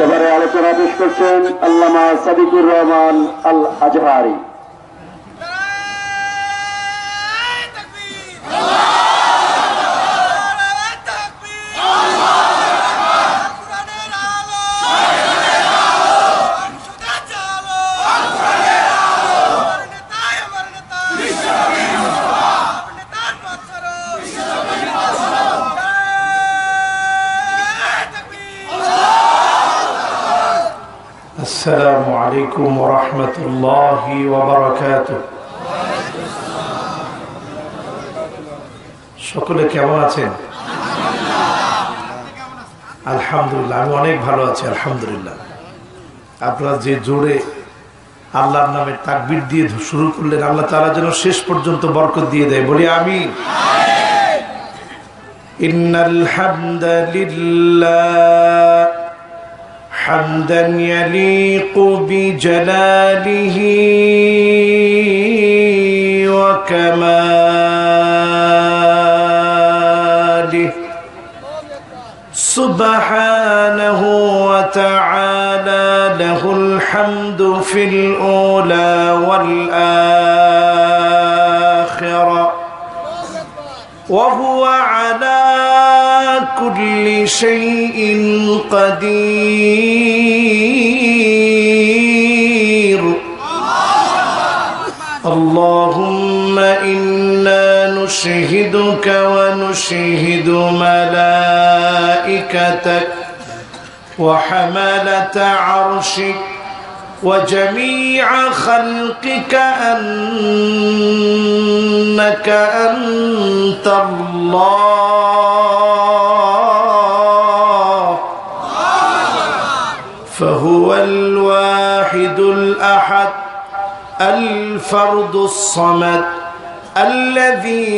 এবারে আলোচনা পেশ করছেন আল্লামা সাদিকুর রহমান আল আজহারি। السلام عليكم ورحمة الله وبركاته। সকলে কেমন আছেন? আলহামদুলিল্লাহ, আমি অনেক ভালো আছি আলহামদুলিল্লাহ। আপনারা যে জোরে আল্লাহর নামে তাকবীর দিয়ে শুরু করলেন, আল্লাহ তাআলা যেন শেষ পর্যন্ত বরকত দিয়ে দেয়, বলি আমিন। ইন্নাল হামদালিল্লাহ حمدا يليق بجلاله وكماله سبحانه وتعالى له الحمد في الأولى والآخرة وهو على كل شيء قدير اللهم إنا نشهدك ونشهد ملائكتك وحملة عرشك وجميع خلقك أنك أنت الله فهو الواحد الأحد الفرد الصمد الذي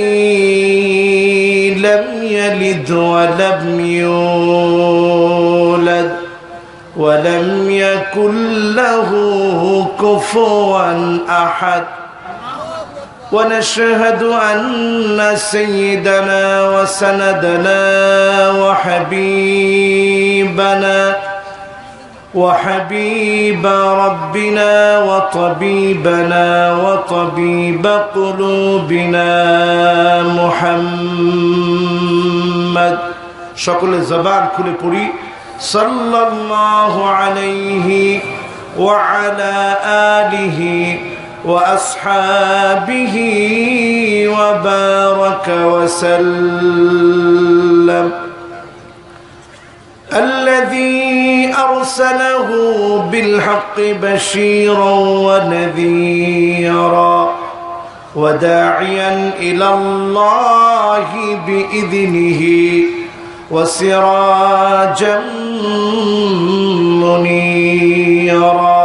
لم يلد ولم يولد ولم يكن له كفوا أحد ونشهد أن سيدنا وسندنا وحبيب ربنا وطبيبنا وطبيب قلوبنا محمد شكل الزبان كل بري صلى الله عليه وعلى آله وأصحابه وبارك وسلم الذي أرسله بالحق بشيرا ونذيرا وداعيا إلى الله بإذنه وسراجا منيرا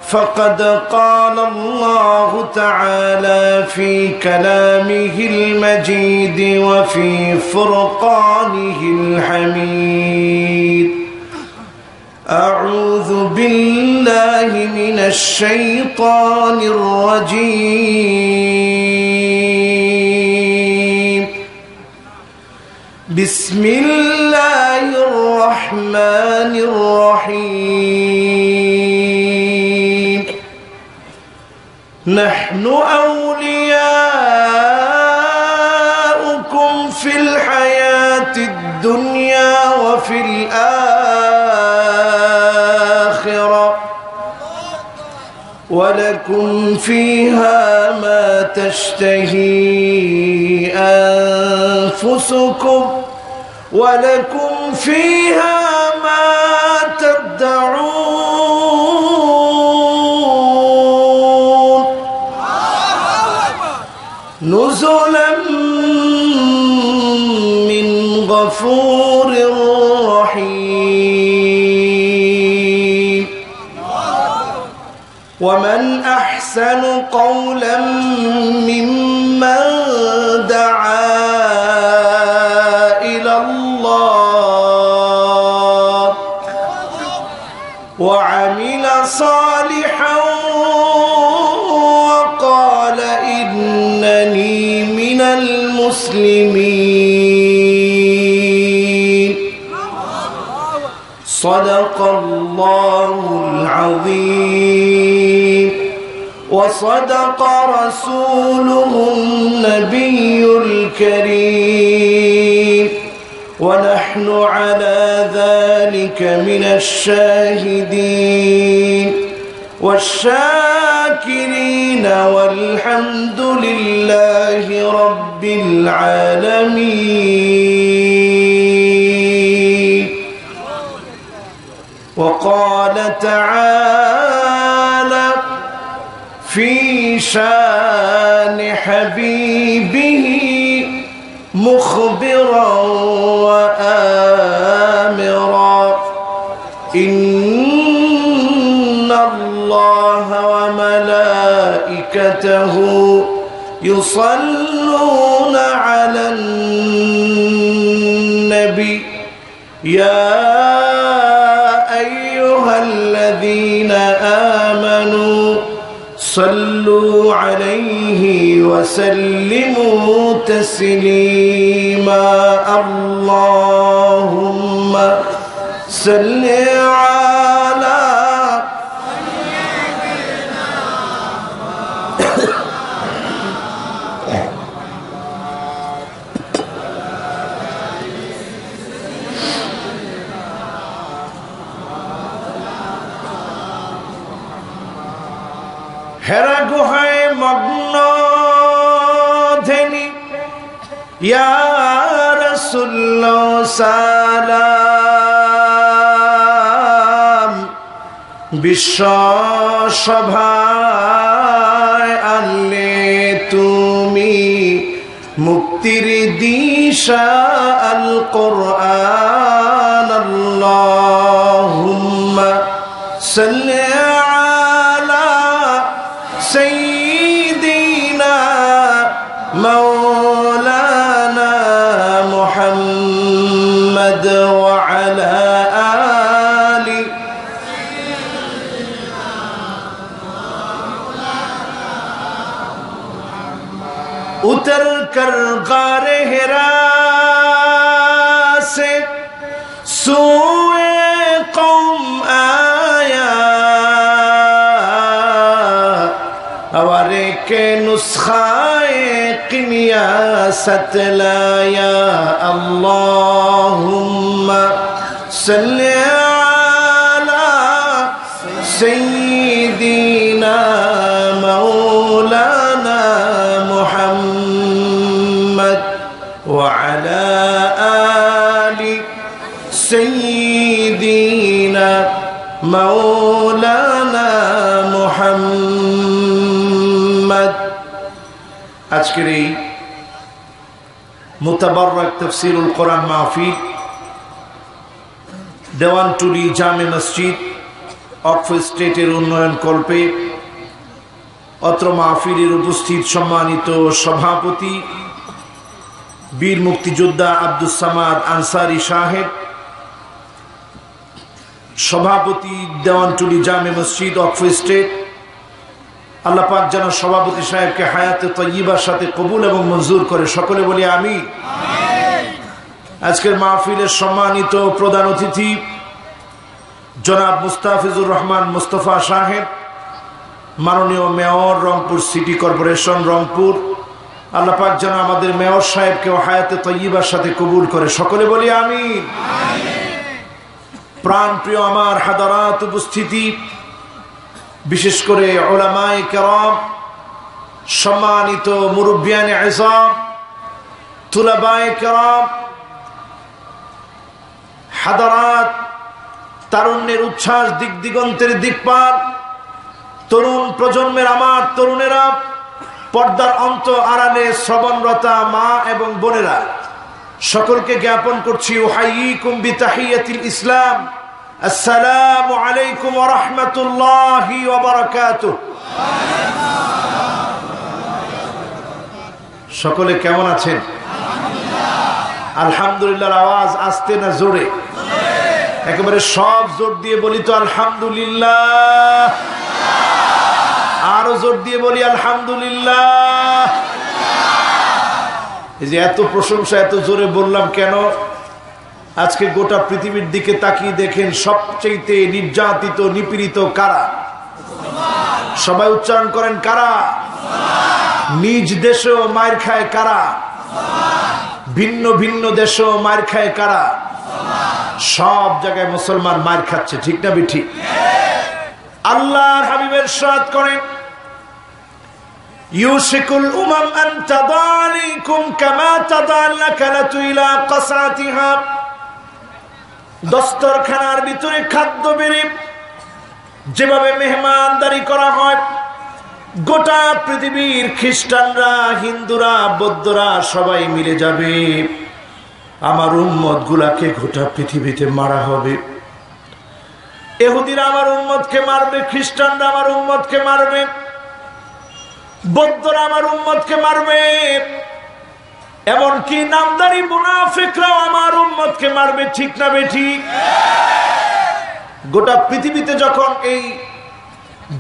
فقد قال الله تعالى في كلامه المجيد وفي فرقانه الحميد أعوذ بالله من الشيطان الرجيم بسم الله الرحمن الرحيم نحن أولياؤكم في الحياة الدنيا وفي الآخرة ولكم فيها ما تشتهي أنفسكم ولكم فيها ما تدعون نزلا من غفور رحيم ومن أحسن قولا ممن دعا إلى الله وعمل صالحا وقال إنني من المسلمين صدق الله العظيم وصدق رسوله النبي الكريم ونحن على ذلك من الشاهدين والشاكرين والحمد لله رب العالمين. وقال تعالى في شان حبيبه مخبرا وآمرا إن الله وملائكته يصلون على النبي يا أيها الذين آمنوا صلوا عليه وسلموا تسليما. اللهم صل على হেরা গুহায় মগ্ন ধেনি ইয়া রাসূলুল্লাহ সালাম। বিশ্ব সভায় আনলে তুমি মুক্তির দিশা আল কোরআন। আল্লাহুম্মা সাল্লি سيدنا مولانا محمد وعلى آله उतर कर गारे हिरा से सूए कौम आया के नुस्खाए क़ियासत लाया। अल्लाहुम्मा सल्ली अला सय्यिदिना मौलाना मुहम्मद व अला आलि सय्यिदिना मौलाना मुहम्मद। আজকের এই মুতাবাররাক তাফসীরুল কোরআন মাহফিল দেওয়ানটুলি জামে মসজিদ অক্ফ স্টেটের উন্নয়ন কল্পে অত্র মাহফিলের উপস্থিত সম্মানিত সভাপতি বীর মুক্তিযোদ্ধা আব্দুস সামাদ আনসারী সাহেব, সভাপতি দেওয়ানটুলি জামে মসজিদ অক্ফ স্টেট, আল্লাহ পাক যেন সভাপতি সাহেবকে হায়াতে তয়্যিবার সাথে কবুল এবং মঞ্জুর করে, সকলে বলি আমিন। আজকের মাহফিলের সম্মানিত প্রধান অতিথি জনাব মুস্তাফিজুর রহমান মুস্তফা সাহেব, মাননীয় mayor Rangpur city corporation Rangpur, Allah পাক যেন আমাদের মেয়র সাহেবকে হায়াতে তয়্যিবার সাথে কবুল করে, সকলে বলি আমিন। প্রাণ প্রিয় আমার হাদারাত উপস্থিতি, বিশেষ করে উলামায়ে কেরাম, সম্মানিত মুরব্বিয়ানে ইজাম, তুলাবায়ে কেরাম, হাদারাত, তারুণ্যের উচ্ছ্বাস দিক দিগন্তের দিকপাল, তরুণ প্রজন্মের আমার তরুণেরা, পর্দার অন্ত আড়ালে শ্রবণরতা মা এবং বোনেরা, সকলকে জ্ঞাপন করছি উহাইয়িকুম বিতাহিয়াতিল ইসলাম, আসসালামু আলাইকুম ওয়া রাহমাতুল্লাহি ওয়া বারাকাতুহু। সকলে কেমন আছেন? আলহামদুলিল্লাহ। আওয়াজ আস্তে না জোরে? একেবারে সব জোর দিয়ে বলি তো আলহামদুলিল্লাহ। আরো জোর দিয়ে বলি আলহামদুলিল্লাহ। এই যে এত প্রশংসা এত জোরে বললাম কেন? আজকে গোটা পৃথিবীর দিকে তাকিয়ে দেখেন সবচেয়ে নির্যাতিত নিপীড়িত কারা? সবাই উচ্চারণ করেন কারা? নিজ দেশেও মায়ের খায় কারা? ভিন্ন ভিন্ন দেশেও মায়ের খায় কারা? সব জায়গায় মুসলমান মায়ের খাচ্ছে, ঠিক না বেঠি? আল্লাহর হাবিবের ইরশাদ করেন ইউশিকুল উমাম আন তাদালিকুম কামা তাদাল্লাকালাতু ইলা কাসাতিহা। দস্তরখানার ভিতরে খাদ্য বেড়ে যেভাবে মেহমানদারি করা হয়, গোটা পৃথিবীর খ্রিস্টানরা, হিন্দুরা, বৌদ্ধরা সবাই মিলে যাবে, আমার উম্মত গুলাকে গোটা পৃথিবীতে মারা হবে। ইহুদিরা আমার উম্মতকে মারবে, খ্রিস্টানরা আমার উম্মতকে মারবে, বৌদ্ধরা আমার উম্মতকে মারবে, এমনকি নামদারি মুনাফিকরাও আমার উম্মতকে মারবে, ঠিক না বেঠিক? গোটা পৃথিবীতে যখন এই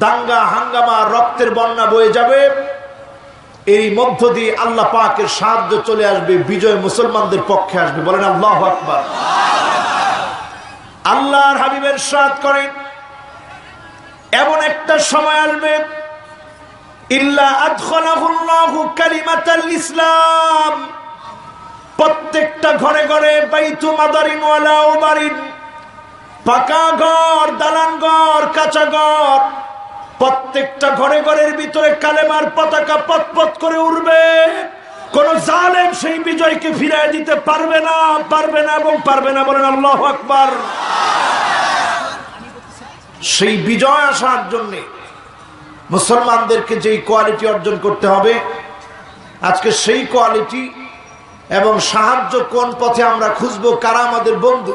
দাঙ্গা হাঙ্গামা রক্তের বন্যা বয়ে যাবে, এই মধ্য দিয়ে আল্লাহ পাকের সাহায্য চলে আসবে, বিজয় মুসলমানদের পক্ষে আসবে। বলেন আল্লাহু আকবার। আল্লাহর হাবিবের ইরশাদ করেন এমন একটা সময় আসবে ইল্লা আদখালাহুল্লাহু কালিমাতাল ইসলাম, প্রত্যেকটা ঘরে ঘরে বাইতু মাদারিন ওয়ালা উবারিন, পাকা ঘর, দালান ঘর, কাঁচা ঘর, প্রত্যেকটা ঘরে ঘরের ভিতরে কালেমার পতাকা পতপত করে উড়বে। কোন জালেম সেই বিজয়কে ফিরিয়ে দিতে পারবে না, পারবে না এবং পারবে না। বলেন আল্লাহু আকবার। সেই বিজয় আসার জন্য মুসলমানদেরকে যেই কোয়ালিটি অর্জন করতে হবে, আজকে সেই কোয়ালিটি এবং সাহায্য কোন পথে আমরা খুঁজবো, কারা আমাদের বন্ধু,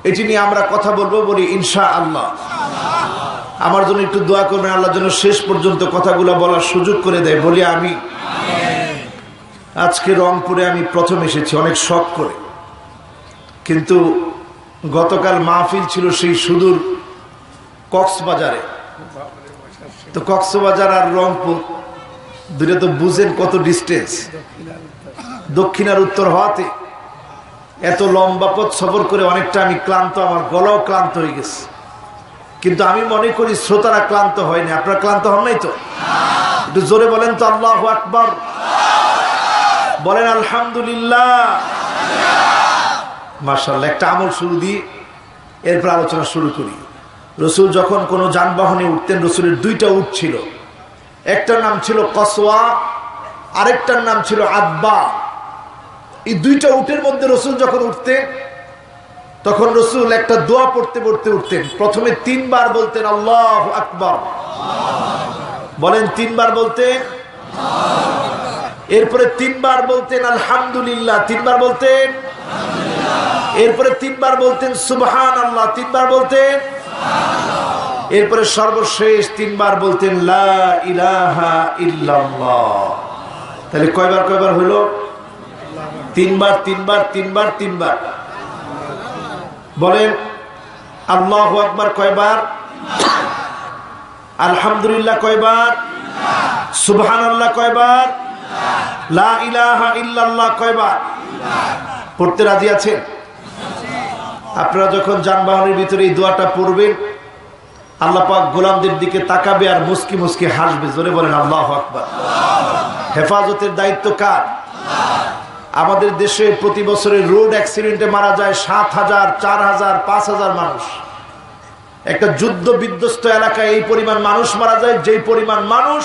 এটি নিয়ে আমরা কথা বলবো। বলি ইনশাআল্লাহ। আমার জন্য একটু দোয়া করবেন, আল্লাহ যেন শেষ পর্যন্ত কথাগুলো বলার সুযোগ করে দেয়। বলি আমি। আজকে রংপুরে আমি প্রথম এসেছি অনেক শখ করে, কিন্তু গতকাল মাহফিল ছিল সেই সুদূর কক্সবাজারে। তো কক্সবাজার আর রংপুর দুটো তো বুঝেন কত ডিস্টেন্স, দক্ষিণ আর উত্তর হওয়াতে এত লম্বা পথ সফর করে অনেকটা আমি ক্লান্ত, আমার গলাও ক্লান্ত হয়ে গেছে। কিন্তু আমি মনে করি শ্রোতারা ক্লান্ত হয়নি। আপনারা ক্লান্ত হন নাই তো? একটু জোরে বলেন তো আল্লাহু আকবার, বলেন আলহামদুলিল্লাহ। মাশাআল্লাহ। একটা আমল শুরু দিই, এরপর আলোচনা শুরু করি। রসুল যখন কোনো যানবাহনে উঠতেন, রসুলের দুইটা উট ছিল, একটার নাম ছিল কসওয়া, আরেকটার নাম ছিল আদবা। এই দুইটা উটের মধ্যে রসুল যখন উঠতেন, তখন রসুল একটা দোয়া পড়তে পড়তে উঠতেন। প্রথমে 3 বার বলতেন আল্লাহু আকবার, বলেন 3 বার বলতেন। এরপরে 3 বার বলতেন আলহামদুলিল্লাহ, 3 বার বলতেন। এরপরে 3 বার বলতেন সুবহানাল্লাহ, 3 বার বলতেন। এরপরে সর্বশেষ 3 বার বলতেন লা ইলাহা ইল্লাল্লাহ। তাহলে কয়বার কয়বার হলো? 3 বার 3 বার 3 বার 3 বার। বলেন আল্লাহু আকবার কয়বার? আলহামদুলিল্লাহ কয়বার? সুবহানাল্লাহ কয়বার? লা ইলাহা ইল্লাল্লাহ কয়বার? পড়তে রাজি আছেন? আপনারা যখন যানবাহনের ভিতরে এই দোয়াটা পড়বেন, আল্লাহ পাক গোলামদের দিকে তাকাবে আর মুস্কি মুস্কি হাসবে। জোরে বলেন আল্লাহু আকবার। হেফাজতের দায়িত্ব কার? আমাদের দেশে প্রতি বছরে রোড অ্যাক্সিডেন্টে মারা যায় 7,000, 4,000, 5,000 মানুষ। একটা যুদ্ধ বিধ্বস্ত এলাকায় এই পরিমাণ মানুষ মারা যায়, যেই পরিমাণ মানুষ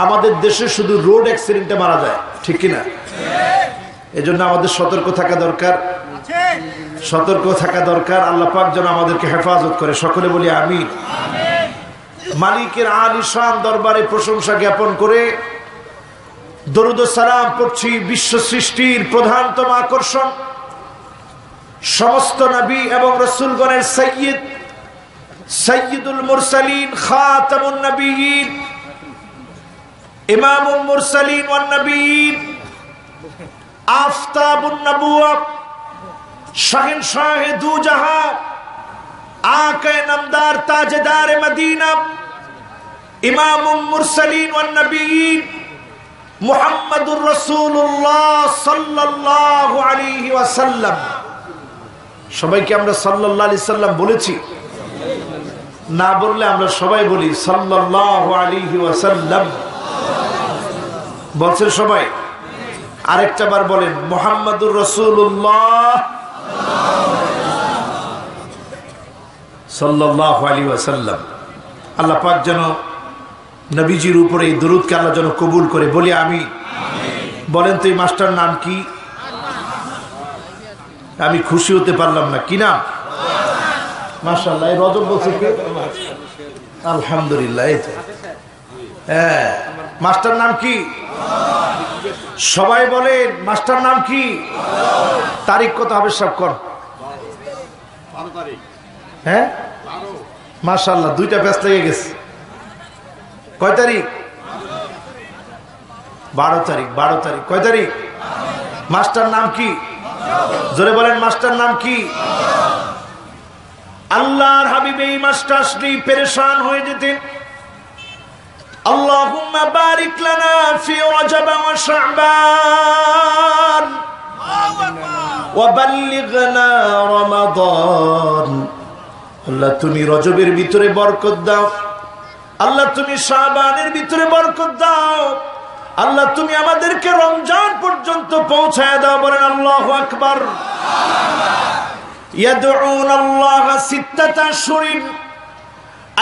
আমাদের দেশে শুধু রোড অ্যাক্সিডেন্টে মারা যায়, ঠিক কিনা? এজন্য আমাদের সতর্ক থাকা দরকার, সতর্ক থাকা দরকার। আল্লাহ পাক যেন আমাদেরকে হেফাজত করে। সকলে বলি আমিন। মালিকের আলিশান দরবারে প্রশংসা জ্ঞাপন করে দরুদ ও সালাম পড়ছি বিশ্ব সৃষ্টির প্রধানতম আকর্ষণ, সমস্ত নবী এবং রাসূলগণের সাইয়্যিদ, সাইয়্যিদুল মুরসালিন, খাতামুন নবিয়্যিন, ইমামুল মুরসালিন ওয়ান নবিয়্যিন, আফতাবুন নবুওয়া, শাহেনশাহে দু জাহান, আকা নামদার তাজদার মদিনা, ইমামুল মুরসালিন ওয়ান নবিয়্যিন, মুহাম্মাদুর রাসূলুল্লাহ সাল্লাল্লাহু আলাইহি ওয়াসাল্লাম। সবাইকে আমরা সাল্লাল্লাহু আলাইহি সাল্লাম বলেছি? না বললে আমরা সবাই বলি সাল্লাল্লাহু আলাইহি ওয়াসাল্লাম। বলছেন সবাই? আরেকটা বার বলেন মুহাম্মাদুর রাসূলুল্লাহ সাল্লাল্লাহু আলাইহি ওয়াসাল্লাম। আল্লাহ পাক যেন নবীজির উপরে এই দরুদকে আল্লাহ যেন কবুল করে, বলি আমি। বলেন তো এই মাস্টার নাম কি? আমি খুশি হতে পারলাম না, কি নাম? মাশাআল্লাহ। এই রজব বলছে কি? আলহামদুলিল্লাহ। হ্যাঁ, মাস্টার নাম কি? সবাই বলেন মাস্টার নাম কি? তারিখ কত হবে সব কর? হ্যাঁ মাশাআল্লাহ, দুইটা ব্যাচ লেগে গেছে। কয় তারিখ? 12 তারিখ। 12 তারিখ। কয় তারিখ? মাস্টার নাম কি? জোরে বলেন মাস্টার নাম কি? আল্লাহর হাবিব এই মাসটা আসলেই পেরেশান হয়ে যেতেন। আল্লাহুম্মা বারিক লানা ফি রজব ওয়া শাবান ওয়া বাল্লিগনা রমাদান। আল্লাহ তুমি রজবের ভিতরে বরকত দাও, আল্লাহ তুমি শাবানের ভিতরে বরকত দাও, আল্লাহ তুমি আমাদেরকে রমজান পর্যন্ত পৌঁছায় দাও। বলেন আল্লাহু আকবার। ইয়াদউন আল্লাহ সিত্তাতা আশহুরিন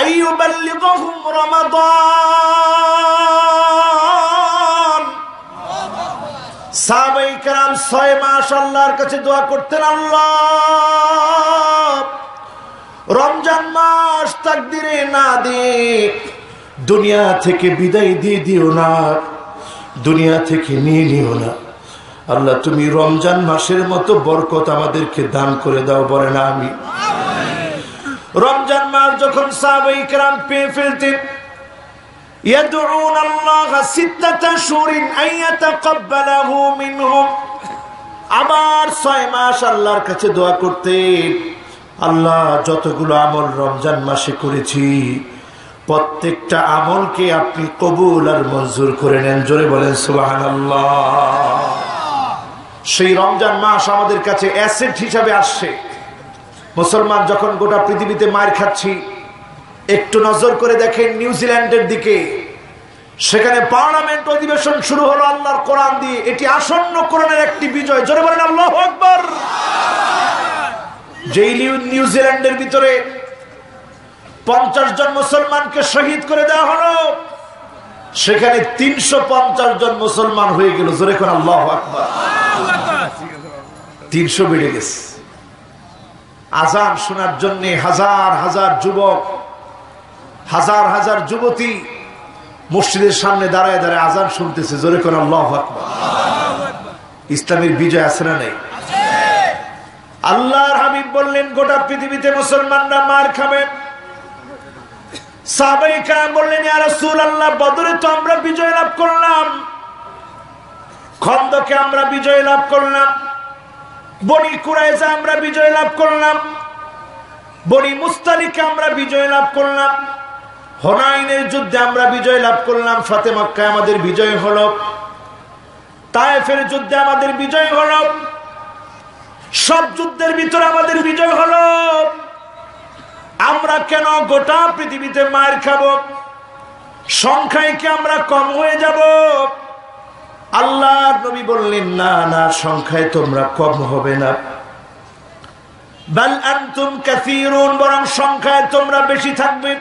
আইয়ুবাল্লিগুহুম রমাদান। সাহাবায়ে কেরাম 6 মাস আল্লাহর কাছে দোয়া করতেন, আল্লাহ রমজান মাস তাকদীরে না দিয়ে দুনিয়া থেকে বিদায় দিয়ে দিও না, দুনিয়া থেকে নিয়ে নিও না। আল্লাহ তুমি রমজান মাসের মতো বরকত আমাদেরকে দান করে দাও। বলেন আমিন। রমজান মাস যখন সাহাবায়ে কেরাম পেয়ে ফেলতেন, ইয়াদউন আল্লাহ সিত্তাতা আশহুরিন আইয়াতাকাব্বালাহু মিনহুম। আবার 6 মাস আল্লাহর কাছে দোয়া করতেন, আল্লাহ যতগুলো আমল রমজান মাসে করেছি প্রত্যেকটা আমলকে আপনি কবুল আর মঞ্জুর করে নেন। জোরে বলেন সুবহানাল্লাহ। সেই রমজান মাস আমাদের কাছে অ্যাসেট হিসাবে আসছে। মুসলমান যখন গোটা পৃথিবীতে মার খাচ্ছি, একটু নজর করে দেখেন নিউজিল্যান্ডের দিকে, সেখানে পার্লামেন্ট অধিবেশন শুরু হলো আল্লাহর কোরআন দিয়ে। এটি আসন্ন কোরআনের একটি বিজয়। জোরে বলেন আল্লাহু আকবার। যেই নিউজিল্যান্ডের ভিতরে 50 জন মুসলমানকে শহীদ করে দেওয়া হলো, সেখানে 350 জন মুসলমান হয়ে গেল। জোরে করে আল্লাহু আকবার। 300 বেড়ে গেছে। আজান শোনার জন্য হাজার হাজার যুবক, হাজার হাজার যুবতী মসজিদের সামনে দাঁড়ায় দাঁড়ায় আজান শুনতেছে। জোরে করে আল্লাহু আকবার। ইসলামের বিজয় আছে না নেই? আল্লাহর হাবিব বললেন গোটা পৃথিবীতে মুসলমানরা মার খাবে। সাহাবায়ে কেরাম বললেন, ইয়া রাসূলুল্লাহ বদরে তো আমরা বিজয় লাভ করলাম, খন্দকে আমরা বিজয় লাভ করলাম, বনি কুরাইজা আমরা বিজয় লাভ করলাম, বনি মুস্তালিকে আমরা বিজয় লাভ করলাম, হুনাইনের যুদ্ধে আমরা বিজয় লাভ করলাম, ফাতে মক্কায় আমাদের বিজয় হলো, তায়েফের যুদ্ধে আমাদের বিজয় হলো, সব যুদ্ধের ভিতরে আমাদের বিজয় হলো। আমরা কেন গোটা পৃথিবীতে মার খাবো? সংখ্যায় কি আমরা কম হয়ে যাব? আল্লাহর নবী বললেন, না না, সংখ্যায় তোমরা কম হবে না। বাল আনতুম কাসীরুন, বরং সংখ্যায় তোমরা বেশি থাকবে।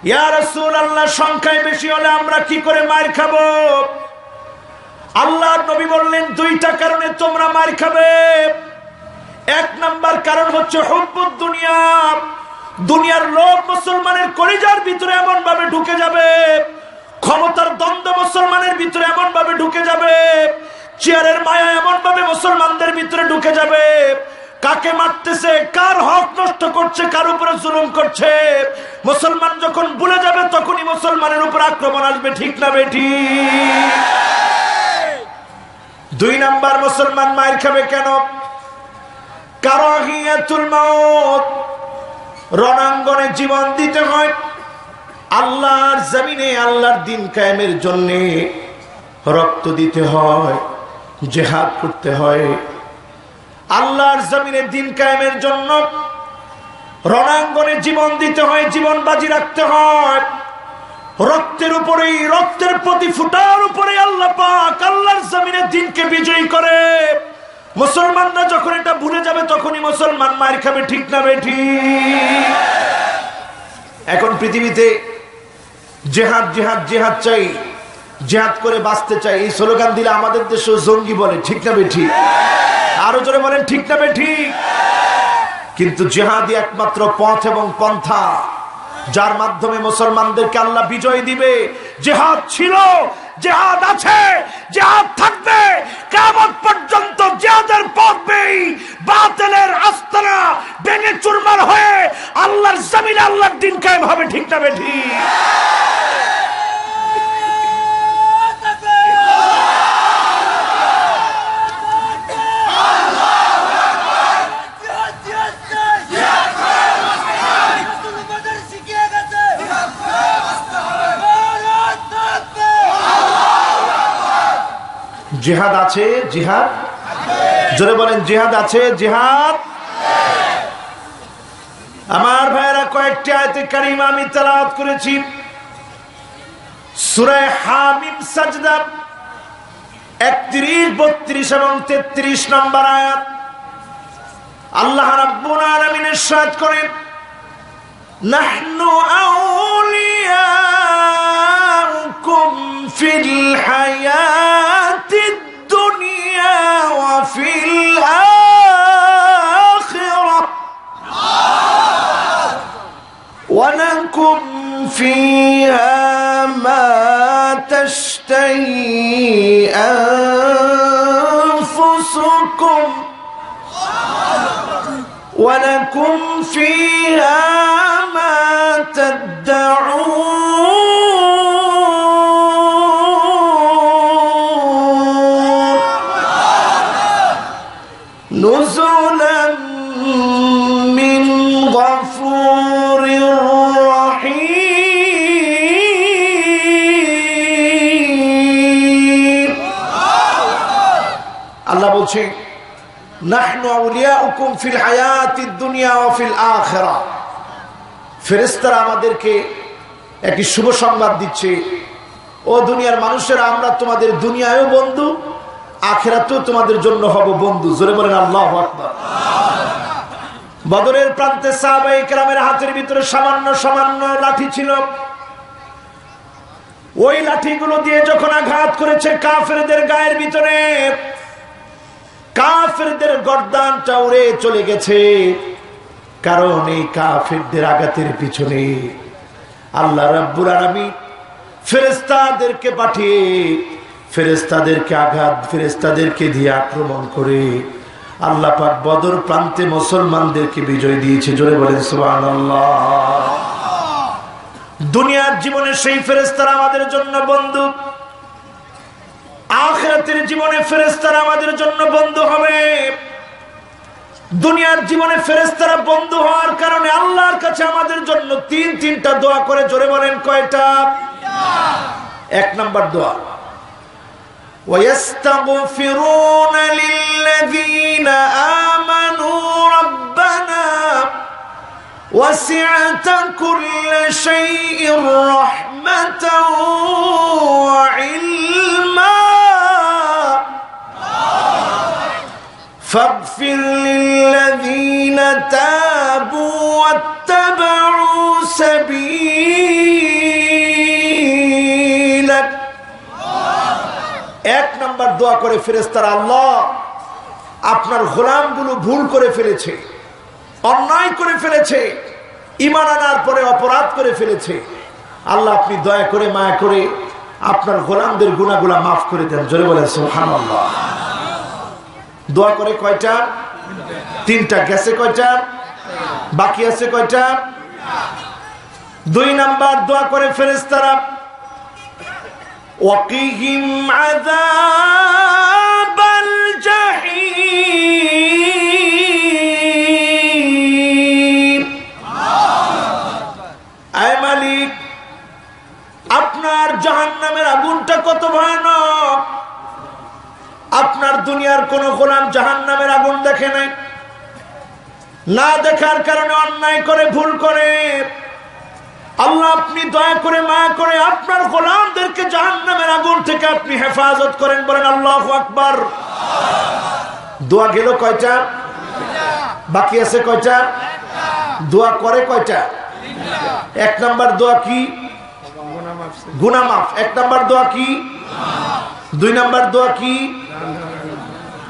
ইয়া রাসূলুল্লাহ সংখ্যায় বেশি হলে আমরা কি করে মার খাবো? আল্লাহর নবী বললেন, 2টা কারণে তোমরা মার খাবে। 1 নাম্বার কারণ হচ্ছে হুব্বুদ দুনিয়া। দুনিয়ার লোভ মুসলমানের কলিজার ভিতরে এমন ভাবে ঢুকে যাবে, ক্ষমতার দ্বন্দ্ব মুসলমানের ভিতরে এমন ভাবে ঢুকে যাবে, চেয়ারের মায়া এমন ভাবে মুসলমানদের ভিতরে ঢুকে যাবে, কাকে মারতেছে, কার হক নষ্ট করছে, কার উপরে জুলুম করছে, মুসলমান যখন ভুলে যাবে তখনই মুসলমানের উপর আক্রমণ আসবে। ঠিক না বেঠি? 2 নাম্বার মুসলমান মার খাবে কেন? কারাহিয়াতুল মাউত। রণাঙ্গনে জীবন দিতে হয়, আল্লাহর জমিনে আল্লাহর দ্বীন কায়েমের জন্য রক্ত দিতে হয়, জিহাদ করতে হয়। আল্লাহর জমিনে দিন কায়েমের জন্য রণাঙ্গনে জীবন দিতে হয়, জীবন বাজি রাখতে হয়। রক্তের উপরেই, রক্তের প্রতি ফুটার উপরে আল্লাহ পাক আল্লাহর জমিনে দিনকে বিজয়ী করে। মুসলমানরা যখন এটা ভুলে যাবে তখনই মুসলমান মার খাবে, ঠিক না বেঠি? এখন পৃথিবীতে জেহাদ জেহাদ জেহাদ চাই, জেহাদ করে বাঁচতে চাই, এই স্লোগান দিলে আমাদের দেশে জঙ্গি বলে, ঠিক না বেঠি? আরো জোরে বলেন, ঠিক না বেঠি? কিন্তু জেহাদই একমাত্র পথ এবং পন্থা যার মাধ্যমে মুসলমানদেরকে আল্লাহ বিজয় দিবে। জিহাদ ছিল, জিহাদ আছে, জিহাদ থাকবে কিয়ামত পর্যন্ত। জিহাদের পথেই বাতিলের আস্তানা ভেঙে চুরমার হয়ে আল্লাহর জমিনে আল্লাহর দ্বীন কায়েম হবে, ঠিক না বেঠি? জিহাদ আছে, জিহাদ, জোরে বলেন, জিহাদ আছে, জিহাদ। আমার ভাইয়েরা, কয়েকটি আয়াতে কারিমা আমি তেলাওয়াত করেছি। সূরা হামিম সাজদা 31, 32 এবং 33 নম্বর আয়াত। আল্লাহ রাব্বুল আলামিন ইরশাদ করেন, নাহনু আউলিয়াউকুম ফিল হায়াতিদ দুনিয়া ওয়া ফিল আখিরাহ ওয়া লাকুম ফিহা মা তাশতাহি আনফুসুকুম ওয়া লাকুম ফিহা মা তাদউন নুজুলাম মিন গফুরির রহিম। আল্লাহ বলছে, নাহনু আউলিয়াউকুম ফিল হায়াতিদ দুনিয়া ওয়া ফিল আখিরাহ। ফেরেশতারা আমাদেরকে একটি শুভ সংবাদ দিচ্ছে, ও দুনিয়ার মানুষেরা, আমরা তোমাদের দুনিয়ায়ও বন্ধু, আখিরাতেও তোমাদের জন্য হব বন্ধু। জোরে বলেন আল্লাহু আকবার। বদরের প্রান্তে সাহাবায়ে কেরামের হাতের ভিতরে সামান্য সামান্য লাঠি ছিল। ওই লাঠিগুলো দিয়ে যখন আঘাত করেছে কাফেরদের গায়ের ভিতরে, কাফেরদের গর্দানটা উড়ে চলে গেছে। কারণ এই কাফেরদের আঘাতের পিছনে আল্লাহ রাব্বুল আলামিন ফেরেশতাদেরকে পাঠিয়ে ফেরেশতাদেরকে আঘাত, ফেরেশতাদেরকে দিয়ে আক্রমণ করে আল্লাহ পাক বদর প্রান্তে মুসলমানদেরকে বিজয় দিয়েছে। জোরে বলেন সুবহানাল্লাহ। দুনিয়ার জীবনে সেই ফেরেশতারা আমাদের জন্য বন্ধু, আখিরাতের জীবনে ফেরেশতারা আমাদের জন্য বন্ধু হবে। দুনিয়ার জীবনে ফেরেশতারা বন্ধু হওয়ার কারণে আল্লাহর কাছে আমাদের জন্য তিনটা দোয়া করে। জোরে বলেন কয়টা? 1 নম্বর দোয়া, وَيَسْتَغْفِرُونَ لِلَّذِينَ آمَنُوا رَبَّنَا وَسِعْتَ كُلَّ شَيْءٍ رَحْمَةً وَعِلْمًا فاغفر للذين تابوا واتبعوا سبيلك। 1 নম্বর দোয়া করে ফেরেশতারা, আল্লাহ আপনার গোলামগুলো ভুল করে ফেলেছে, অন্যায় করে ফেলেছে, ঈমান আনার পরে অপরাধ করে ফেলেছে। আল্লাহ আপনি দয়া করে মায়া করে আপনার গোলামদের গুনাহগুলো মাফ করে দেন। জোরে বলেন সুবহানাল্লাহ। দোয়া করে কয়টা? 3টা। গেছে কয়টা? বাকি আছে কয়টা? 2 নাম্বার দোয়া করে ফেরেশতারা, ওয়াকিহিম আযাবাল জাহিম। আয় মালিক, আপনার জাহান্নামের আগুনটা কত ভয়ানক, আপনার দুনিয়ার কোন গোলাম জাহান্নামের আগুন দেখে নাই, না দেখার কারণে অন্যায় করে ভুল করে। আল্লাহ আপনি দয়া করে মায়া করে আপনার গোলামদেরকে জাহান্নামের আগুন থেকে আপনি হেফাজত করেন, বলেন আল্লাহু আকবার। দোয়া গেল কয়টা? বাকি আছে কয়টা? দোয়া করে কয়টা? এক নাম্বার দোয়া কি? গুনাহ মাফ। এক নাম্বার দোয়া কি? দুই নাম্বার দোয়া কি?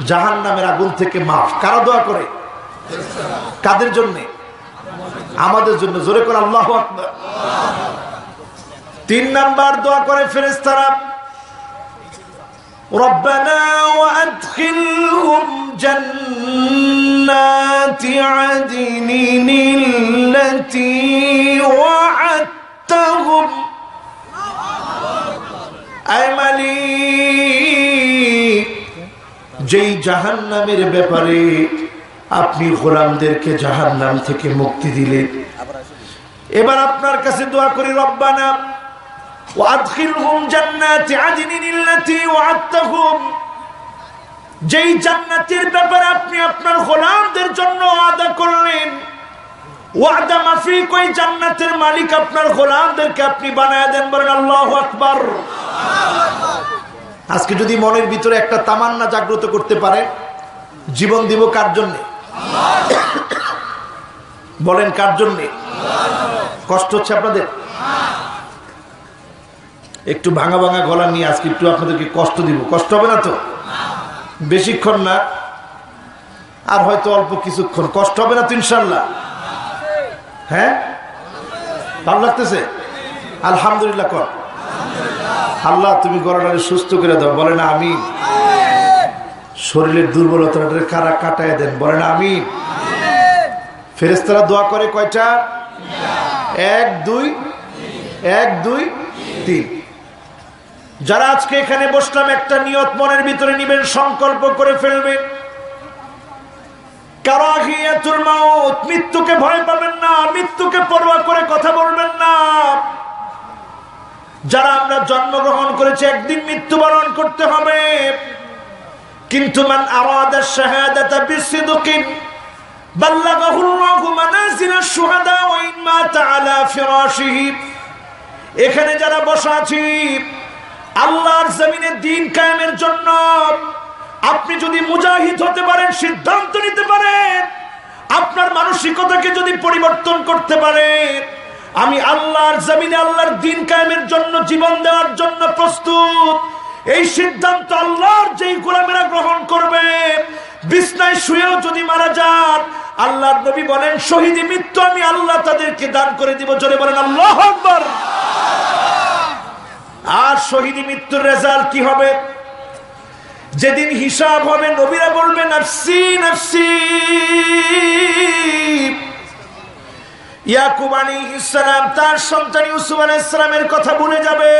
জাহান্নামের আগুন থেকে মাফ। কারা দোয়া করে? কাদের জন্য? আমাদের জন্য। জোরে করে আল্লাহু আকবার। তিন নাম্বার দোয়া করে ফেরেশতারা, রব্বানা ওয়া আদখিলহুম জান্নাতি আদনিল্লাতী ওয়া'আদতাহুম। আয় মালিক, যেই জাহান্নামের ব্যাপারে আপনি গোলামদেরকে জাহান্নাম থেকে মুক্তি দিলেন, এবার আপনার কাছে দোয়া করি, রব্বানা ওয়া আদখিলহুম জান্নাতি আদনিল্লাতী ওয়া'আদতাহুম। যেই জান্নাতের ব্যাপারে আপনি আপনার গোলামদের জন্য ওয়াদা করলেন, ওয়াদা মাফিক ওই জান্নাতের মালিক আপনার গোলামদেরকে আপনি বানায় দেন, বলেন আল্লাহু আকবার। আজকে যদি মনের ভিতরে একটা তামান্না জাগ্রত করতে পারে, জীবন দিব কার জন্য? বলেন কার জন্য? কষ্ট হচ্ছে আপনাদের? একটু ভাঙা ভাঙা গলা নিয়ে আজকে একটু আপনাদেরকে কষ্ট দিব। কষ্ট হবে না তো? বেশিক্ষণ না, আর হয়তো অল্প কিছুক্ষণ। কষ্ট হবে না তো ইনশাল্লাহ? হ্যাঁ, ভালো লাগতেছে? আলহামদুলিল্লাহ কর। আল্লাহ তুমি গলাটাকে সুস্থ করে দাও, বলে না আমি। শরীরের দুর্বলতাটা কারা কাটায় দেন, বলে না আমি। ফেরেশতারা দোয়া করে কয়টা? 1 2 1 2 3। যারা আজকে এখানে বসলাম, একটা নিয়ত মনের ভিতরে নিবেন, সংকল্প করে ফেলবেন, কারাহিয়াতুল মাউত, মৃত্যুকে ভয় পাবেন না, মৃত্যুকে পরোয়া করে কথা বলবেন না। যারা আমরা জন্মগ্রহণ করেছি, একদিন মৃত্যুবরণ করতে হবে, কিন্তু মান আরাদা শাহাদাতা বিসিদকিন বাল্লাগাহুল্লাহু মানাজিলাশ শুহাদা ওয়া ইন মাতা আলা ফিরাশিহি। এখানে যারা বসা আছি, আল্লাহর জমিনে দ্বীন কায়েমের জন্য আপনি যদি মুজাহিদ হতে পারেন, সিদ্ধান্ত নিতে পারেন, আপনার মানসিকতাকে যদি পরিবর্তন করতে পারেন, আমি আল্লাহর জমিনে আল্লাহর দ্বীন কায়েমের জন্য জীবন দেওয়ার জন্য প্রস্তুত, এই সিদ্ধান্ত আল্লাহর যেই গোলামেরা গ্রহণ করবে, বিছনায় শুয়েও যদি মারা যান, আল্লাহর নবী বলেন শহীদ মৃত্যু আমি আল্লাহ তাদেরকে দান করে দিব। জোরে বলেন আল্লাহু আকবার। আর শহীদ মৃত্যুর রেজাল্ট কি হবে? যেদিন হিসাব হবে, নবীরা বলবে নাফসি নাফসি। ইয়াকুব আলাইহিস সালাম তার সন্তান ইউসুফ আলাইহিস সালামের কথা ভুলে যাবে।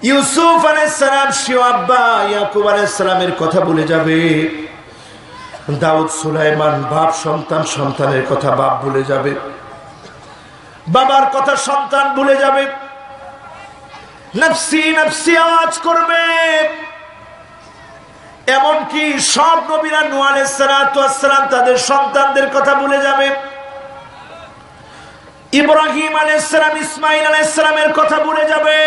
ইউসুফ আলাইহিস সালাম শিও আব্বা ইয়াকুব আলাইহিস সালামের কথা ভুলে যাবে। দাউদ সুলাইমান বাপ সন্তান, সন্তানের কথা বাপ ভুলে যাবে, বাবার কথা সন্তান ভুলে যাবে। নফসি নফসি আওয়াজ করবে। এমনকি সব নবীরা নূহ আলাইহিস সালাতু ওয়াস সালাম তাদের সন্তানদের কথা ভুলে যাবে। ইব্রাহিম আলাইহিস সালাম ইসমাঈল আলাইহিস সালামের কথা ভুলে যাবে।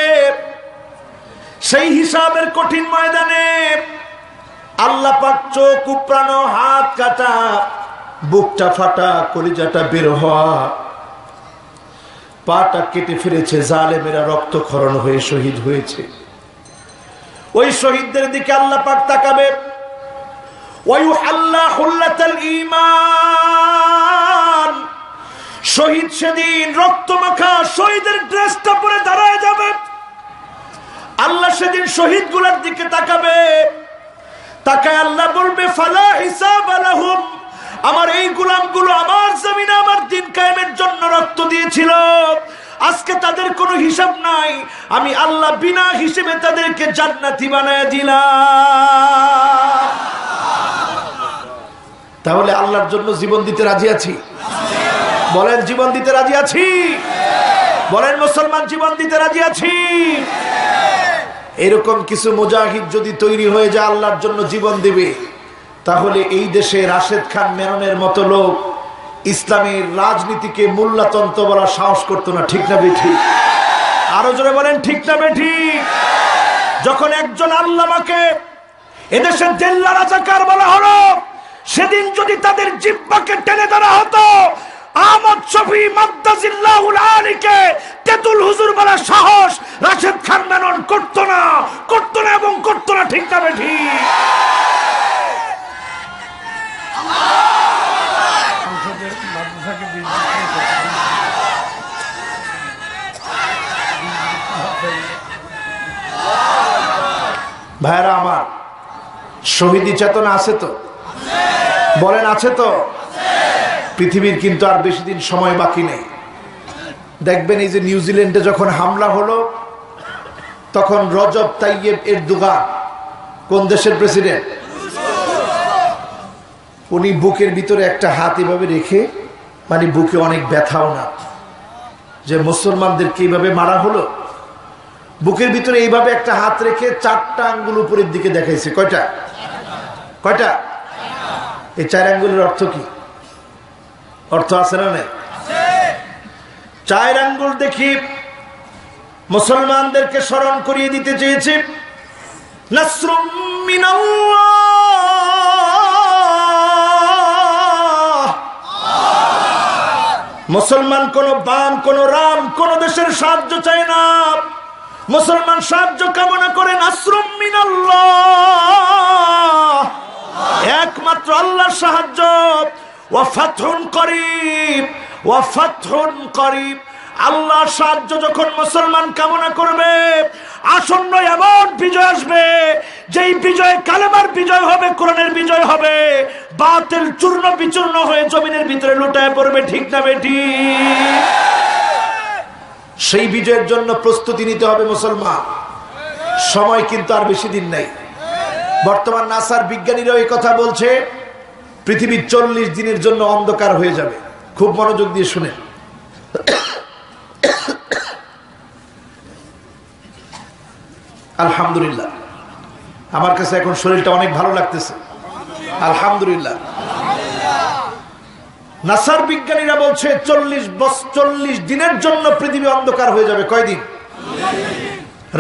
সেই হিসাবের কঠিন ময়দানে আল্লাহ পাক চোখ উপড়ানো, হাত কাটা, বুকটা ফাটা, কলিজাটা বের হওয়া, পাটা কেটে ফেলেছে, জালেমেরা রক্তক্ষরণ হয়ে শহীদ হয়েছে। ওই শহীদদের দিকে আল্লাহ পাক তাকাবে। ওয়ায়ুহাল্লা হুল্লাতাল ঈমান। শহীদ সেদিন রক্তমাখা শহীদের ড্রেসটা পরে দাঁড়ায় যাবে। আল্লাহ সেদিন শহীদগুলোর দিকে তাকাবে, তাকায় আল্লাহ বলবে ফালা হিসাব লাহুম। আমার এই গোলামগুলো আমার জমিনে আমার দ্বীন কায়েমের জন্য রক্ত দিয়েছিল, আজকে তাদের কোনো হিসাব নাই, আমি আল্লাহ বিনা হিসেবে তাদেরকে জান্নাতি বানায় দিলাম। তাহলে আল্লাহর জন্য জীবন দিতে রাজি আছি? বলেন জীবন দিতে রাজি আছি? বলেন মুসলমান জীবন দিতে রাজি আছি? এরকম কিছু মুজাহিদ যদি তৈরি হয়ে যায় আল্লাহর জন্য জীবন দিবে, তাহলে এই দেশে রাশেদ খান মেননের মতো লোক ইসলামের রাজনীতিকে মোল্লাতন্ত্র বলার সাহস করতো না। ঠিক না বেঠিক? আরো জোরে বলেন ঠিক না বেঠিক? যখন একজন আল্লামাকে এদেশের জেল্লা রাজাকার বলা হলো, সেদিন যদি তাদের জিহ্বাকে টেনে ধরা হতো, আহমদ শফি মাদ্দাজিল্লাহুল আলীকে তেতুল হুজুর বলার সাহস রাশেদ খান মেনন করতো না এবং করতো না। ঠিক না বেঠিক? ভাইরা আমার, শহীদি চেতনা আছে তো? বলেন আছে তো? পৃথিবীর কিন্তু আর বেশি দিন সময় বাকি নেই। দেখবেন এই যে নিউজিল্যান্ডে যখন হামলা হলো, তখন রজব তাইয়েব এরদোগান, কোন দেশের প্রেসিডেন্ট, উনি বুকের ভিতরে একটা হাত এভাবে রেখে, মানে বুকে অনেক ব্যথাও না, যে মুসলমানদেরকে এইভাবে মারা হলো, বুকের ভিতরে এইভাবে একটা হাত রেখে 4টা আঙ্গুল উপরের দিকে দেখাইছে। কয়টা? এই 4 আঙ্গুলের অর্থ কি? অর্থ আছে না নাই? 4 আঙ্গুল দেখি মুসলমানদেরকে স্মরণ করিয়ে দিতে চেয়েছে নাসরুম মিনাল্লাহ। মুসলমান কোন বাম, কোন রাম, কোন দেশের সাহায্য চায় না। মুসলমান সাহায্য কামনা করে নাসরুম মিনাল্লাহ, একমাত্র আল্লাহর সাহায্য। ওয়া ফাতহুন করিব, ওয়া ফাতহুন করিব। আল্লাহর সাহায্য যখন মুসলমান কামনা করবে, আসন্ন এমন বিজয় আসবে, যেই বিজয় কালেমার বিজয় হবে, কোরআনের বিজয় হবে, বাতিল চূর্ণ বিচূর্ণ হয়ে জমিনের ভিতরে লুটায় পড়বে। ঠিক না বেঠিক? সেই বিজয়ের জন্য প্রস্তুতি নিতে হবে মুসলমান। সময় কিন্তু আর বেশি দিন নাই। বর্তমান নাসার বিজ্ঞানীরা এই কথা বলছে, পৃথিবী 40 দিনের জন্য অন্ধকার হয়ে যাবে। খুব মনোযোগ দিয়ে শুনেন। আলহামদুলিল্লাহ, আমার কাছে এখন শরীরটা অনেক ভালো লাগতেছে। আলহামদুলিল্লাহ। নাসার বিজ্ঞানীরা বলছে 40 দিনের জন্য পৃথিবী অন্ধকার হয়ে যাবে। কয়দিন?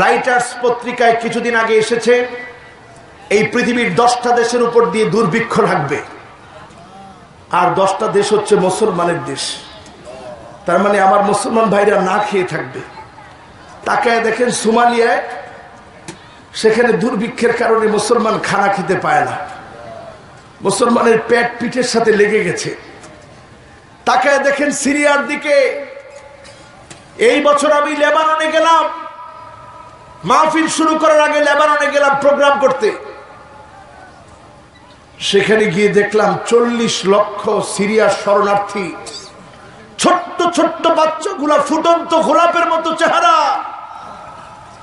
রাইটার্স পত্রিকায় কিছুদিন আগে এসেছে, এই পৃথিবীর 10টা দেশের উপর দিয়ে দুর্ভিক্ষ লাগবে, আর 10টা দেশ হচ্ছে মুসলমানের দেশ। তার মানে আমার মুসলমান ভাইরা না খেয়ে থাকবে। তাকায় দেখেন সোমালিয়ায়, সেখানে দুর্ভিক্ষের কারণে মুসলমান খানা খেতে পায় না, মুসলমানের পেট পিঠের সাথে লেগে গেছে। তাকায় দেখেন সিরিয়ার দিকে। এই বছর আমি লেবাননে গেলাম, মাহফিল শুরু করার আগে লেবাননে গেলাম প্রোগ্রাম করতে। সেখানে গিয়ে দেখলাম 40 লক্ষ সিরিয়ার শরণার্থী, ছোট্ট ছোট্ট বাচ্চাগুলা, ফুটন্ত গোলাপের মতো চেহারা,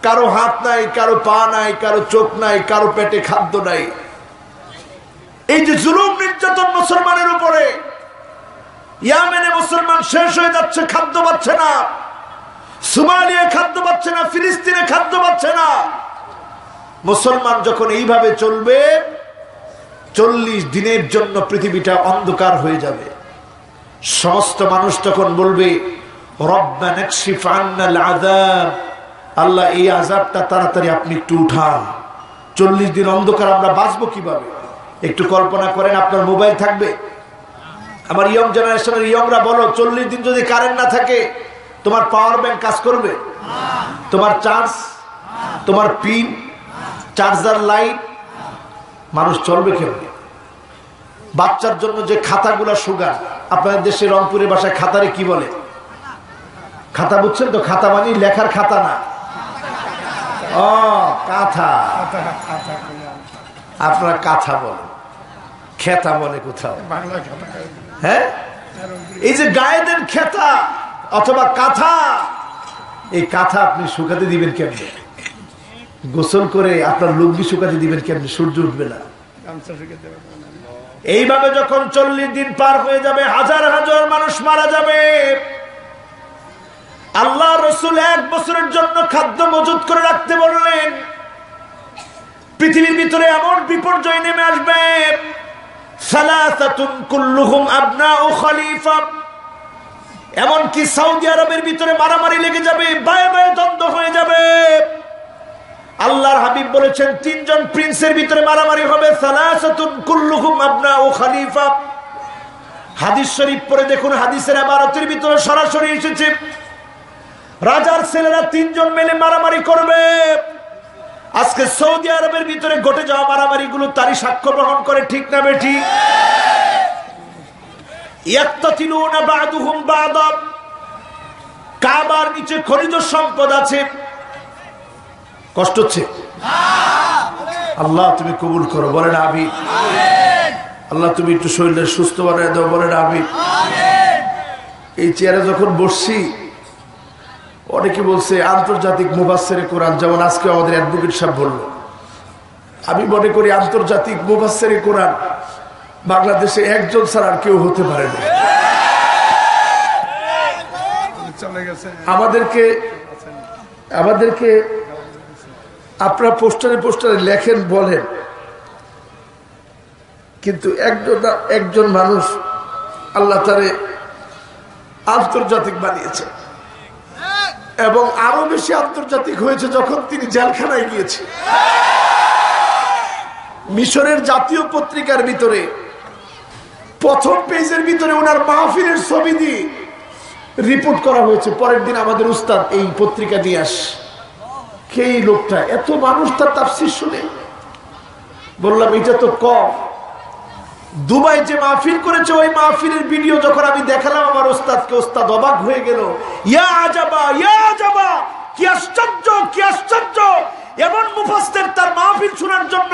কারো হাত নাই, কারো পা নাই, কারো চোখ নাই, কারো পেটে খাদ্য নাই। এই যে জুলুম নির্যাতন মুসলমানের উপরে, ইয়ামেনে মুসলমান শেষ হয়ে যাচ্ছে, খাদ্য পাচ্ছে না। সোমালিয়ায় খাদ্য পাচ্ছে না, ফিলিস্তিনে খাদ্য পাচ্ছে না। মুসলমান যখন এইভাবে চলবে, 40 দিনের জন্য পৃথিবীটা অন্ধকার হয়ে যাবে। সমস্ত মানুষ তখন বলবে, রব্বানা কশিফ আন্নাল আযাব, আল্লাহ এই আযাবটা তাড়াতাড়ি আপনি একটু উঠান। 40 দিন অন্ধকার, আমরা বাঁচবো কিভাবে? একটু কল্পনা করেন, আপনার মোবাইল থাকবে। আমার ইয়ং জেনারেশনের ইয়ংরা বলো, 40 দিন যদি কারেন্ট না থাকে, তোমার পাওয়ার ব্যাংক কাজ করবে? তোমার চার্জ, তোমার পিন, চার্জার, লাইট, মানুষ চলবে কেমনে? বাচ্চার জন্য যে খাতাগুলা সুগার, আপনাদের দেশে রংপুরের ভাষায় খাতারে কি বলে? খাতা, বুঝছেন তো? খাতা মানে লেখার খাতা না, ও কাঁথা। আপনারা কাঁথা বলে, খেতা বলে কোথাও। হ্যাঁ, এই যে গায়ে দেন খেতা অথবা কাঁথা, এই কাঁথা আপনি শুকাতে দিবেন কেমনে? গোসল করে আপনার লুঙ্গি শুকাতে দিবেন কেমনে? সূর্য উঠবে না। এইভাবে যখন 40 দিন পার হয়ে যাবে, হাজার হাজার মানুষ মারা যাবে। আল্লাহ রসুল 1 বছরের জন্য খাদ্য মজুত করে রাখতে বললেন। পৃথিবীর ভিতরে এমন বিপর্যয় নেমে আসবে, সালাসাতুন কুল্লুহুম আবনাউ খলিফা, এমনকি সৌদি আরবের ভিতরে মারামারি লেগে যাবে, বায়ে বায়ে দ্বন্দ্ব হয়ে যাবে। আল্লাহর হাবিব বলেছেন তিনজন প্রিন্সের ভিতরে মারামারি হবে, সালাসাতুন কুল্লুহুম আবনাউ খলিফা। হাদিস শরীফ পড়ে দেখুন, হাদিসের ইবারতের ভিতরে সরাসরি এসেছে রাজার ছেলেরা তিনজন মিলে মারামারি করবে। আজকে সৌদি আরবের ভিতরে ঘটে যাওয়া মারামারি গুলো তারই সাক্ষ্য গ্রহণ করে, ঠিক না বেঠিক? ইয়াক্তাতিলুনা বা'দুহুম বা'দা, কাবার নিচে খনিজ সম্পদ আছে। কষ্ট হচ্ছে? আল্লাহ তুমি কবুল করো, বলেন আমিন। আল্লাহ তুমি একটু শরীরের সুস্থ বানায় দাও, বলেন আমিন। এই চেয়ারে যখন বসছি, অনেকে বলছে আন্তর্জাতিক মুফাসসিরে কোরআন, যেমন আজকে আমাদের অ্যাডভোকেট সাহেব বলল। আমি মনে করি আন্তর্জাতিক মুফাসসিরে কোরআন বাংলাদেশে একজন ছাড়া আর কেউ হতে পারে না। আমাদেরকে আপনারা পোস্টারে লেখেন, বলেন, কিন্তু একজন মানুষ আল্লাহ তারে আন্তর্জাতিক বানিয়েছে, এবং আরো বেশি আন্তর্জাতিক হয়েছে যখন তিনি জেলখানায় গিয়েছে। মিশরের জাতীয় পত্রিকার ভিতরে প্রথম পেজের ভিতরে ওনার মাহফিলের ছবি দিয়ে রিপোর্ট করা হয়েছে। পরের দিন আমাদের উস্তাদ এই পত্রিকা নিয়ে আস, কে এই লোকটা? এত মানুষ তার তাফসীর শুনে। বললাম এটা তো কম। দুবাই যে মাহফিল করেছে, ওই মাহফিলের ভিডিও যখন আমি দেখালাম আমার ওস্তাদকে, ওস্তাদ অবাক হয়ে গেল। ইয়া আজাবা, ইয়া আজাবা, কি আশ্চর্য, কি আশ্চর্য! এমন মুফাসসির তার মাহফিল শোনার জন্য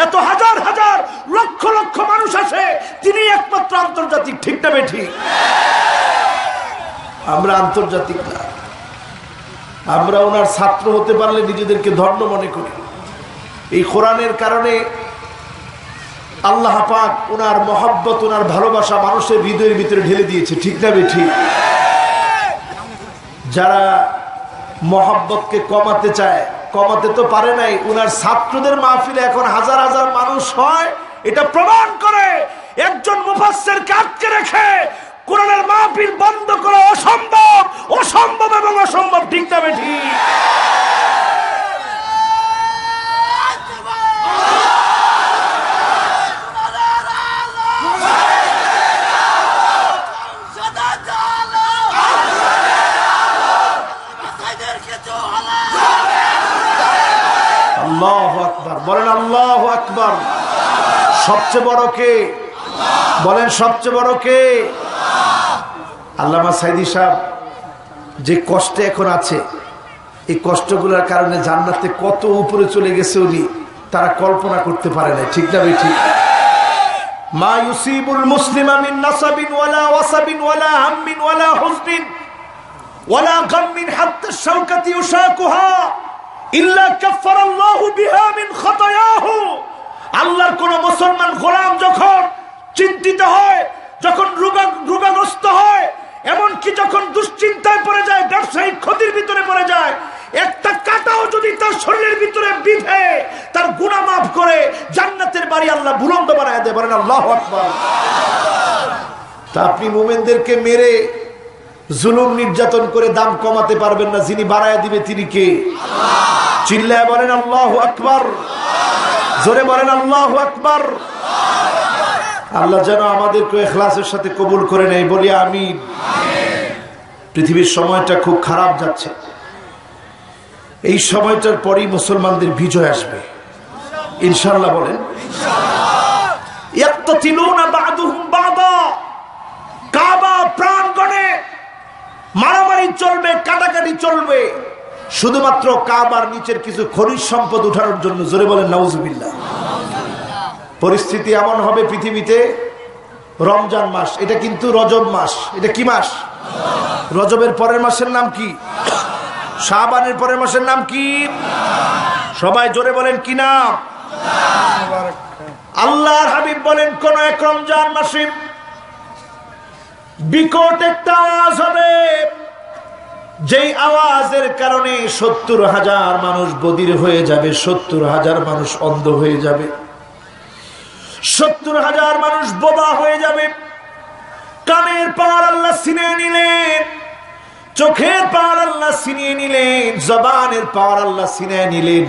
এত হাজার হাজার লক্ষ লক্ষ মানুষ আসে, তিনি একমাত্র আন্তর্জাতিক, ঠিক না বেঠিক? আমরা আন্তর্জাতিক না, আমরা ওনার ছাত্র হতে পারলে নিজেদেরকে ধন্য মনে করি। এই কোরআনের কারণে আল্লাহ পাক ওনার মহব্বত, ওনার ভালোবাসা মানুষের হৃদয়ের ভিতরে ঢেলে দিয়েছে, ঠিক না বেঠিক? যারা মহব্বতকে কমাতে চায়, কমাতে তো পারে নাই। ওনার ছাত্রদের মাহফিলে এখন হাজার হাজার মানুষ হয়, এটা প্রমাণ করে একজন মুফাসসিরকে আটকে রেখে কোরআনের মাহফিল বন্ধ করা অসম্ভব, অসম্ভব এবং অসম্ভব, ঠিক না বেঠিক? আল্লাহু আকবার, বলেন আল্লাহু আকবার। সবচেয়ে বড় কে? বলেন সবচেয়ে বড় কে? আল্লামা সাইদি সাহেব যে কষ্টে এখন আছে, এই কষ্টগুলোর কারণে জান্নাতে কত উপরে চলে গেছে উনি, তারা কল্পনা করতে পারে না, ঠিক না বেঠিক? মা ইউসিবুল মুসলিমা মিন নাসাবিন ওয়ালা ওয়াসাবিন ওয়ালা হাম্মিন ওয়ালা হুজনিন ওয়ালা গাম্মিন হাত্তা শাওকাতি ইউশাকুহা ইল্লা কাফফারাল্লাহু বিহা মিন খাতায়াহু। আল্লাহর কোন মুসলমান গোলাম যখন চিন্তিত হয়, যখন রোগাগ্রস্ত হয়, এমনকি যখন দুশ্চিন্তায় পড়ে যায়, ব্যবসায়িক ক্ষতির ভিতরে পড়ে যায়, একটা কাঁটাও যদি তার শরীরের ভিতরে বিঁধে তার গুনাহ মাফ করে জান্নাতের বাড়ি আল্লাহ বুলন্দ বানায় দেয়, বলেন আল্লাহু আকবার। তা আপনি মুমিনদেরকে মেরে জুলুম নির্যাতন করে দাম কমাতে পারবেন না, যিনি বাড়ায় দিবে তিনি কে? আল্লাহ। চিল্লায় বলেন আল্লাহু আকবার, জোরে বলেন আল্লাহু আকবার। আল্লাহ যেন আমাদেরকে ইখলাসের সাথে কবুল করে নেয়, বলি আমিন। পৃথিবীর সময়টা খুব খারাপ যাচ্ছে, এই সময়টার পরেই মুসলমানদের বিজয় আসবে ইনশাআল্লাহ, বলেন ইয়াক্তাতিলুনা বা'দুহুম বা'দা। কাবা প্রাঙ্গণে মারামারি চলবে, কাটাকাটি চলবে, শুধুমাত্র কাবার নিচের কিছু খনিজ সম্পদ উঠানোর জন্য, জোরে বলেন নাউজুবিল্লাহ। পরিস্থিতি এমন হবে পৃথিবীতে, রমজান মাস, এটা কিন্তু রজব মাস, এটা কি মাস? রজবের পরের মাসের নাম কি? শাবানের পরের মাসের নাম কি? সবাই জোরে বলেন কি নাম? আল্লাহর হাবিব বলেন কোন এক রমজান মাসে বিকট একটা আওয়াজ হবে, যেই আওয়াজের কারণে ৭০,০০০ মানুষ বধির হয়ে যাবে, ৭০,০০০ মানুষ অন্ধ হয়ে যাবে, ৭০,০০০ মানুষ বোবা হয়ে যাবে। কানের পাওয়ার আল্লাহ ছিনিয়ে নিলেন, চোখের পাওয়ার আল্লাহ ছিনিয়ে নিলেন, জবানের পাওয়ার আল্লাহ ছিনিয়ে নিলেন।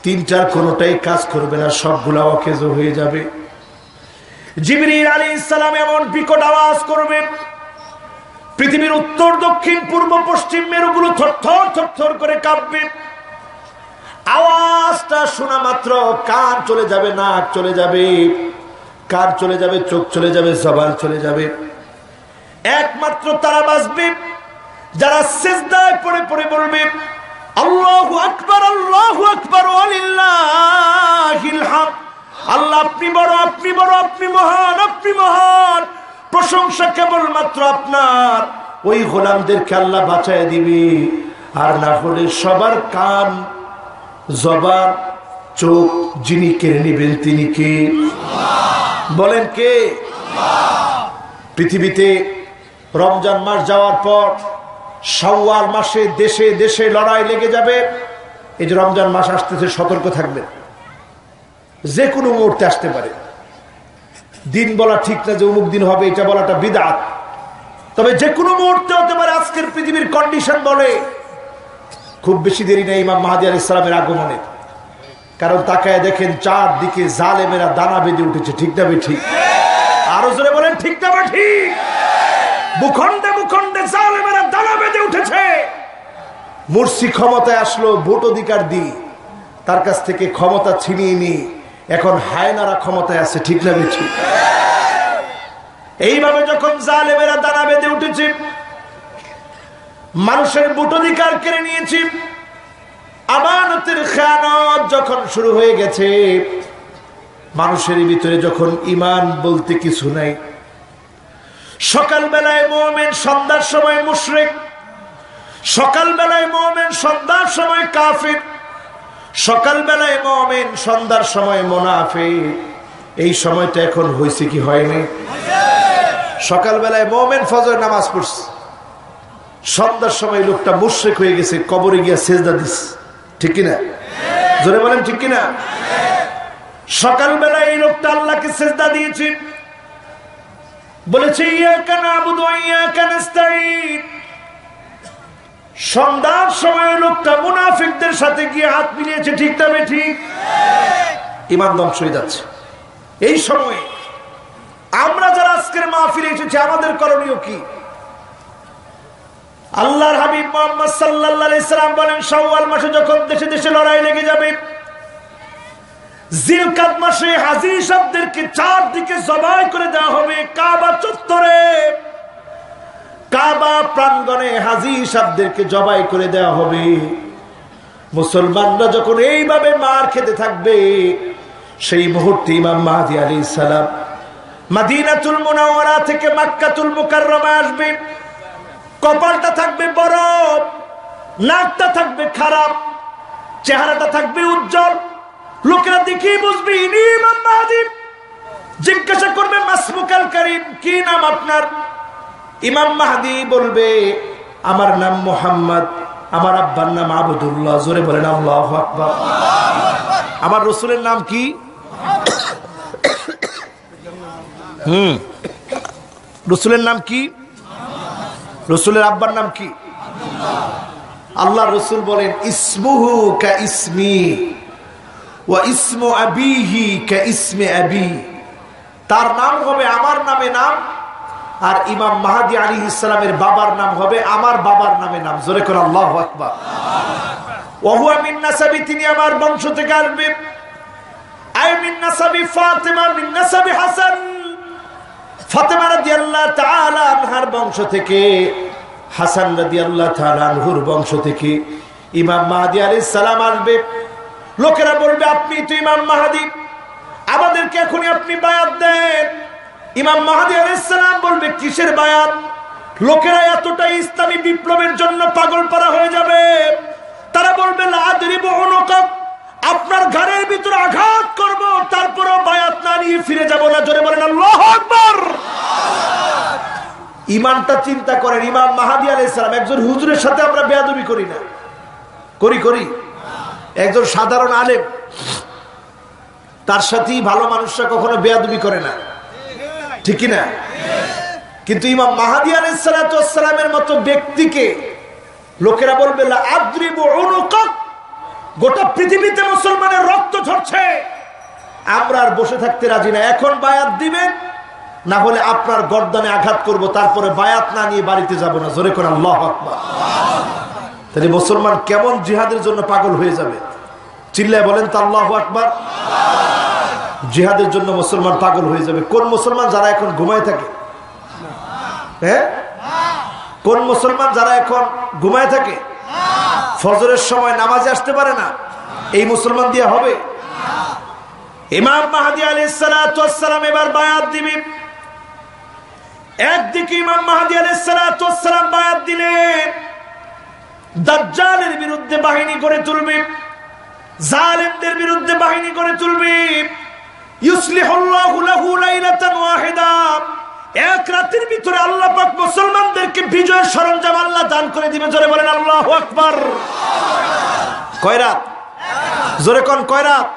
তিনটার কোনোটাই কাজ করবে না, সবগুলা অকেজ হয়ে যাবে। জিবরিল আলাইহিস সালাম এমন বিকট আওয়াজ করবে, পৃথিবীর উত্তর দক্ষিণ পূর্ব পশ্চিম মেরুগুলো থরথর থরথর করে কাঁপবে। আওয়াজটা শোনা মাত্র কান চলে যাবে, নাক চলে যাবে, কান চলে যাবে, চোখ চলে যাবে, জবান চলে যাবে। একমাত্র তারা বাঁচবে যারা সিজদায় পড়ে পড়ে বলবে আল্লাহু আকবার, আল্লাহু আকবার, ওয়ালিল্লাহিল হামদ। আল্লাহ আপনি বড়, আপনি বড়, আপনি মহান, আপনি মহান, প্রশংসা কেবলমাত্র আপনার। ওই গোলামদেরকে আল্লাহ বাঁচায় দিবে। আর না হলে সবার কান, জবান, চোখ যিনি কেড়ে নেবেন তিনি কে? বলেন কে? পৃথিবীতে রমজান মাস যাওয়ার পর শাওয়াল মাসে দেশে দেশে লড়াই লেগে যাবে। এই যে রমজান মাস আসতেছে, সতর্ক থাকবেন, যে কোনো মুহূর্তে আসতে পারে। দিন বলা ঠিক না যে অমুক দিন হবে, এটা বলাটা বিদআত, তবে যে কোনো মুহূর্তে হতে পারে। আজকের পৃথিবীর কন্ডিশন বলে খুব বেশি দেরি নেই ইমাম মাহদী আলাইহিস সালামের আগমনে। কারণ তাকায় দেখেন চারদিকে জালেমেরা দানা বেঁধে উঠেছে, ঠিক না ঠিক? আরো জোরে বলেন ঠিক না ঠিক? ভূখণ্ডে ভূখণ্ডে জালেমেরা দানা বেঁধে উঠেছে। মুরসি ক্ষমতায় আসলো ভোট অধিকার দিয়ে, তার কাছ থেকে ক্ষমতা ছিনিয়ে নিয়ে এখন হায়নারা ক্ষমতায় আছে, ঠিক না ঠিক? এইভাবে যখন জালেমেরা দানা বেঁধে উঠেছে, মানুষের ভোট অধিকার কেড়ে নিয়েছে, আমানতের খেয়ানত যখন শুরু হয়ে গেছে, মানুষের ভিতরে যখন ঈমান বলতে কিছু নাই। সকালবেলায় মুমিন, সন্ধ্যার সময় মুশরিক, সকালবেলায় মুমিন, সন্ধ্যার সময় কাফির, সকালবেলায় মুমিন, সন্ধ্যার সময় মুনাফিক। এই সময়টা এখন হয়েছে কি হয়নি? সকালবেলায় মুমিন ফজর নামাজ পড়ছে, সন্ধ্যার সময় লোকটা মুশরিক হয়ে গেছে, কবরে গিয়া সিজদা দিছে, ঠিক কিনা? জোরে বলেন ঠিক কিনা? সকালবেলায় এই লোকটা আল্লাহকে সিজদা দিয়েছে, বলেছে ইয়াকা নাবুদু ওয়া ইয়াকা নাস্তাঈন। সন্ধ্যার সময় লোকটা মুনাফিকদের সাথে গিয়ে হাত মিলিয়েছে, ঠিক না ঠিক? ঈমান ধ্বংস হয়ে যাচ্ছে। এই সময়ে আমরা যারা আজকের মাহফিলে এসেছি, আমাদের করণীয় কি? আল্লাহর হাবিব মুহাম্মদ সাল্লাল্লাহু আলাইহি সাল্লাম বলেন, শাওয়াল মাসে যখন দেশে দেশে লড়াই লেগে যাবে, জিলকাদ মাসে হাজী শব্দকে চারদিকে জবাই করে দেওয়া হবে। কাবা চত্বরে, কাবা প্রাঙ্গণে হাজী শব্দকে জবাই করে দেওয়া হবে। মুসলমানরা যখন এইভাবে মার খেতে থাকবে, সেই মুহূর্তে ইমাম মাহদী আলাইহিস সালাম মদিনাতুল মুনাওয়ারা থেকে মক্কাতুল মুকাররমা আসবে। কপালটা থাকবে বরফ, নাকটা থাকবে খারাপ, চেহারাটা থাকবে উজ্জ্বল। লোকেরা দেখেই বুঝবে ইনি ইমাম মাহদী। জিজ্ঞাসা করবে মাসমুকাল কারীম, কি নাম আপনার? ইমাম মাহদী বলবে আমার নাম মুহাম্মদ, আমার আব্বার নাম আবদুল্লাহ। জোরে বলেন আল্লাহু আকবার। আমার রাসূলের নাম কি? রাসূলের নাম কি? রাসূলের আব্বার নাম কি? আল্লাহ রাসূল বলেন ইসমুহু কা ইসমি ওয়া ইসমু আবিহি কা ইসমি আবি। তার নাম হবে আমার নামে নাম, আর ইমাম মাহদী আলাইহিস সালামের বাবার নাম হবে আমার বাবার নামে নাম। জোরে করে আল্লাহু আকবার। ওয়া হুয়া মিন নাসাবি, তিনি আমার বংশ থেকে আসবে। আই মিন নাসাবি ফাতিমা, মিন নাসাবি হাসান, ফাতিমা রাদিয়াল্লাহু তাআলা আনহার বংশ থেকে, হাসান রাদিয়াল্লাহু তাআলা আনহুর বংশ থেকে ইমাম মাহদী আলাইহিস সালাম আসবে। লোকেরা বলবে আপনি তো ইমাম মাহদী, আমাদেরকে এখনই আপনি বায়াত দেন। ইমাম মাহদী আলাইহিস সালাম বলবে কিসের বায়াত? লোকেরা এতটাই ইসলামী বিপ্লবের জন্য পাগল পারা হয়ে যাবে, তারা বলবে লা আদরিবু উনুকাক, আপনার ঘাড়ের ভিতরে আঘাত করব, তারপরেও বায়াত না নিয়ে ফিরে যাব না। জোরে বলেন আল্লাহু আকবার। ইমানটা চিন্তা করেন। ইমাম মাহাদি আলাইহিস সালাম একজন হুজুরের সাথে আমরা বেয়াদবি করি না, করি একজন সাধারণ আলেম, তার সাথেই ভালো মানুষরা কখনো বেয়াদবি করে না, ঠিক না? কিন্তু ইমাম মাহাদি আলাইহিস সালামের মতো ব্যক্তিকে লোকেরা বলবে লা আদরিবু উনুকাক, গোটা পৃথিবীতে মুসলমানের রক্ত ঝরছে, আমরা আর বসে থাকতে রাজি না, এখন বায়াত দিবেন, না হলে আপনার গর্দানে আঘাত করব, তারপরে বায়াত না নিয়ে বাড়িতে যাব না। জোরে করে আল্লাহু আকবার। তাহলে মুসলমান কেমন জিহাদের জন্য পাগল হয়ে যাবে? চিল্লায় বলেন তো আল্লাহু আকবার। জিহাদের জন্য মুসলমান পাগল হয়ে যাবে। কোন মুসলমান যারা এখন ঘুমায় থাকে? হ্যাঁ, কোন মুসলমান যারা এখন ঘুমায় থাকে, ফজরের সময় নামাজে আসতে পারে না, এই মুসলমান দিয়ে হবে? ইমাম মাহদী আলাইহিস সালাতু ওয়াস সালাম এবার বায়াত দিবে। একদিকে ইমাম মাহদী আলাইহিস সালাতু ওয়াস সালাম বায়াত দিলেন, দাজ্জালের বিরুদ্ধে বাহিনী গড়ে তুলবে, জালেমদের বিরুদ্ধে বাহিনী গড়ে তুলবে। ইউসলিহুল্লাহু লাহু লাইলাতান ওয়াহিদা, এক রাতের ভিতরে আল্লাহ পাক মুসলমানদেরকে বিজয়ের সরঞ্জাম আল্লাহ দান করে দিবে। জোরে বলেন আল্লাহু আকবার। কয় রাত? জোরে কোন কয় রাত?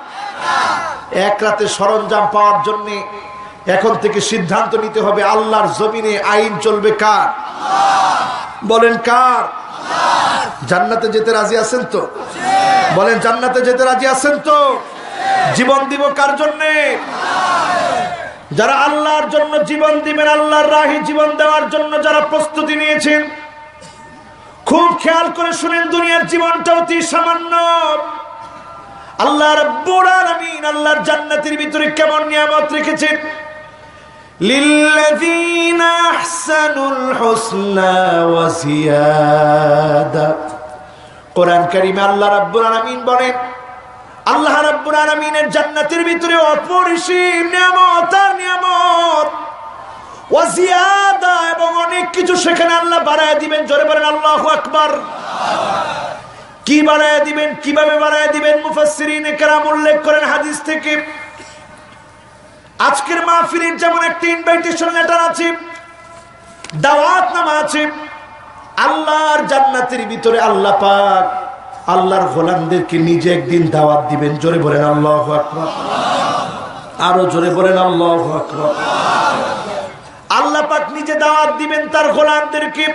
এক রাতে সরঞ্জাম পাওয়ার জন্য এখন থেকে সিদ্ধান্ত নিতে হবে, আল্লাহর জমিনে আইন চলবে কার? বলেন কার? জান্নাতে যেতে রাজি আছেন তো? বলেন জান্নাতে যেতে রাজি আছেন তো? জীবন দিব কার জন্য? যারা আল্লাহর জন্য জীবন দিবেন, আল্লাহর রাহে জীবন দেওয়ার জন্য যারা প্রস্তুতি নিয়েছেন, খুব খেয়াল করে শুনেন, দুনিয়ার জীবনটা অতি সামান্য। আল্লাহ রাব্বুল আলামিন আল্লাহর জান্নাতের ভিতরে কেমন নিয়ামত রেখেছেন। লিল্লাযীনা আহসানুল হুসনা ওয়া জিয়াদা। কোরআন কারীমে আল্লাহ রাব্বুল আলামিন বলেন, আল্লাহ রাব্বুল আলামিনের জান্নাতের ভিতরে অপরিসীম নিয়ামত আর নিয়ামত, ওয়া জিয়াদা, এবং অনেক কিছু সেখানে আল্লাহ বাড়ায় দিবেন। জোরে বলেন আল্লাহু আকবার। কি বাড়ায় দিবেন, কিভাবে বাড়ায় দিবেন? মুফাসসিরিনে কেরাম উল্লেখ করেন হাদিস থেকে। আজকের মাহফিলের যেমন একটা ইনভাইটেশন লেটার আছে, দাওয়াতনামা আছে, আল্লাহর জান্নাতের ভিতরে আল্লাহ পাক আল্লাহর গোলামদেরকে নিজে একদিন দাওয়াত দিবেন। জোরে বলেন আল্লাহু আকবার। আরো জোরে বলেন আল্লাহু আকবার। আল্লাহ পাক নিজে দাওয়াত দিবেন তার গোলামদেরকে।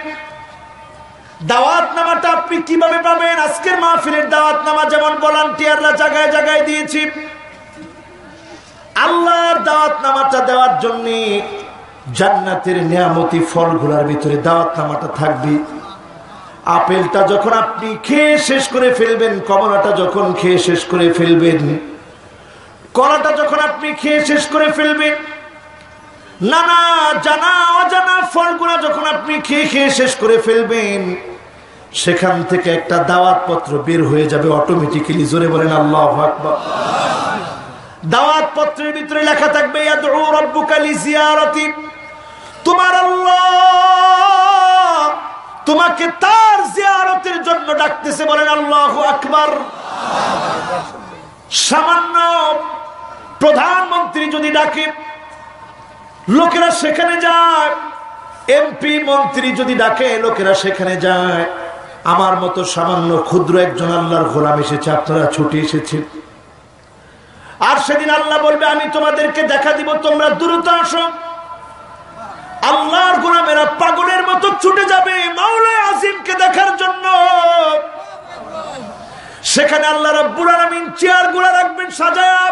দাওয়াতনামাটা আপনি কিভাবে পাবেন? আজকের মাহফিলের দাওয়াতনামা যেমন ভলান্টিয়াররা জায়গায় জায়গায় দিয়েছি, আল্লাহর দাওয়াতনামাটা দেওয়ার জন্য জান্নাতের নিয়ামতি ফলগুলোর ভিতরে দাওয়াতনামাটা থাকবে। আপেলটা যখন আপনি খেয়ে শেষ করে ফেলবেন, কমলাটা যখন খেয়ে শেষ করে ফেলবেন, কলাটা যখন আপনি খেয়ে শেষ করে ফেলবেন, নানা জানা অজানা ফলগুলা যখন আপনি খেয়ে খেয়ে শেষ করে ফেলবেন, সেখান থেকে একটা দাওয়াত পত্র বের হয়ে যাবে অটোমেটিক্যালি। জোরে বলেন আল্লাহু আকবার। দাওয়াত পত্রের ভিতরে লেখা থাকবে, ইয়াদউ রাব্বুকা লিজিয়ারাতি, তোমার আল্লাহ তোমাকে তার জিয়ারতের জন্য ডাকতেছে। বলেন আল্লাহু আকবার। সামান্য প্রধানমন্ত্রী যদি ডাকে, লোকেরা সেখানে যায়। এমপি মন্ত্রী যদি ডাকে, লোকেরা সেখানে যায়। আমার মতো সামান্য ক্ষুদ্র একজন আল্লাহর গোলাম এসেছে, আপনারা ছুটে এসেছেন। আর সেদিন আল্লাহ বলবে, আমি তোমাদেরকে দেখা দিব, তোমরা দ্রুত আসো। আল্লাহর গোলামেরা পাগলের মতো ছুটে যাবে মাওলা আজিমকে দেখার জন্য। সেখানে আল্লাহ রাব্বুল আলামিন চেয়ারগুলো রাখবেন সাজায়া,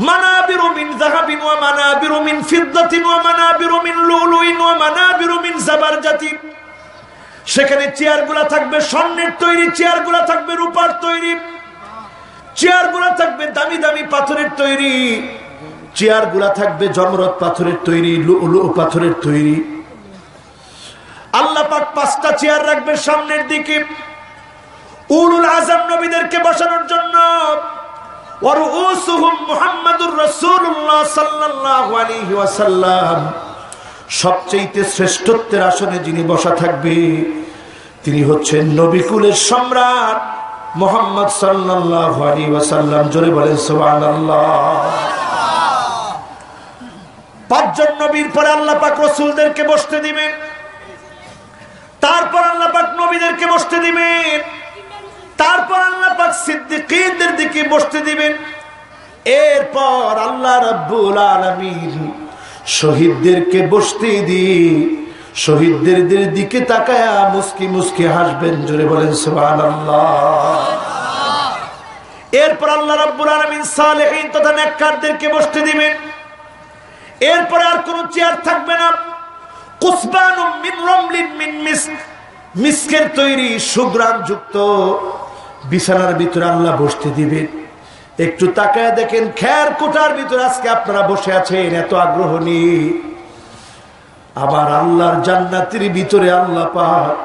মানাবিরু মিন যাহাবিন ওয়া মানাবিরু মিন ফিদ্দাতিন ওয়া মানাবিরু মিন লুলুইন ওয়া মানাবিরু মিন জাবারজাতিন। সেখানে চেয়ারগুলো থাকবে স্বর্ণের তৈরি, চেয়ারগুলো থাকবে রূপার তৈরি, চেয়ারগুলো থাকবে দামি দামি পাথরের তৈরি, চেয়ারগুলা থাকবে জমরত পাথরের তৈরি, লুলু পাথরের তৈরি। আল্লাহ পাক 5টা চেয়ার রাখবে সামনের দিকে উলুল আযম নবীদেরকে বসানোর জন্য। ওয়ারুসুহুম মুহাম্মাদুর রাসূলুল্লাহ সাল্লাল্লাহু আলাইহি ওয়াসাল্লাম। সবচেয়ে শ্রেষ্ঠত্বের আসনে যিনি বসা থাকবে, তিনি হচ্ছেন নবীকুলের সম্রাট মুহাম্মদ সাল্লাল্লাহু আলাইহি ওয়াসাল্লাম। জোরে বলেন সুবহানাল্লাহ। পাঁচজন নবীর পরে আল্লাহ পাক রাসূলদেরকে বসতে দিবেন, তারপর আল্লাহ পাক নবীদেরকে বসতে দিবেন, তারপর আল্লাহ পাক সিদ্দিকীনদের দিকে বসতে দিবেন। এরপর আল্লাহ রাব্বুল আলামিন শহীদদেরকে বসতে দিয়ে শহীদদের দিকে তাকায়া মুস্কি মুস্কি হাসবেন। জোরে বলেন সুবহানাল্লাহ। এরপর আল্লাহ রাব্বুল আলামিন সালেহীন তথা নেককারদেরকে বসতে দিবেন। এরপর আর কোন চেয়ার থাকবে না। কুসবানুম মিন রামলিন মিন মিস্ক, মিস্কের তৈরি সুঘ্রাণ যুক্ত বিছানার ভিতরে আল্লাহ বসতে দিবেন। একটু তাকায় দেখেন খের কোটার ভিতরে আজকে আপনারা বসে আছেন, এত আগ্রহ নিয়ে। আবার আল্লাহর জান্নাতের ভিতরে আল্লাহ পাক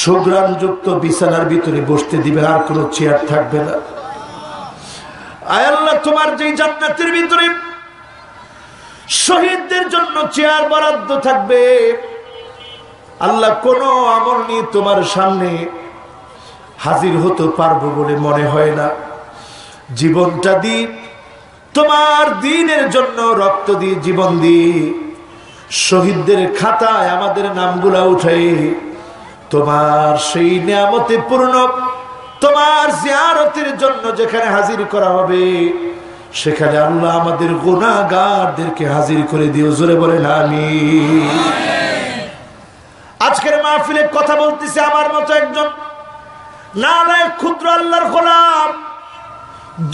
সুঘ্রাণ যুক্ত বিছানার ভিতরে বসতে দিবেন, আর কোন চেয়ার থাকবে না। আয় আল্লাহ, তোমার যে জান্নাতের ভিতরে শহীদদের জন্য চেয়ার বরাদ্দ থাকবে, আল্লাহ কোন আমল নিয়ে তোমার সামনে হাজির হতে পারবো বলে মনে হয় না। জীবনটা দিয়ে তোমার দ্বীনের জন্য রক্ত দিয়ে জীবন দিয়ে শহীদদের খাতায় আমাদের নামগুলা উঠাই তোমার সেই নিয়ামতে পূর্ণ তোমার জিয়ারতের জন্য যেখানে হাজির করা হবে, সেখানে আল্লাহ আমাদের গুনাহগারদেরকে হাজির করে দিও। জোরে বলেন আমিন। আজকের মাহফিলে কথা বলতেছে আমার মতো একজন নালায়েক ক্ষুদ্র আল্লাহর গোলাম।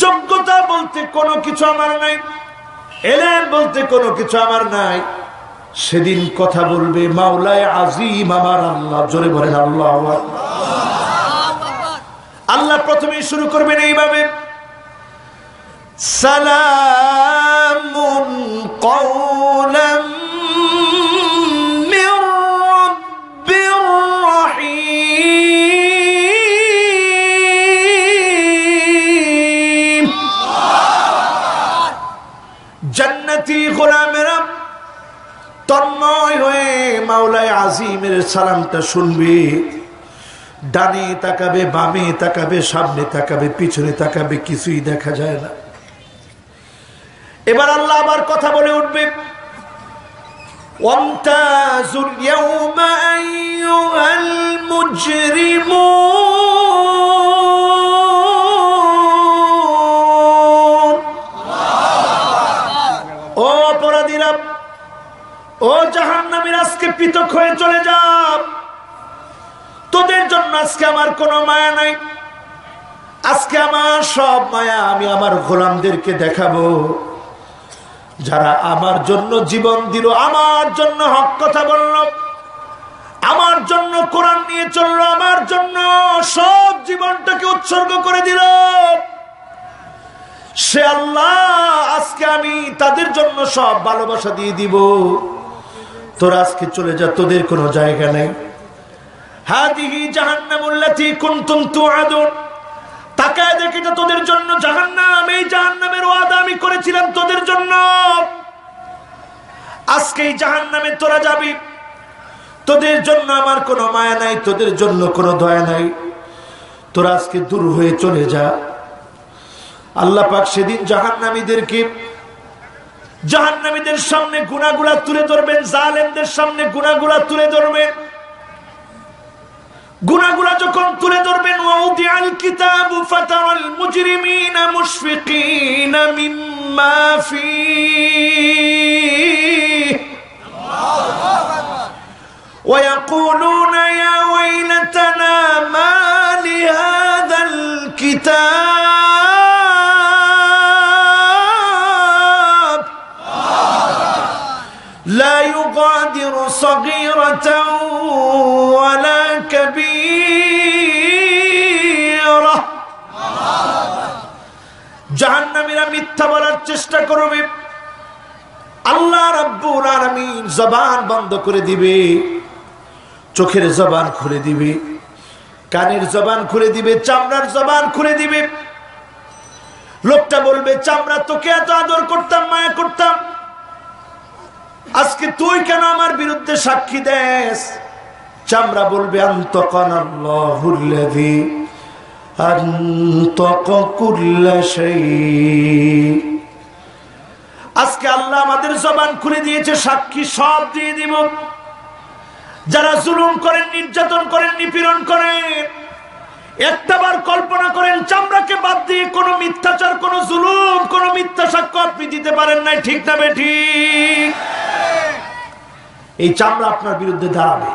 যোগ্যতা বলতে কোনো কিছু আমার নাই, এলেম বলতে কোনো কিছু আমার নাই। সেদিন কথা বলবে মাওলায়ে আজিম আমার আল্লাহ। জোরে বলেন আল্লাহু আকবার। আল্লাহ প্রথমেই শুরু করবেন এইভাবে, সালামুন কওলাম মির রাব্বির রহিম। জান্নাতি গোলামেরা তন্ময় হয়ে মাওলায়ে আজিমের সালামটা শুনবে। ডানে তাকাবে, বামে তাকাবে, সামনে তাকাবে, পিছনে তাকাবে, কিছুই দেখা যায় না। এবার আল্লাহ আবার কথা বলে উঠবে, ওয়ামতাজুল ইয়াওমা আইয়ুহাল মুজরিমুন। ও অপরাধীরা, ও জাহান্নামীরা, আজকে পৃথক হয়ে চলে যাও। তোদের জন্য আজকে আমার কোনো মায়া নাই। আজকে আমার সব মায়া আমি আমার গোলামদেরকে দেখাবো, যারা আমার জন্য জীবন দিল, আমার জন্য হক কথা বলল, আমার জন্য কোরআন নিয়ে চললো, আমার জন্য সব জীবনটাকে উৎসর্গ করে দিল। সে আল্লাহ আজকে আমি তাদের জন্য সব ভালোবাসা দিয়ে দিব। তোরা আজকে চলে যা, তোদের কোনো জায়গা নেই। হাদিহি জাহান্নামুল্লাতী কুনতুম তুআদুন। তাকায় দেখি তো তোদের জন্য জাহান্নাম, এই জাহান্নামের ওয়াদা আমি করেছিলাম তোদের জন্য। আজকে এই জাহান্নামে তোরা যাবি, তোদের জন্য আমার কোনো মায়া নাই, তোদের জন্য কোনো দয়া নাই। তোরা আজকে দূর হয়ে চলে যা। আল্লাহ পাক সেদিন জাহান্নামীদের সামনে গুনাহগুলা তুলে ধরবেন, জালেমদের সামনে গুনাহগুলা তুলে ধরবেন। গুনাহগুলা যখন তুলে ধরবেন, ওয়াউদিআল কিতাবু ফাতারাল মুজরিমিনা মুশফিকিনা মিম্মা ফীহি ওয়া ইয়াকুলুনা ইয়া ওয়াইলাতানা মা লিহাযাল কিতাব লা ইউগাদিরু সগীরাতান ওয়ালা কাবীরা। জাহান্নামীরা মিথ্যা বলার চেষ্টা করবে, আল্লাহ রাব্বুল আলামিন জবান বন্ধ করে দিবে, চোখের জবান খুলে দিবে, কানের জবান খুলে দিবে, চামড়ার জবান খুলে দিবে। লোকটা বলবে, চামড়া তোকে এত আদর করতাম, মায়া করতাম, আজকে তুই কেন আমার বিরুদ্ধে সাক্ষী দেস? চামড়া বলবে, আনতাকানাল্লাহুল্লাযী আনতাকা কুল্লা শাই। আজকে আল্লাহ আমাদের জবান খুলে দিয়েছে, সাক্ষী সব দিয়ে দিব। যারা জুলুম করেন, নির্যাতন করেন, নিপীড়ন করেন, একটাবার কল্পনা করেন চামড়াকে বাদ দিয়ে কোনো মিথ্যাচার, কোনো জুলুম, কোনো মিথ্যা সাক্ষ্য আপনি দিতে পারেন নাই, ঠিক না বেঠিক? এই চামড়া আপনার বিরুদ্ধে দাঁড়াবে।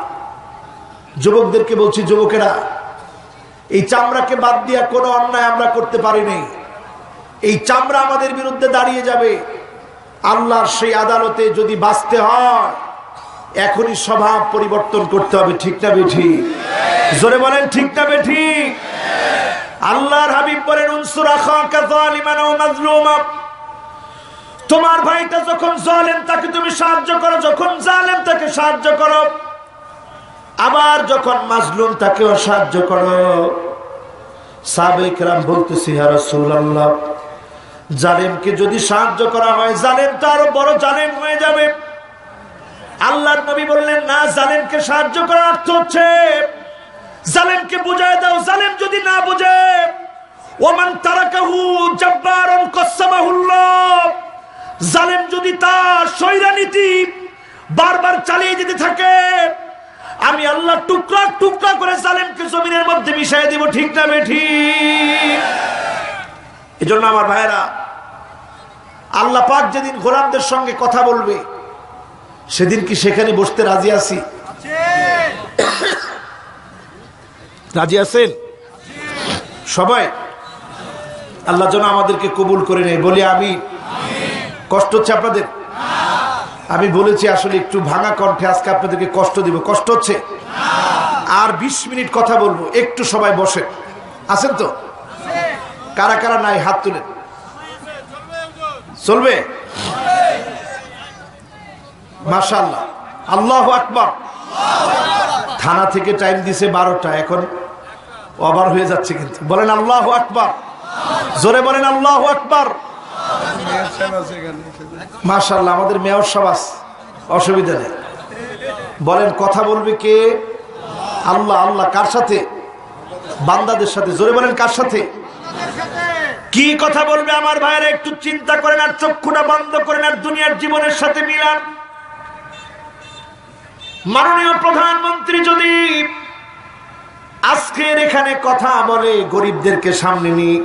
যুবকদেরকে বলছি, যুবকেরা, এই চামড়াকে বাদ দিয়ে কোনো অন্যায় আমরা করতে পারি নাই। এই চামড়া আমাদের বিরুদ্ধে দাঁড়িয়ে যাবে। আল্লাহর সেই আদালতে যদি বাঁচতে হয়, এখনই স্বভাব পরিবর্তন করতে হবে, ঠিক না বেঠিক? জোরে বলেন, ঠিক না বেঠিক? আল্লাহর হাবিব বলেন, উনসুর আখাকা যালিমান ওয়া মাজলুমা। তোমার ভাইটা যখন জালেম তাকে তুমি সাহায্য করো, যখন জালেম তাকে সাহায্য করো, আবার যখন মাজলুম তাকেও সাহায্য করো। সাহাবায়ে কেরাম বলতেছে, ইয়া রাসূলুল্লাহ, জালেমকে যদি সাহায্য করা হয়, জালেম তো আরো বড় জালেম হয়ে যাবে। আল্লাহর নবী বললেন, না, জালেমকে সাহায্য করার অর্থ হচ্ছে জালেমকে বুঝায় দাও। জালেম যদি না বুঝে, ওমান তারাকাহু জাব্বারুন কাসামাহুল্লাহ, জালেম যদি তার স্বৈরানীতি বারবার চালিয়ে যেতে থাকে, আমি আল্লাহ টুকরা টুকরা করে জালেমকে জমিনের মধ্যে মিশিয়ে দিব, ঠিক না বেঠিক? এজন্য আমার ভাইরা, আল্লাহ পাক যেদিন গোলামদের সঙ্গে কথা বলবে, সেদিন কি সেখানে বসতে রাজি আছি? রাজি আছেন সবাই? আল্লাহ যেন আমাদেরকে কবুল করে নেয়, বলি আমি। কষ্ট হচ্ছে আপনাদের? আমি বলেছি আসলে একটু ভাঙা কণ্ঠে আজকে আপনাদেরকে কষ্ট দিব। কষ্ট হচ্ছে? আর 20 মিনিট কথা বলবো, একটু সবাই বসে আছেন তো? কারা কারা নাই হাত তুলেন। চলবে? মাশাআল্লাহ, আল্লাহু আকবার। থানা থেকে টাইম দিছে 12টা, এখন ওভার হয়ে যাচ্ছে কিন্তু। বলেন আল্লাহু আকবার, জোরে বলেন আল্লাহু আকবার। মাশাআল্লাহ, আমাদের মেয়র সাহেব আছে, অসুবিধা নেই। বলেন, কথা বলবে কে? আল্লাহ। আল্লাহ কার সাথে? বান্দাদের সাথে। জোরে বলেন, কার সাথে? কি কথা বলবে আমার ভাইয়েরা? একটু চিন্তা করেন, আর চক্ষুটা বন্ধ করেন, আর দুনিয়ার জীবনের সাথে মিলান। মাননীয় প্রধানমন্ত্রী যদি আজকের এখানে কথা বলে, গরিবদেরকে সামনে নিয়ে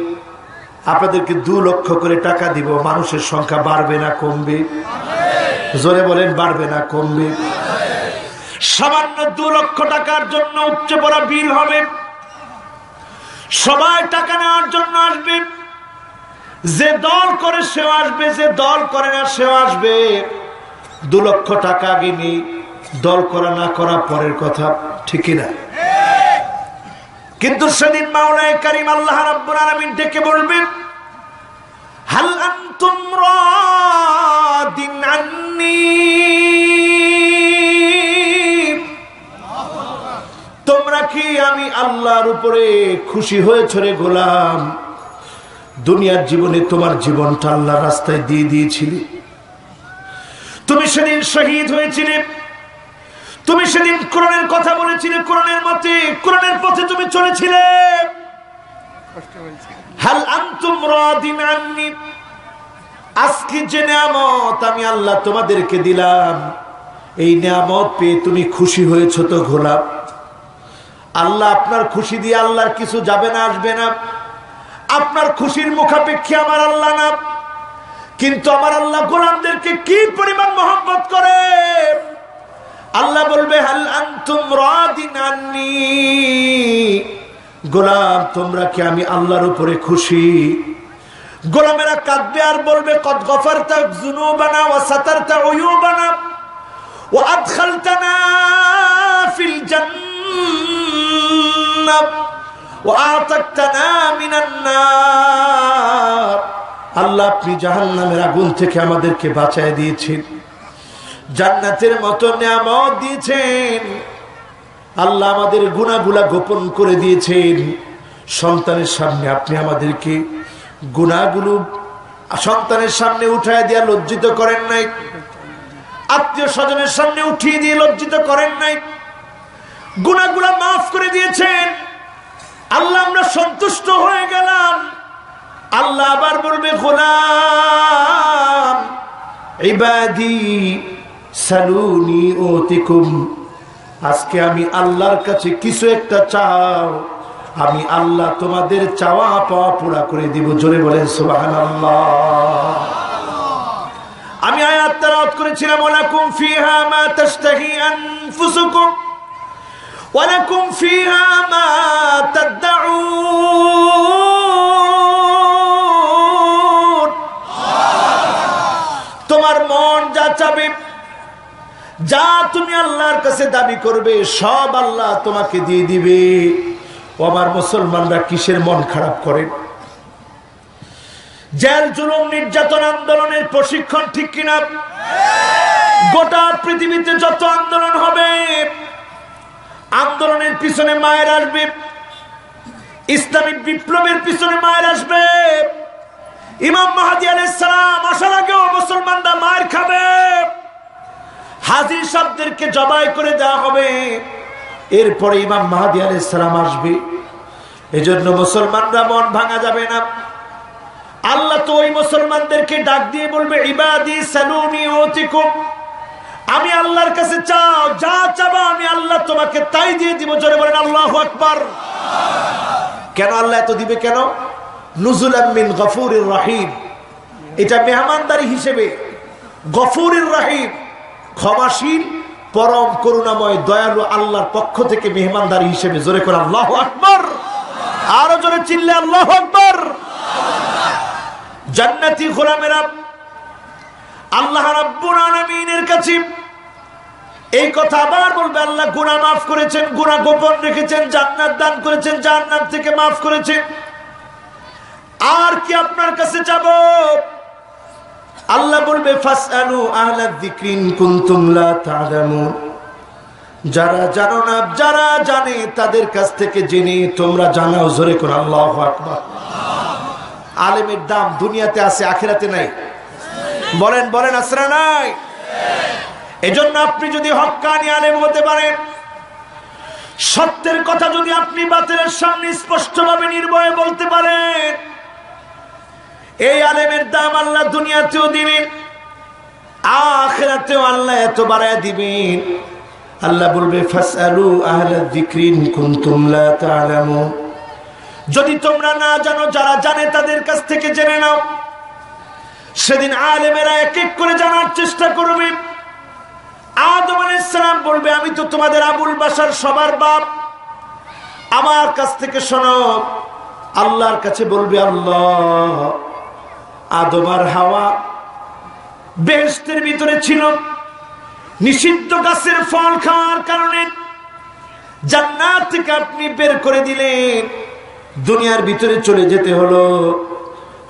আপনাদেরকে 2 লক্ষ করে টাকা দিব, মানুষের সংখ্যা বাড়বে না কমবে? জোরে বলেন, বাড়বে না কমবে? সামান্য 2 লক্ষ টাকার জন্য উচ্চ পড়া বিল হবে, সবাই টাকা নেওয়ার জন্য আসবে। যে দল করে সেও আসবে, যে দল করে না সেও আসবে। 2 লক্ষ টাকা আগে নেই, দল করা না করা পরের কথা, ঠিক না? কিন্তু সেদিন মাওলায়ে কারীম আল্লাহ রাব্বুল আলামিন ডেকে বলবেন, হাল আনতুম রাদিন আন্নী, তোমরা কি আমি আল্লাহর উপরে খুশি হয়েছো রে গোলাম? দুনিয়ার জীবনে তোমার জীবনটা আল্লাহর রাস্তায় দিয়ে দিয়েছিলে, তুমি সেদিন শহীদ হয়েছিলে, তুমি সেদিন কোরআনের কথা বলেছিলে, কোরআনের মতে, কোরআনের পথে তুমি চলেছিলে। হাল আনতুম রাদিন আন্নী, আজকে যে নিয়ামত আমি আল্লাহ তোমাদেরকে দিলাম, এই নিয়ামত পেয়ে তুমি খুশি হয়েছো তো গোলাম? আল্লাহ আপনার খুশি দিয়ে আল্লাহর কিছু যাবে না, আসবে না। আপনার খুশির মুখাপেক্ষী আমার আল্লাহ না, কিন্তু আমার আল্লাহ গোলামদেরকে কি পরিমাণ মহব্বত করে। আল্লাহ বলবে, হাল আনতুম রাদিন আন্নী, গোলাম তোমরা কি আমি আল্লাহর উপরে খুশি? গোলামেরা কাঁদবে আর বলবে, কদ গফারতা যুনুবানা ওয়া সাতারতা উয়ুবানা ওয়া আদখালতানা ফিল জান্নাহ ওয়া আতাকতানা মিনান নার। আল্লাহ আপনি জাহান্নামের আগুন থেকে আমাদেরকে বাঁচায় দিয়েছেন, জান্নাতের মতো নিয়ামত দিয়েছেন। আল্লাহ আমাদের গুনাহগুলো গোপন করে দিয়েছেন। সন্তানের সামনে আপনি আমাদেরকে গুনাহগুলো সন্তানের সামনে উঠায় দিয়ে লজ্জিত করেন নাই, আত্মীয় স্বজনের সামনে উঠিয়ে দিয়ে লজ্জিত করেন নাই, গুনাহগুলো মাফ করে দিয়েছেন। আল্লাহ আমরা সন্তুষ্ট হয়ে গেলাম। আল্লাহ আবার বলবে, গোলাম ইবাদি সালুনি উতিকুম, আজকে আমি আল্লাহর কাছে কিছু একটা চাও, আমি আল্লাহ তোমাদের চাওয়া পাওয়া পুরা করে দিব। জোরে বলেন সুবহানাল্লাহ। আমি আয়াত তেলাওয়াত করেছিলাম, ওয়ালাকুম ফিহা মা তাশতাহি আনফুসুকুম ওয়ালাকুম ফিহা মা তাদউন। তোমার মন যা চাবে, যা তুমি আল্লাহর কাছে দাবি করবে, সব আল্লাহ তোমাকে দিয়ে দিবে। ও আমার মুসলমানরা, কিসের মন খারাপ করে? জেল জুলুম নির্যাতন আন্দোলনের প্রশিক্ষণ, ঠিক কিনা? গোটা পৃথিবীতে যত আন্দোলন হবে, আন্দোলনের পিছনে মায়ের আসবে, ইসলামিক বিপ্লবের পিছনে মায়ের আসবে। ইমাম মাহদী আলাইহিস সালাম আসার আগেও মুসলমানরা মায়ের খাবে। হাজী সাহেবদেরকে জবাই করে দেওয়া হবে, এরপরে ইমাম মাহদী আলাইহিস সালাম আসবে। এজন্য মুসলমানরা মন ভাঙা যাবে না। আল্লাহ তো ওই মুসলমানদেরকে ডাক দিয়ে বলবে, ইবাদি সালুনি উতিকুম, আমি আল্লাহর কাছে চাও, যা চাবা আমি আল্লাহ তোমাকে তাই দিয়ে দিব। জোরে বলেন আল্লাহু আকবার। কেন আল্লাহ এত দিবে কেন? নুজুলাম মিন গফুরির রহিম, এটা মেহমানদারি হিসেবে। গফুরির রহিম, ক্ষমাশীল পরম করুণাময় দয়ালু আল্লাহর পক্ষ থেকে মেহমানদারি হিসেবে। জোরে করে আল্লাহু আকবার। আরো জোরে চিল্লে আল্লাহু আকবার। জান্নাতি গোলামেরা আল্লাহ রাব্বুল আলামিনের কাছে এই কথা আবার বলবে, আল্লাহ গুনাহ মাফ করেছেন, গুনাহ গোপন রেখেছেন, জান্নাত দান করেছেন, জাহান্নাম থেকে মাফ করেছেন, আর কি আপনার কাছে চাবো? আল্লাহ বলবে, ফাসআলু আহলায যিকরি ইন কুনতুম লা তা'লামুন, যারা জানো না, যারা জানে তাদের কাছ থেকে জেনে তোমরা জানাও। জোরে করে আল্লাহু আকবার। আলেমের দাম দুনিয়াতে আছে, আখিরাতে নাই। বলেন বলেন, আছে না নাই? এজন্য আপনি যদি হক্কানি আলেম হতে পারেন, সত্যের কথা যদি আপনি বাতিলের সামনে স্পষ্টভাবে নির্ভয়ে বলতে পারেন, এই আলেমের দাম আল্লাহ দুনিয়াতেও দিবেন, আখিরাতেও আল্লাহ এত বাড়ায় দিবেন। আল্লাহ বলবে, ফাসআলু আহলায যিকরি ইন কুনতুম লা তা'লামুন, যদি তোমরা না জানো, যারা জানে তাদের কাছ থেকে জেনে নাও। সেদিন আলেমেরা এক এক করে জানার চেষ্টা করবে। আদম আলাইহিস সালাম বলবে, আমি তো তোমাদের আবুল বাশার, সবার বাপ, আমার কাছ থেকে শোনো। আল্লাহর কাছে বলবে, আল্লাহ, আদম আর হাওয়া বেহেশতের ভিতরে ছিল, নিষিদ্ধ গাছের ফল খাওয়ার কারণে জান্নাত থেকে আপনি বের করে দিলেন, দুনিয়ার ভিতরে চলে যেতে হলো।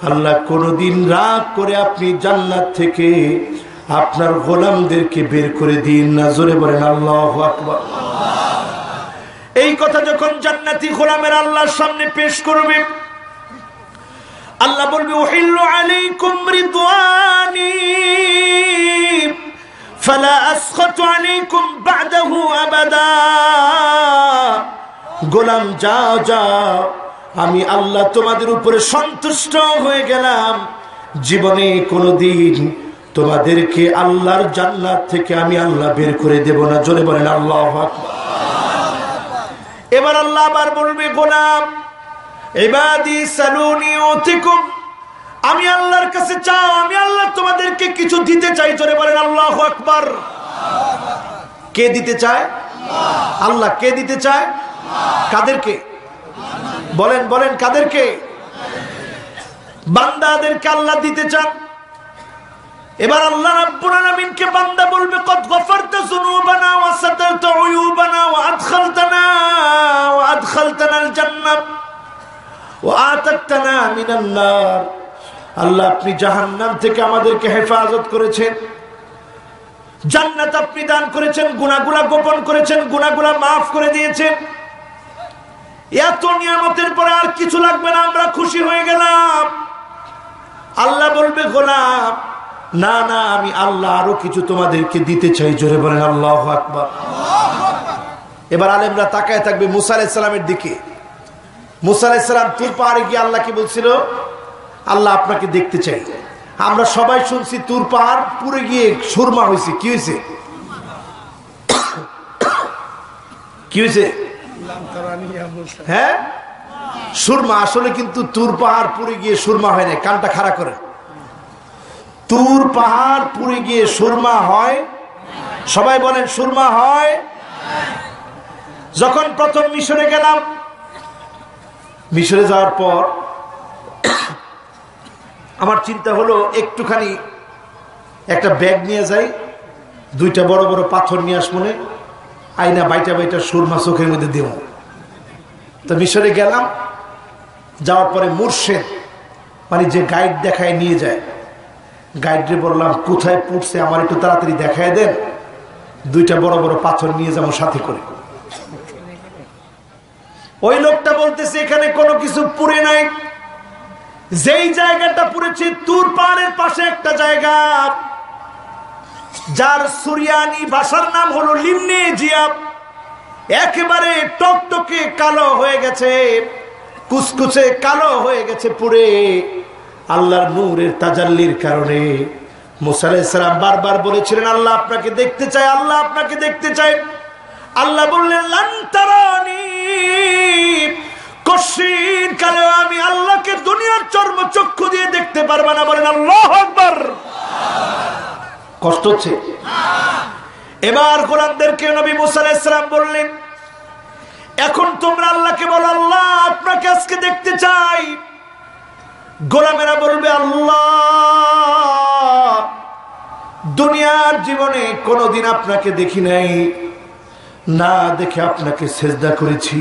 আল্লাহ কোনদিন রাগ করে আপনি জান্নাত থেকে আপনার গোলামদেরকে বের করে দিন না। জোরে বলেন আল্লাহু আকবার। এই কথা যখন জান্নাতি গোলামের আল্লাহর সামনে পেশ করবে, আল্লাহ বলবে, উহিল্লু আলাইকুম রিদওয়ানি ফালা আসখাতু আলাইকুম বা'দাহু আবাদা। গোলাম যাও যাও, আমি আল্লাহ তোমাদের উপরে সন্তুষ্ট হয়ে গেলাম, জীবনে কোনোদিন তোমাদেরকে আল্লাহর জান্নাত থেকে আমি আল্লাহ বের করে দেব না। জোরে বলেন আল্লাহু আকবার। এবার আল্লাহ আবার বলবে, গোলাম, ইবাদি সালুনি উতিকুম, আমি আল্লাহর কাছে চাও, আমি আল্লাহ তোমাদেরকে কিছু দিতে চাই। জোরে বলেন আল্লাহু আকবার। কে দিতে চায়? আল্লাহ। কে দিতে চায়? কাদেরকে? বলেন বলেন, কাদেরকে? বান্দাদেরকে আল্লাহ দিতে চান। এবার আল্লাহ রাব্বুল আলামিনকে বান্দা বলবে, কদ গফারতা যুনুবানা ওয়া সাতারতা উয়ুবানা ওয়া আদখালতানাল জান্নাহ ওয়া আতাকতানা মিনান নার। আল্লাহ, আপনি জাহান্নাম থেকে আমাদেরকে হেফাজত করেছেন, জান্নাত আপনি দান করেছেন, গুনাহগুলো গোপন করেছেন, গুনাহগুলো মাফ করে দিয়েছেন। এত নিয়ামতের পরে আর কিছু লাগবে না, আমরা খুশি হয়ে গেলাম। আল্লাহ বলবে, গোলাম, না না, আমি আল্লাহ আরো কিছু তোমাদেরকে দিতে চাই। জোরে বলেন আল্লাহু আকবার। এবার আলেমরা তাকায় থাকবে মুসা আলাইহিস সালামের দিকে। মুসা আলাইহিস সালাম তুর পাহাড়ে গিয়ে আল্লাহকে বলছিল, আল্লাহ, আপনাকে দেখতে চাই। আমরা সবাই শুনছি তুর পাহাড় পুড়ে গিয়ে সুরমা হয়েছে। কি হয়েছে? কি হয়েছে? হ্যাঁ, সুরমা। আসলে কিন্তু তুর পাহাড় পুড়ে গিয়ে সুরমা হয় না। কানটা খাড়া করে। তুর পাহাড় পুড়ে গিয়ে সুরমা হয়। সবাই বলেন সুরমা হয়। যখন প্রথম মিশরে গেলাম, মিশরে যাওয়ার পর আমার চিন্তা হলো একটুখানি একটা ব্যাগ নিয়ে যাই, দুইটা বড় বড় পাথর নিয়ে আসমনে, আইনা বাইটা বাইটা সুরমা চোখের মধ্যে দিব। তো মিশরে গেলাম, যাওয়ার পরে মুর্শেদ মানে যে গাইড দেখায় নিয়ে যায়, গাইডরে বললাম কোথায় পুড়ছে আমার একটু তাড়াতাড়ি দেখায় দেন, দুইটা বড় বড় পাথর নিয়ে যাবো সাথে করে। ওই লোকটা বলতেছে এখানে কোনো কিছু পুড়ে নাই, যেই জায়গাটা পুড়েছে তুর পাহাড়ের পাশে একটা জায়গা, যার সুরিয়ানি ভাষার নাম হলো লিমনেজিয়া, একেবারে টকটকে কালো হয়ে গেছে, কুচকুচে কালো হয়ে গেছে পুড়ে। আল্লাহর নূরের তাজাল্লির কারণে মুসা আলাইহিস সালাম বারবার বলেছিলেন আল্লাহ আপনাকে দেখতে চাই, আল্লাহ আপনাকে দেখতে চাই। আল্লাহ বললেন লান তারানি, কশিন কালে আমি আল্লাহকে দুনিয়ার চর্মচক্ষু দিয়ে দেখতে পারবা না। বলেন আল্লাহু আকবার। কষ্ট হচ্ছে? এবার গোলামদেরকে নবী মুসা আলাইহিস সালাম বললেন এখন তোমরা আল্লাহকে বলো আল্লাহ আপনাকে আজকে দেখতে চাই। গোলামেরা বলবে আল্লাহ দুনিয়ার জীবনে কোনোদিন আপনাকে দেখি নাই, না দেখে আপনাকে সেজদা করেছি,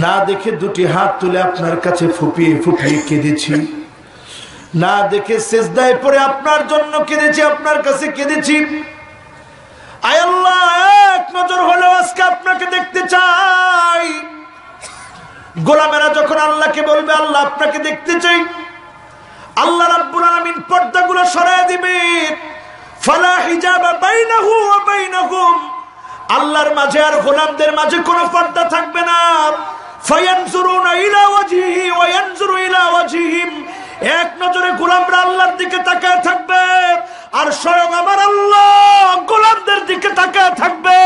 না দেখে দুটি হাত তুলে আপনার কাছে ফুপিয়ে ফুপিয়ে কেঁদেছি, না দেখে সেজদায় পড়ে আপনার জন্য কেঁদেছি, আপনার কাছে কেঁদেছি। আয় আল্লাহ এক নজর হলেও আজকে আপনাকে দেখতে চাই। গোলামেরা যখন আল্লাহকে বলবে আল্লাহ আপনাকে দেখতে চাই, আল্লাহ রাব্বুল আলামিন পর্দাগুলো সরায় দিবে। ফালা হিজাবা বাইনাহু ওয়া বাইনাহুম, আল্লাহর মাঝে আর গোলামদের মাঝে কোনো পর্দা থাকবে না। ফায়ানজুরুনা ইলা ওয়াজহিহি ওয়া ইয়ানজুরু ইলা ওয়াজহিহিম, এক নজরে গোলামরা আল্লাহর দিকে তাকায় থাকবে, আর স্বয়ং আমার আল্লাহ গোলামদের দিকে তাকায় থাকবে।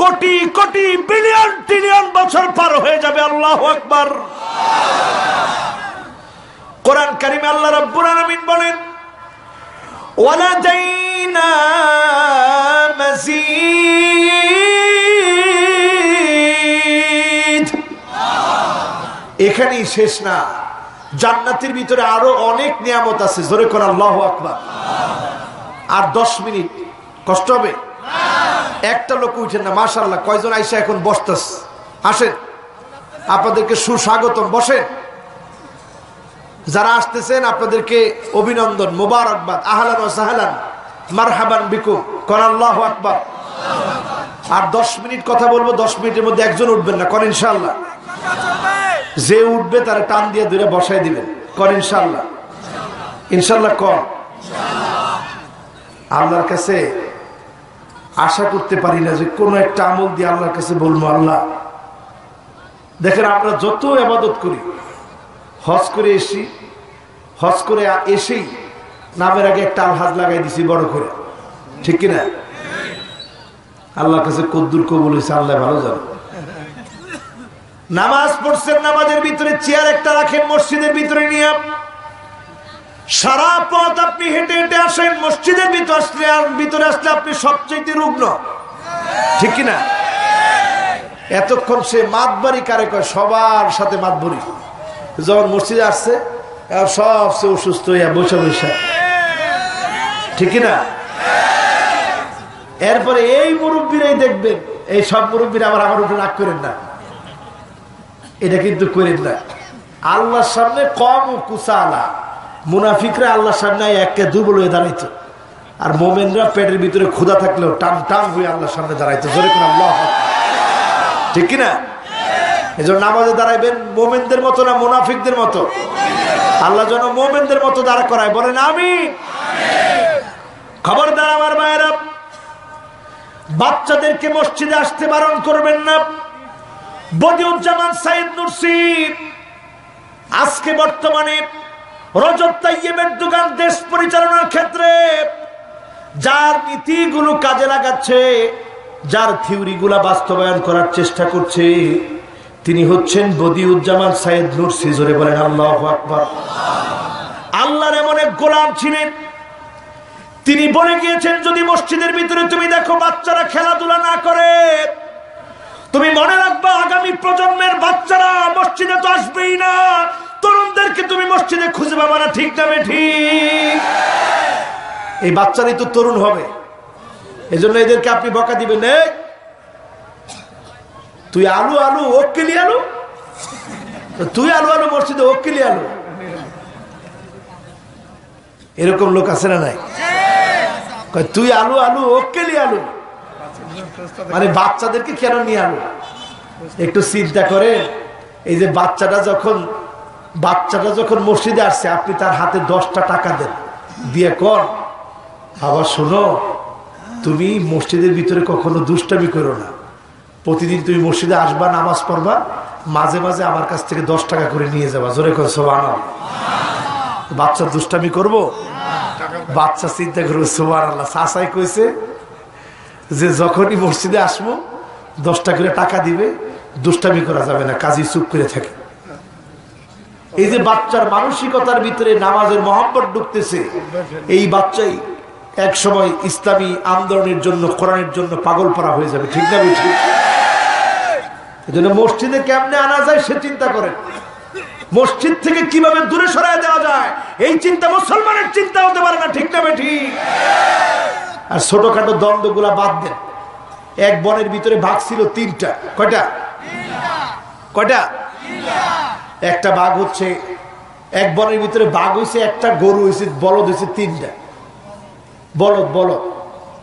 কোটি কোটি বিলিয়ন ট্রিলিয়ন বছর পার হয়ে যাবে। আল্লাহু আকবার। কোরআন কারিমে আল্লাহ রাব্বুল আলামিন বলেন ওয়ালাদাইনা মাজিদ। এখানেই শেষ না, জান্নাতের ভিতরে আরো অনেক নিয়ামত আছে। জোরে কোন আল্লাহু আকবার। আর 10 মিনিট কষ্ট হবে? একটা লোক উঠেন না। মাশাআল্লাহ কয়জন আইসা এখন বসতেস, আসেন আপনাদেরকে সুস্বাগতম, বসেন। যারা আসতেছেন আপনাদেরকে অভিনন্দন, মোবারকবাদ, আহলান ওয়া সাহলান, মারহাবান বিকুম। কোন আল্লাহু আকবার। আর 10 মিনিট কথা বলবো, 10 মিনিটের মধ্যে একজন উঠবেন না, কোন ইনশাআল্লাহ। যে উঠবে তারা টান দিয়ে ধরে বসায় দিবেন, কোন ইনশাআল্লাহ। ইনশাআল্লাহ কোন। আল্লাহর কাছে আশা করতে পারি না যে কোন একটা আমল দিয়ে আল্লাহর কাছে বলবো আল্লাহ দেখেন আমরা যত ইবাদত করি, হজ করে এসি, হজ করে এসেই নামের আগে একটা আলহাজ লাগাই দিছি বড় করে, ঠিক কিনা? আল্লাহর কাছে কদ্দুর কবুল হয়েছে আল্লাহ ভালো জানে। নামাজ পড়ছেন, নামাজের ভিতরে চেয়ার একটা রাখেন মসজিদের ভিতরে নিয়ে, সারা পথ আপনি হেঁটে হেঁটে আসেন, মসজিদের ভিতরে আসলে আপনি সবচেয়ে রুগ্ন, ঠিক কিনা? এতক্ষণ সে মাতবাড়ি কারে কয়, সবার সাথে মাতবরি। যখন মসজিদে আসছে সবচেয়ে অসুস্থ হইয়া বসে বসে, ঠিক কিনা? এরপরে এই মুরব্বীরাই দেখবেন, এই সব মুরব্বীরা আবার আমার উপরে রাগ করেন না, এটা কিন্তু করেন না। আল্লাহর সামনে কম কুসালা, মুনাফিকরা আল্লাহর সামনে একে দুর্বল হয়ে দাঁড়াইতো, আর মোমেনরা পেটের ভিতরে ক্ষুধা থাকলেও টান টান হয়ে আল্লাহর সামনে দাঁড়াইতো। জোরে কোন আল্লাহ, ঠিক কিনা? এই জন্য নামাজে দাঁড়াইবেন মোমেনদের মতো না মুনাফিকদের মতো। আল্লাহ যেন মোমেনদের মতো দাঁড়া করায়, বলেন আমিন। খবরদার আমার ভাইয়েরা, বাচ্চাদেরকে মসজিদে আসতে বারণ করবেন না। বদিউজ্জামান সাইদ নুরসি আজকে বর্তমানে রজব তাইয়েবের দোকান দেশ পরিচালনার ক্ষেত্রে যার নীতিগুলো কাজে লাগাচ্ছে, যার থিওরিগুলা বাস্তবায়ন করার চেষ্টা করছে, তিনি হচ্ছেন বদিউজ্জামান সাইদ নুরসি। জোরে বলেন আল্লাহু আকবার। আল্লাহর এমন এক গোলাম ছিলেন, তিনি বলে গিয়েছেন, যদি মসজিদের ভিতরে তুমি দেখো বাচ্চারা খেলাধুলা না করে, তুমি মনে রাখবা আগামী প্রজন্মের বাচ্চারা মসজিদে তো আসবেই না, তরুণদেরকে তুমি মসজিদে খুঁজে পাবা না। ঠিক না ঠিক? এই বাচ্চারাই তো তরুণ হবে, এজন্য এদেরকে আপনি বকা দিবেন, তুই আলু আলু ওকেলি আলু, তুই আলু আলু মসজিদে ওকেলি আলু। এরকম লোক আছে না নাই? তুই আলু আলু ওকেলি আলু, মানে বাচ্চাদেরকে কেন নিয়ে আলু? একটু চিন্তা করে, এই যে বাচ্চাটা যখন মসজিদে আসছে, আপনি তার হাতে 10টা টাকা দেন, দিয়ে কর, আবার শোনো, তুমি মসজিদের ভিতরে কখনো দুষ্টামি করো না, প্রতিদিন তুমি মসজিদে আসবা, নামাজ পড়বা, মাঝে মাঝে আমার কাছ থেকে 10 টাকা করে নিয়ে যাবা। জোরে কর সুবহানাল্লাহ। বাচ্চা দুষ্টামি করবো? বাচ্চা চিন্তা করবো সুবহানাল্লাহ। চাচাই কইছে যে যখনই মসজিদে আসবো 10টা করে টাকা দিবে, দুষ্টামি করা যাবে না, কাজী চুপ করে থাকে। এই যে বাচ্চার মানসিকতার ভিতরে নামাজের মহব্বত ঢুকতেছে, এই বাচ্চাই এক সময় ইসলামী আন্দোলনের জন্য, কোরআনের জন্য পাগল পারা হয়ে যাবে। ঠিক না ঠিক? এজন্য মসজিদে কেমনে আনা যায় সে চিন্তা করেন, মসজিদ থেকে কিভাবে দূরে সরায় দেওয়া যায় এই চিন্তা মুসলমানের চিন্তা হতে পারে না। ঠিক না ঠিক? আর ছোটখাটো দ্বন্দ্বগুলা বাদ দেন। এক বনের ভিতরে বাঘ ছিল 3টা। কয়টা? একটা বাঘ হচ্ছে, এক বনের ভিতরে বাঘ হয়েছে, একটা গরু হয়েছে, বলদ হয়েছে 3টা।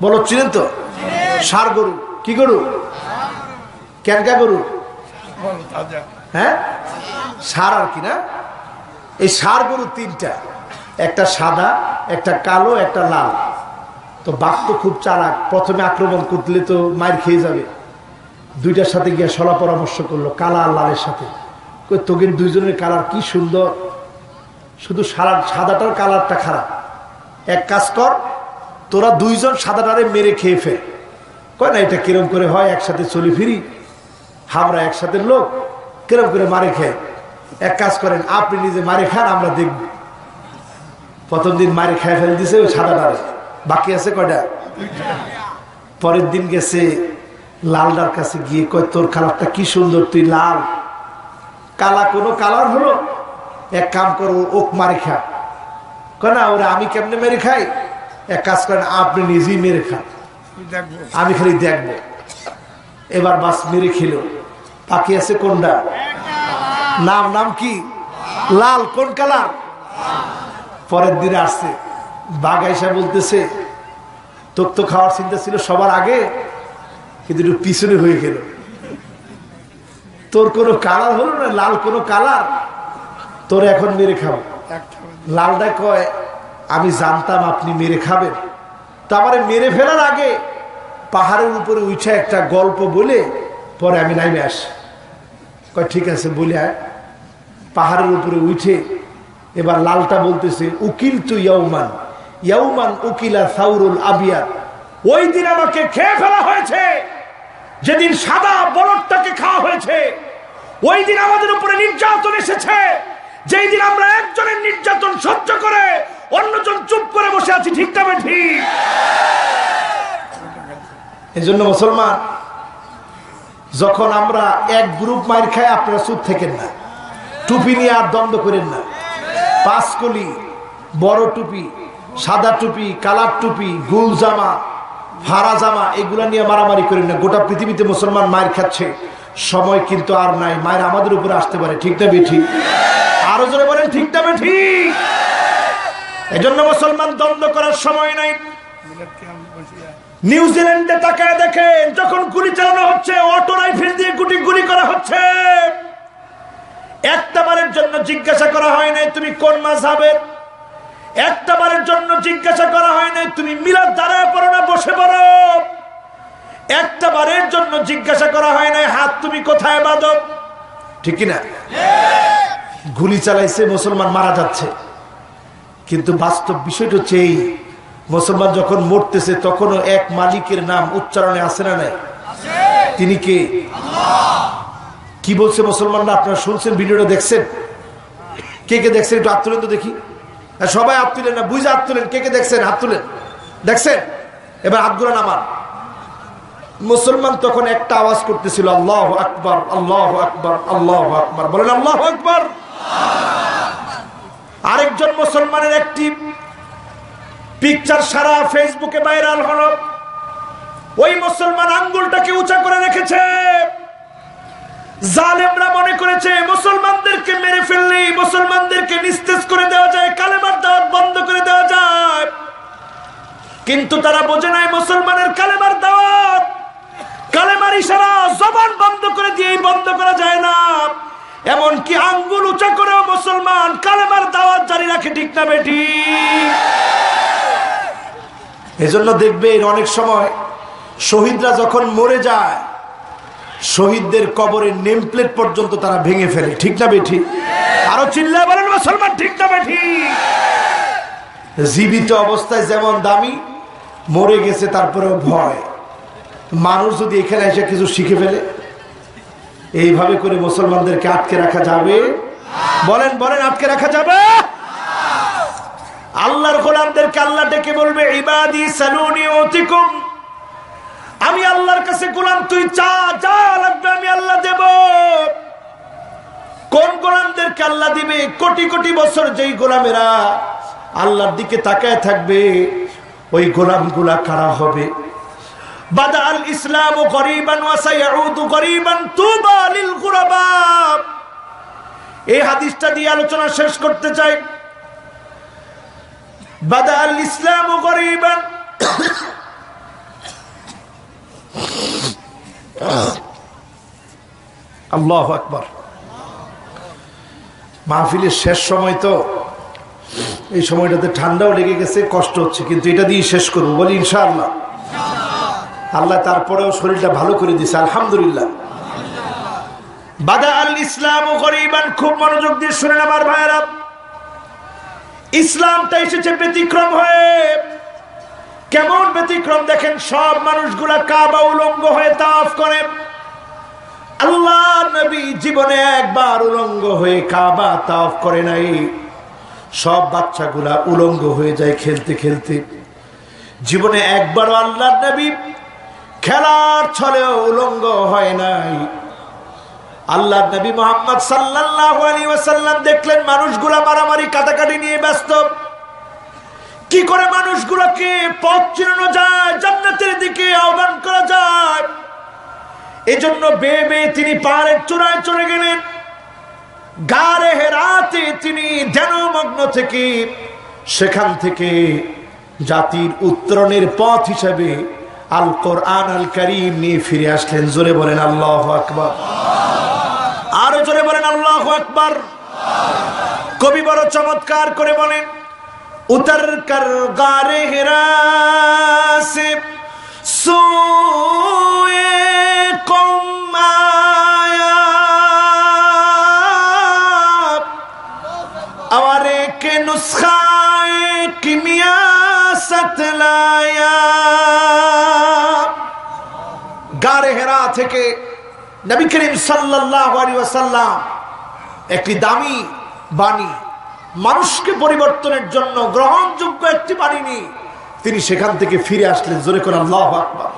বলদ ছিলেন তো? ষাঁড় গরু। কি গরু? ক্যানকা গরু, হ্যাঁ, ষাঁড় আর কি না। এই ষাঁড় গরু 3টা, একটা সাদা, একটা কালো, একটা লাল। তো বাঘ তো খুব চালাক, প্রথমে আক্রমণ করলে তো মার খেয়ে যাবে, 2টার সাথে গিয়ে সলা পরামর্শ করলো, কালা আর লালের সাথে। তোকে 2জনের কালার কি সুন্দর, শুধু সাদাটার কালারটা খারাপ, এক কাজ কর, তোরা 2জন সাদাটারে মেরে খেয়ে ফেল। কয় না, এটা কিরম করে হয়, একসাথে চলি ফিরি, আমরা একসাথে লোক, কিরম করে মারে খেয়ে। এক কাজ করেন, আপনি নিজে মারে খান, আমরা দেখব। প্রথম দিন মারে খেয়ে ফেল দিছে ওই সাদাটারে, বাকি আছে কয়টা? পরের দিন গেছে লালটার কাছে গিয়ে কয়, তোর কালারটা কি সুন্দর, তুই লাল, কালা কোনো কালার হলো, এক কাম করো, ওক মারে খা। কয় না, ওরা আমি কেমনে মেরে খাই, এক কাজ করেন, আপনি নিজেই মেরে খান, আমি খালি দেখবো। এবার বাস মেরে খেলো, বাকি আছে কোনটা? নাম কি? লাল। কোন কালার? পরের দিনে আসছে বাঘ আইসা বলতেছে, তোর তো খাওয়ার চিন্তা ছিল সবার আগে, কিন্তু একটু পিছনে হয়ে গেল, তোর কোনো কালার হলো না, লাল কোনো কালার, তোর এখন মেরে খাবো। লালটা কয়, আমি জানতাম আপনি মেরে খাবেন, তো আমার মেরে ফেলার আগে পাহাড়ের উপরে উঠে একটা গল্প বলে পরে আমি নামে আসি। কয় ঠিক আছে, বলে আয়। পাহাড়ের উপরে উঠে এবার লালটা বলতেছে, উকিল তু ইয়াউমান উকিলা সাউরুল আবিয়াদ, ওই দিন আমাকে খেয়ে ফেলা হয়েছে যেদিন সাদা বলদটাকে খাওয়া হয়েছে। ওই দিন আমাদের উপরে নির্যাতন এসেছে, যেই দিন আমরা একজনের নির্যাতন সহ্য করে অন্যজন চুপ করে বসে আছি। ঠিক না ঠিক? এই জন্য মুসলমান, যখন আমরা এক গ্রুপ মার খাই, আপনারা চুপ থাকেন না, টুপি নিয়ে আর দ্বন্দ্ব করেন না। 5 কলি, বড় টুপি, সাদা টুপি, কালার টুপি, গুল জামা, ফাড়া জামা, এগুলা নিয়ে মারামারি করেন না। গোটা পৃথিবীতে মুসলমান মায়ের খাচ্ছে, সময় কিন্তু আর নাই, মায়ের আমাদের উপরে আসতে পারে। ঠিক না বেঠি? আরো জোরে বলেন, ঠিক না বেঠি? এজন্য মুসলমান দ্বন্দ্ব করার সময় নাই। নিউজিল্যান্ডে তাকায় দেখেন, যখন গুলি চালানো হচ্ছে, অটো রাইফেল দিয়ে গুলি করা হচ্ছে, একটা বারের জন্য জিজ্ঞাসা করা হয় নাই তুমি কোন মাযহাবের, একটা বারের জন্য জিজ্ঞাসা করা হয় নাই তুমি মিলাদ দাঁড়ায় পড়ো না বসে পড়ো, একটা বারের জন্য জিজ্ঞাসা করা হয় নাই হাত তুমি কোথায় বাঁধো। ঠিক কিনা? গুলি চালাইছে, মুসলমান মারা যাচ্ছে, কিন্তু বাস্তব বিষয়টা হচ্ছে এই, মুসলমান যখন মরতেছে তখনও এক মালিকের নাম উচ্চারণে আসে না নাই? তিনি কে? কি বলছে মুসলমানরা? আপনারা শুনছেন, ভিডিওটা দেখছেন? কে কে দেখছেন একটু হাত তুলেন তো দেখি। সবাই হাত তুলেন না, বুঝে হাত তুলেন। কে কে দেখছেন হাত তুলেন? দেখছেন? এবার হাতগুলো নামান। মুসলমান তখন একটা আওয়াজ করতেছিল, আল্লাহু আকবার, আল্লাহু আকবার, আল্লাহু আকবার। বলেন আল্লাহু আকবার। আরেকজন মুসলমানের একটি পিকচার সারা ফেসবুকে ভাইরাল হলো। ওই মুসলমান আঙ্গুলটাকে উঁচা করে রেখেছে। জালেমরা মনে করেছে মুসলমানদেরকে মেরে ফেললে, মুসলমানদেরকে নিস্তেজ করে দেওয়া যায়, কালেমার দাওয়াত বন্ধ করে দেওয়া যায়। কিন্তু তারা বোঝে নাই মুসলমানের কালেমার দাওয়াত, কালেমার ইশারা জবান বন্ধ করে দিয়েই বন্ধ করা যায় না। এমনকি আঙ্গুল উঁচা করেও মুসলমান কালেমার দাওয়াত জারি রাখে। ঠিক না বেটি? এজন্য দেখবেন অনেক সময় শহীদরা যখন মরে যায়, শহীদদের কবরের নেম প্লেট পর্যন্ত তারা ভেঙে ফেলে। ঠিক না বেঠি? আরো চিল্লায় বলেন মুসলমান, ঠিক না বেঠি? জীবিত অবস্থায় যেমন দামি, মরে গেছে তারপরেও ভয়। মানুষ যদি এখানে এসে কিছু শিখে ফেলে, এইভাবে করে মুসলমানদেরকে আটকে রাখা যাবে? বলেন বলেন, আটকে রাখা যাবে? আল্লাহর গোলামদেরকে আল্লাহ ডেকে বলবে, ইবাদি সালুনি উতিকুম। আমি আল্লাহর কাছে গোলাম, তুই চা, যা লাগবে আমি আল্লাহ দেব। কোন গোলামদেরকে আল্লাহ দিবে? কোটি কোটি বছর যেই গোলামেরা আল্লাহর দিকে তাকায় থাকবে, ওই গোলামগুলা কারা হবে? বাদাল ইসলামু গরীবান ওয়া সায়াউদু গরীবান, তুবা লিল গুরাবা। এই হাদিসটা দিয়ে আলোচনা শেষ করতে চাই। বাদাল ইসলামু গরীবান, আল্লাহু আকবার। মাহফিলের শেষ সময় তো, এই সময়টাতে ঠান্ডাও লেগে গেছে, কষ্ট হচ্ছে, কিন্তু এটা দিয়ে শেষ করবো বলি ইনশাআল্লাহ। আল্লাহ তারপরেও শরীরটা ভালো করে দিয়েছে, আলহামদুলিল্লাহ। বাদা আল ইসলাম গরীবান, খুব মনোযোগ দিয়ে শুনেন আমার ভাইয়েরা। ইসলামটা এসেছে ব্যতিক্রম হয়ে। কেমন ব্যতিক্রম দেখেন, সব মানুষগুলা কাবা উলঙ্গ হয়ে তাওয়াফ করে। আল্লাহ নবী জীবনে একবার উলঙ্গ হয়ে কাবা তাওয়াফ করে নাই। সব বাচ্চাগুলা উলঙ্গ হয়ে যায় খেলতে খেলতে। জীবনে একবারও আল্লাহ নবী খেলার ছলেও উলঙ্গ হয় নাই। আল্লাহ নবী মুহাম্মদ সাল্লাল্লাহু আলাইহি ওয়াসাল্লাম দেখলেন মানুষগুলা মারামারি কাটাকাটি নিয়ে ব্যস্ত। কি করে মানুষগুলোকে পথ চিনানো যায়, জান্নাতের দিকে আহ্বান করা যায়, এজন্য বেয়ে বেয়ে তিনি পাহাড়ের চূড়ায় চলে গেলেন। গারে হেরাতে তিনি ধ্যানমগ্ন থেকে সেখান থেকে জাতির উত্তরণের পথ হিসেবে আল কোরআন আল কারীম নিয়ে ফিরে আসলেন। জোরে বলেন আল্লাহু আকবার। আরো জোরে বলেন আল্লাহু আকবার। কবি বড় চমৎকার করে বলেন, उतर कर गारे हिरा से सोए कौम आया, अवारे के नुस्खाए किमिया सतलाया। गारे हिरा থেকে নবী করিম সাল্লাল্লাহু আলাইহি ওয়াসাল্লাম একটি দামি বাণী, মানুষকে পরিবর্তনের জন্য গ্রহণযোগ্য একটি বাণী নিয়ে তিনি সেখান থেকে ফিরে আসলেন। জোরে করে আল্লাহু আকবার।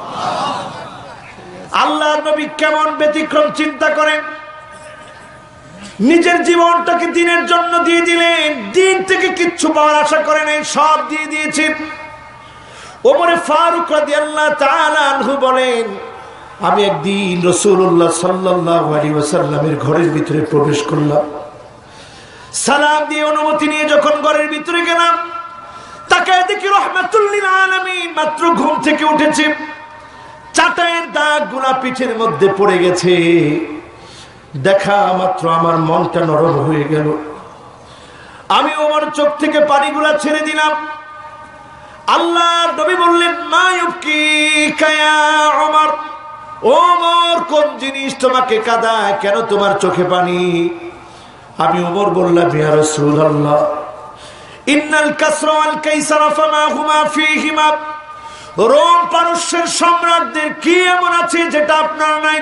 আল্লাহর নবী কেমন ব্যতিক্রম চিন্তা করেন, নিজের জীবনটাকে দিনের জন্য দিয়ে দিলেন। দিন থেকে কিচ্ছু পাওয়ার আশা করে নাই, সব দিয়ে দিয়েছেন। ওমরে ফারুক রাদিয়াল্লাহু তাআলা আনহু বলেন, আমি একদিন রাসূলুল্লাহ সাল্লাল্লাহু আলাইহি ওয়াসাল্লামের ঘরের ভিতরে প্রবেশ করলাম। সালাম দিয়ে অনুমতি নিয়ে যখন ঘরের ভিতরে গেলাম, তাকায় দেখি রাহমাতুল লিল আলামিন মাত্র ঘুম থেকে উঠেছে। চাটাইয়ের দাগগুলা পিঠের মধ্যে পড়ে গেছে। দেখা মাত্র আমার মনটা নরম হয়ে গেল। আমি ওমর চোখ থেকে পানিগুলা ছেড়ে দিলাম। আল্লাহর নবী বললেন, মা ইউবকিকা ইয়া ওমর, ওমর কোন জিনিস তোমাকে কাঁদায়, কেন তোমার চোখে পানি? আমি ওমর বললাম, ইয়া রাসূলুল্লাহ, ইন্নাল কাসরা ওয়াল কাইসারা ফামা হুমা ফীহিমা, রোম পারস্যের সম্রাটদের কি এমন আছে যেটা আপনার নাই?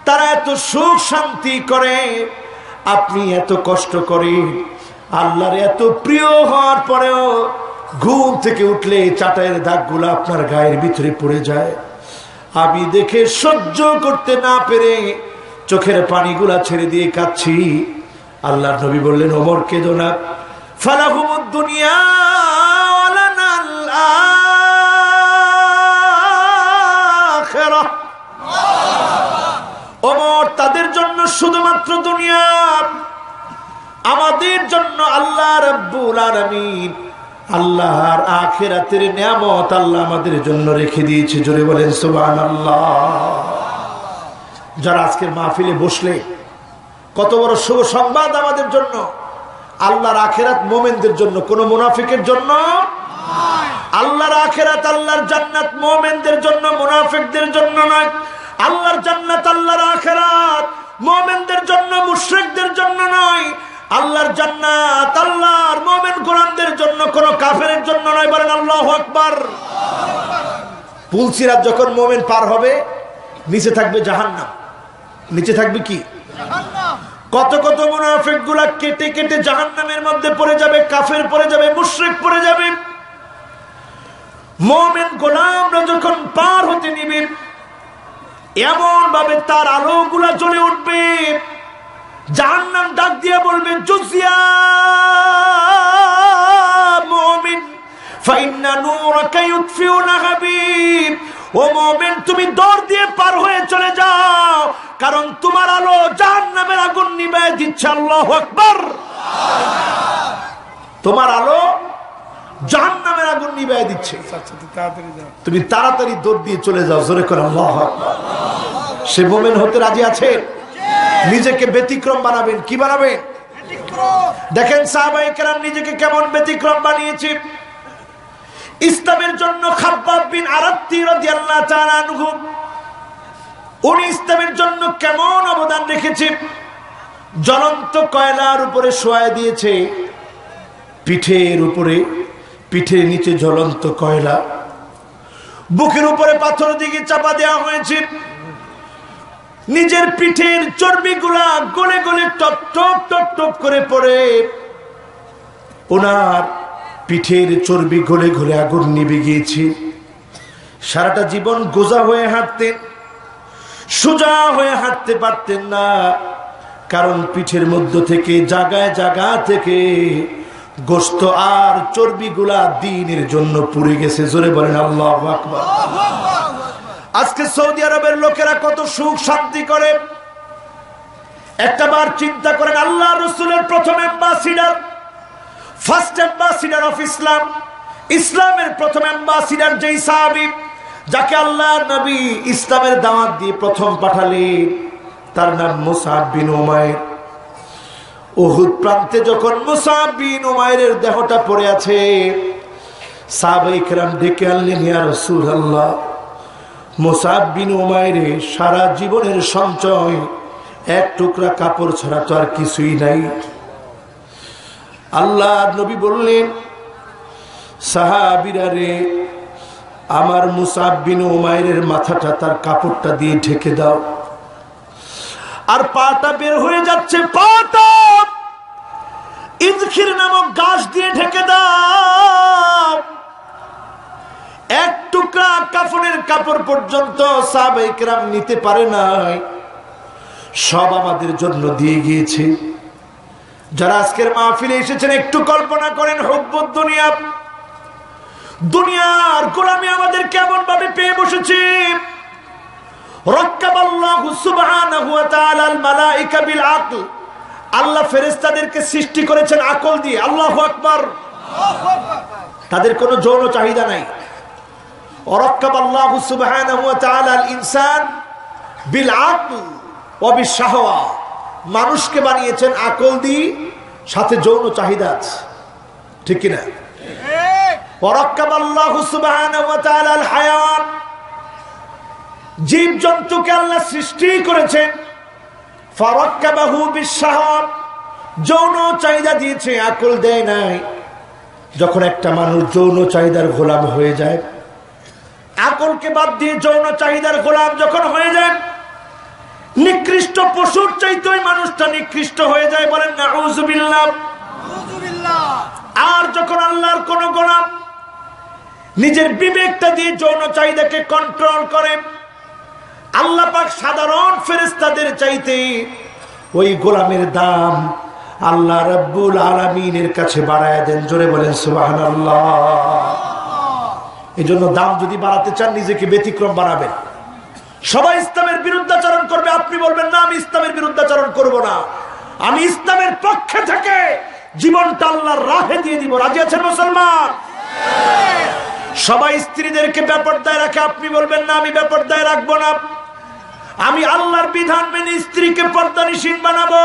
তারা এত সুখ শান্তি করে, আপনি এত কষ্ট করেন, আল্লাহর এত প্রিয় হওয়ার পরেও ঘুম থেকে উঠলে চাটাইয়ের দাগগুলো আপনার গায়ের ভিতরে পড়ে যায়। আমি দেখে সহ্য করতে না পেরে চোখের পানিগুলা ছেড়ে দিয়ে কাঁদছি। আল্লাহর নবী বললেন, ওমর কেঁদো না, ফালাহুমুদ দুনিয়া ওয়া লানাল আখিরাহ। ওমর, তাদের জন্য শুধুমাত্র দুনিয়া, আমাদের জন্য আল্লাহ রাব্বুল আলামিন আল্লাহর আখিরাতের নিয়ামত আল্লাহ আমাদের জন্য রেখে দিয়েছে। জোরে বলেন সুবহানাল্লাহ। যারা আজকের মাহফিলে বসলে, কত বড় শুভ সংবাদ আমাদের জন্য। আল্লাহর আখিরাত মুমিনদের জন্য, কোন মুনাফিকের জন্য। আল্লাহর আখিরাত, আল্লাহর জান্নাত মুমিনদের জন্য, মুনাফিকদের জন্য নয়। আল্লাহর জান্নাত, আল্লাহর আখিরাত মুমিনদের জন্য, মুশরিকদের জন্য নয়। আল্লাহর জান্নাত, আল্লাহর মুমিন গোলামদের জন্য, কোন কাফেরের জন্য নয়। বলেন আল্লাহু আকবার। পুলসিরাত যখন মুমিন পার হবে, নিচে থাকবে জাহান্নাম। নিচে থাকবে কি? জাহান্নাম। কত কত মুনাফিক গুলা কেটে কেটে জাহান্নামের মধ্যে পড়ে যাবে, কাফের পড়ে যাবে, মুশরিক পড়ে যাবে। মুমিন গোলামরা যখন পার হতে নিবে, এমন ভাবে তার আলোগুলা জ্বলে উঠবে, জাহান্নাম ডাক দিয়ে বলবে, জুজিয়া মুমিন ফাইন্না নূরাকা ইউতফিউনা হাবিব। ও মুমিন, তুমি দৌড় দিয়ে পার হয়ে চলে যাও, কারণ তোমার আলো জাহান্নামের আগুন নিভায় দিচ্ছে। আল্লাহু আকবার। তোমার আলো জাহান্নামের আগুন নিভায় দিচ্ছে, তুমি তাড়াতাড়ি দৌড় দিয়ে চলে যাও। জোরে করে আল্লাহু আকবার। সে মুমিন হতে রাজি আছে? নিজেকে ব্যতিক্রম বানাবেন। কি বানাবেন? দেখেন সাহাবায়ে কেরাম নিজেকে কেমন ব্যতিক্রম বানিয়েছে। ইসলামের জন্য খাব্বাব বিন আরাত্তি রাদিয়াল্লাহু তাআলা আনহু, উনি ইসলামের জন্য কেমন অবদান রেখেছে। জ্বলন্ত কয়লার উপরে শোয়া দিয়েছে, পিঠের উপরে, পিঠের নিচে জ্বলন্ত কয়লা, বুকের উপরে পাথর দিয়ে চাপা দেওয়া হয়েছে। নিজের পিঠের চর্বিগুলা গলে গলে টপ টপ টপ টপ করে পড়ে, ওনার পিঠের চর্বি গলে গলে আগুন নিভে গিয়েছে। সারাটা জীবন গোজা হয়ে হাঁটতেন, সোজা হয়ে হাঁটতে পারতেন না, কারণ পিঠের মধ্য থেকে জায়গায় জায়গা থেকে গোশত আর চর্বিগুলা দ্বীনের জন্য পুড়ে গেছে। জোরে বলেন আল্লাহু আকবার। আজকে সৌদি আরবের লোকেরা কত সুখ শান্তি করে। একটা বার চিন্তা করেন, আল্লাহ রাসূলের প্রথম ambassador, first ambassador of Islam, ইসলামের প্রথম অ্যাম্বাসিডার যেই সাহাবী, যাকে আল্লাহ নবী ইসলামের দাওয়াত দিয়ে প্রথম পাঠালেন, তার নাম মুসআব বিন উমাইর। উহুদ প্রান্তে যখন মুসআব বিন উমাইরের দেহটা পড়ে আছে, সাহাবায়ে কেরাম ডেকে আনলেন, ইয়া রাসূলুল্লাহ, মুসআব বিন উমাইরের সারা জীবনের সঞ্চয় এক টুকরা কাপড় ছাড়া তো আর কিছুই নাই। আল্লাহ নবী বললেন, সাহাবীরা রে, আমার মুসআব বিন উমাইরের মাথাটা তার কাপড়টা দিয়ে ঢেকে দাও, আর পাটা বের হয়ে যাচ্ছে, পাটা ইদখির নামক গাছ দিয়ে ঢেকে দাও। এক টুকরা কাফনের কাপড় পর্যন্ত সাহাবায়ে কেরাম নিতে পারে নাই, সব আমাদের জন্য দিয়ে গিয়েছে। যারা আজকের মাহফিলে এসেছেন, একটু কল্পনা করেন, হুব্বুদ দুনিয়া, দুনিয়ার গোলামি আমাদের কেমন ভাবে পেয়ে বসেছি। রাক্কাবাল্লাহু সুবহানাহু ওয়া তাআলা আল মালায়েকা বিল আকল, আল্লাহ ফেরেশতাদেরকে সৃষ্টি করেছেন আকল দিয়ে। আল্লাহু আকবার। তাদের কোনো যৌন চাহিদা নাই। রাক্কাবাল্লাহু সুবহানাহু ওয়া তাআলা আল ইনসান বিল আকল ওয়া বিশ শাহওয়া, মানুষকে বানিয়েছেন আকল দিয়ে, সাথে যৌন চাহিদা আছে। ঠিক কি না? রাক্কাবাল্লাহু সুবহানাহু ওয়া তাআলা আল হায়াওয়ান, জীব জন্তুকে আল্লাহ সৃষ্টি করেছেন, ফারাক্কাবাহু বিশ শাহওয়া, যৌন চাহিদা দিয়েছে, আকল দেয় নাই। যখন একটা মানুষ যৌন চাহিদার গোলাম হয়ে যায়, আকলকে বাদ দিয়ে যৌন চাহিদার গোলাম যখন হয়ে যায়, নিকৃষ্ট পশুর চাইতে ওই মানুষটা নিকৃষ্ট হয়ে যায়। বলেন নাউযুবিল্লাহ। আর যখন আল্লাহর কোন গোলাম নিজের বিবেকটা দিয়ে যৌন চাহিদাকে কন্ট্রোল করে, আল্লাহ পাক সাধারণ ফেরেশতাদের চাইতে ওই গোলামের দাম আল্লাহ রাব্বুল আলামিনের কাছে বাড়ায় দেন। জোরে বলেন সুবহানাল্লাহ। এই জন্য দাম যদি বাড়াতে চান, নিজেকে ব্যতিক্রম বানাবেন। সবাই ইসলামের বিরুদ্ধাচরণ করবে, আপনি বলবেন না আমি ইসলামের বিরুদ্ধাচরণ করব না, আমি ইসলামের পক্ষে থেকে জীবনটা আল্লাহর রাহে দিয়ে দিব। রাজি আছেন মুসলমান? সবাই স্ত্রীদেরকে বেপরদায় রাখে, আপনি বলবেন না আমি বেপরদায় রাখবো না, আমি আল্লাহর বিধান মেনে স্ত্রীকে পর্দানিশীন বানাবো।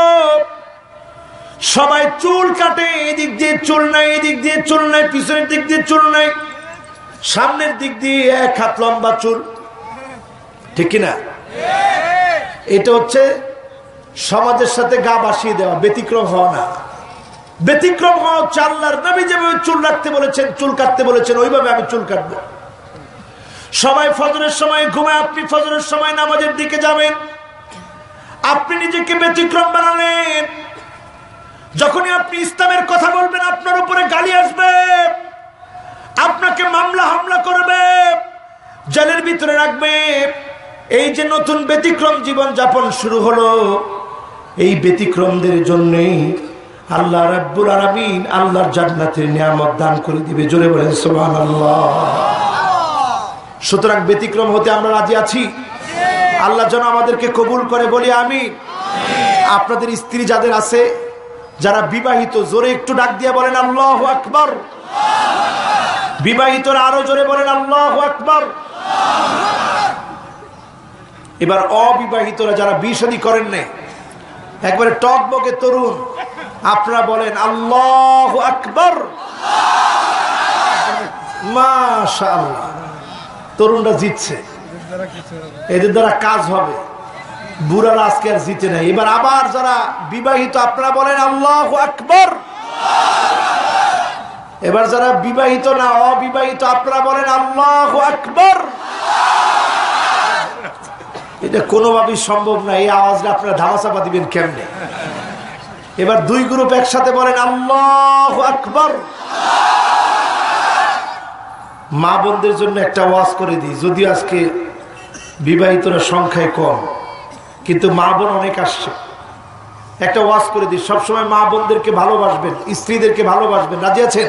সবাই চুল কাটে, এদিক দিয়ে চুল নাই, এদিক দিয়ে চুল নাই, পিছনের দিক দিয়ে চুল নাই, সামনের দিক দিয়ে 1 হাত লম্বা চুল, ঠিক কিনা? এটা হচ্ছে সমাজের সাথে গা বাসিয়ে দেওয়া, ব্যতিক্রম হওয়া না। ব্যতিক্রম হওয়া হচ্ছে আল্লাহর নবী যেভাবে চুল রাখতে বলেছেন, চুল কাটতে বলেছেন, ওইভাবে আমি চুল কাটবো। সবাই ফজরের সময় ঘুমায়, আপনি ফজরের সময় নামাজের দিকে যাবেন, আপনি নিজেকে ব্যতিক্রম বানালেন। যখনই আপনি ইসলামের কথা বলবেন, আপনার উপরে গালি আসবে, আপনাকে মামলা হামলা করবে, জেলের ভিতরে রাখবে। এই যে নতুন ব্যতিক্রম জীবন যাপন শুরু হলো, এই ব্যতিক্রমদের জন্যই আল্লাহ রাব্বুল আলামিন আল্লাহর জান্নাতের নিয়ামত দান করে দিবে। জোরে বলেন সুবহানাল্লাহ। সুতরাং ব্যতিক্রম হতে আমরা রাজি আছি। আল্লাহ যেন আমাদেরকে কবুল করে, বলি আমিন। আপনাদের স্ত্রী যাদের আছে, যারা বিবাহিত, জোরে একটু ডাক দিয়ে বলেন আল্লাহু আকবার। বিবাহিতরা আরো জোরে বলেন আল্লাহু আকবার। এবার অবিবাহিতরা যারা বিয়ে-শাদী করেন না, একবারে টকবকে তরুণ, আপনারা বলেন আল্লাহু আকবার। মাশাআল্লাহ, তরুণরা জিতছে, এদের দ্বারা কাজ হবে। বুড়ারা আজকে আর জিতে নাই। এবার আবার যারা বিবাহিত, আপনারা বলেন আল্লাহু আকবার। এবার যারা বিবাহিত না, অবিবাহিত, আপনারা বলেন আল্লাহু আকবার। এটা কোনোভাবেই সম্ভব না, এই আওয়াজটা আপনারা ধামাচাপা দিবেন কেমনে? এবার 2 গ্রুপ একসাথে বলেন আল্লাহু আকবার। মা বোনদের জন্য একটা ওয়াজ করে দিই, যদিও আজকে বিবাহিতরা সংখ্যায় কম, কিন্তু মা বোন অনেক আসছে। একটা ওয়াজ করে দিই, সবসময় মা বোনদেরকে ভালোবাসবেন, স্ত্রীদেরকে ভালোবাসবেন। রাজি আছেন?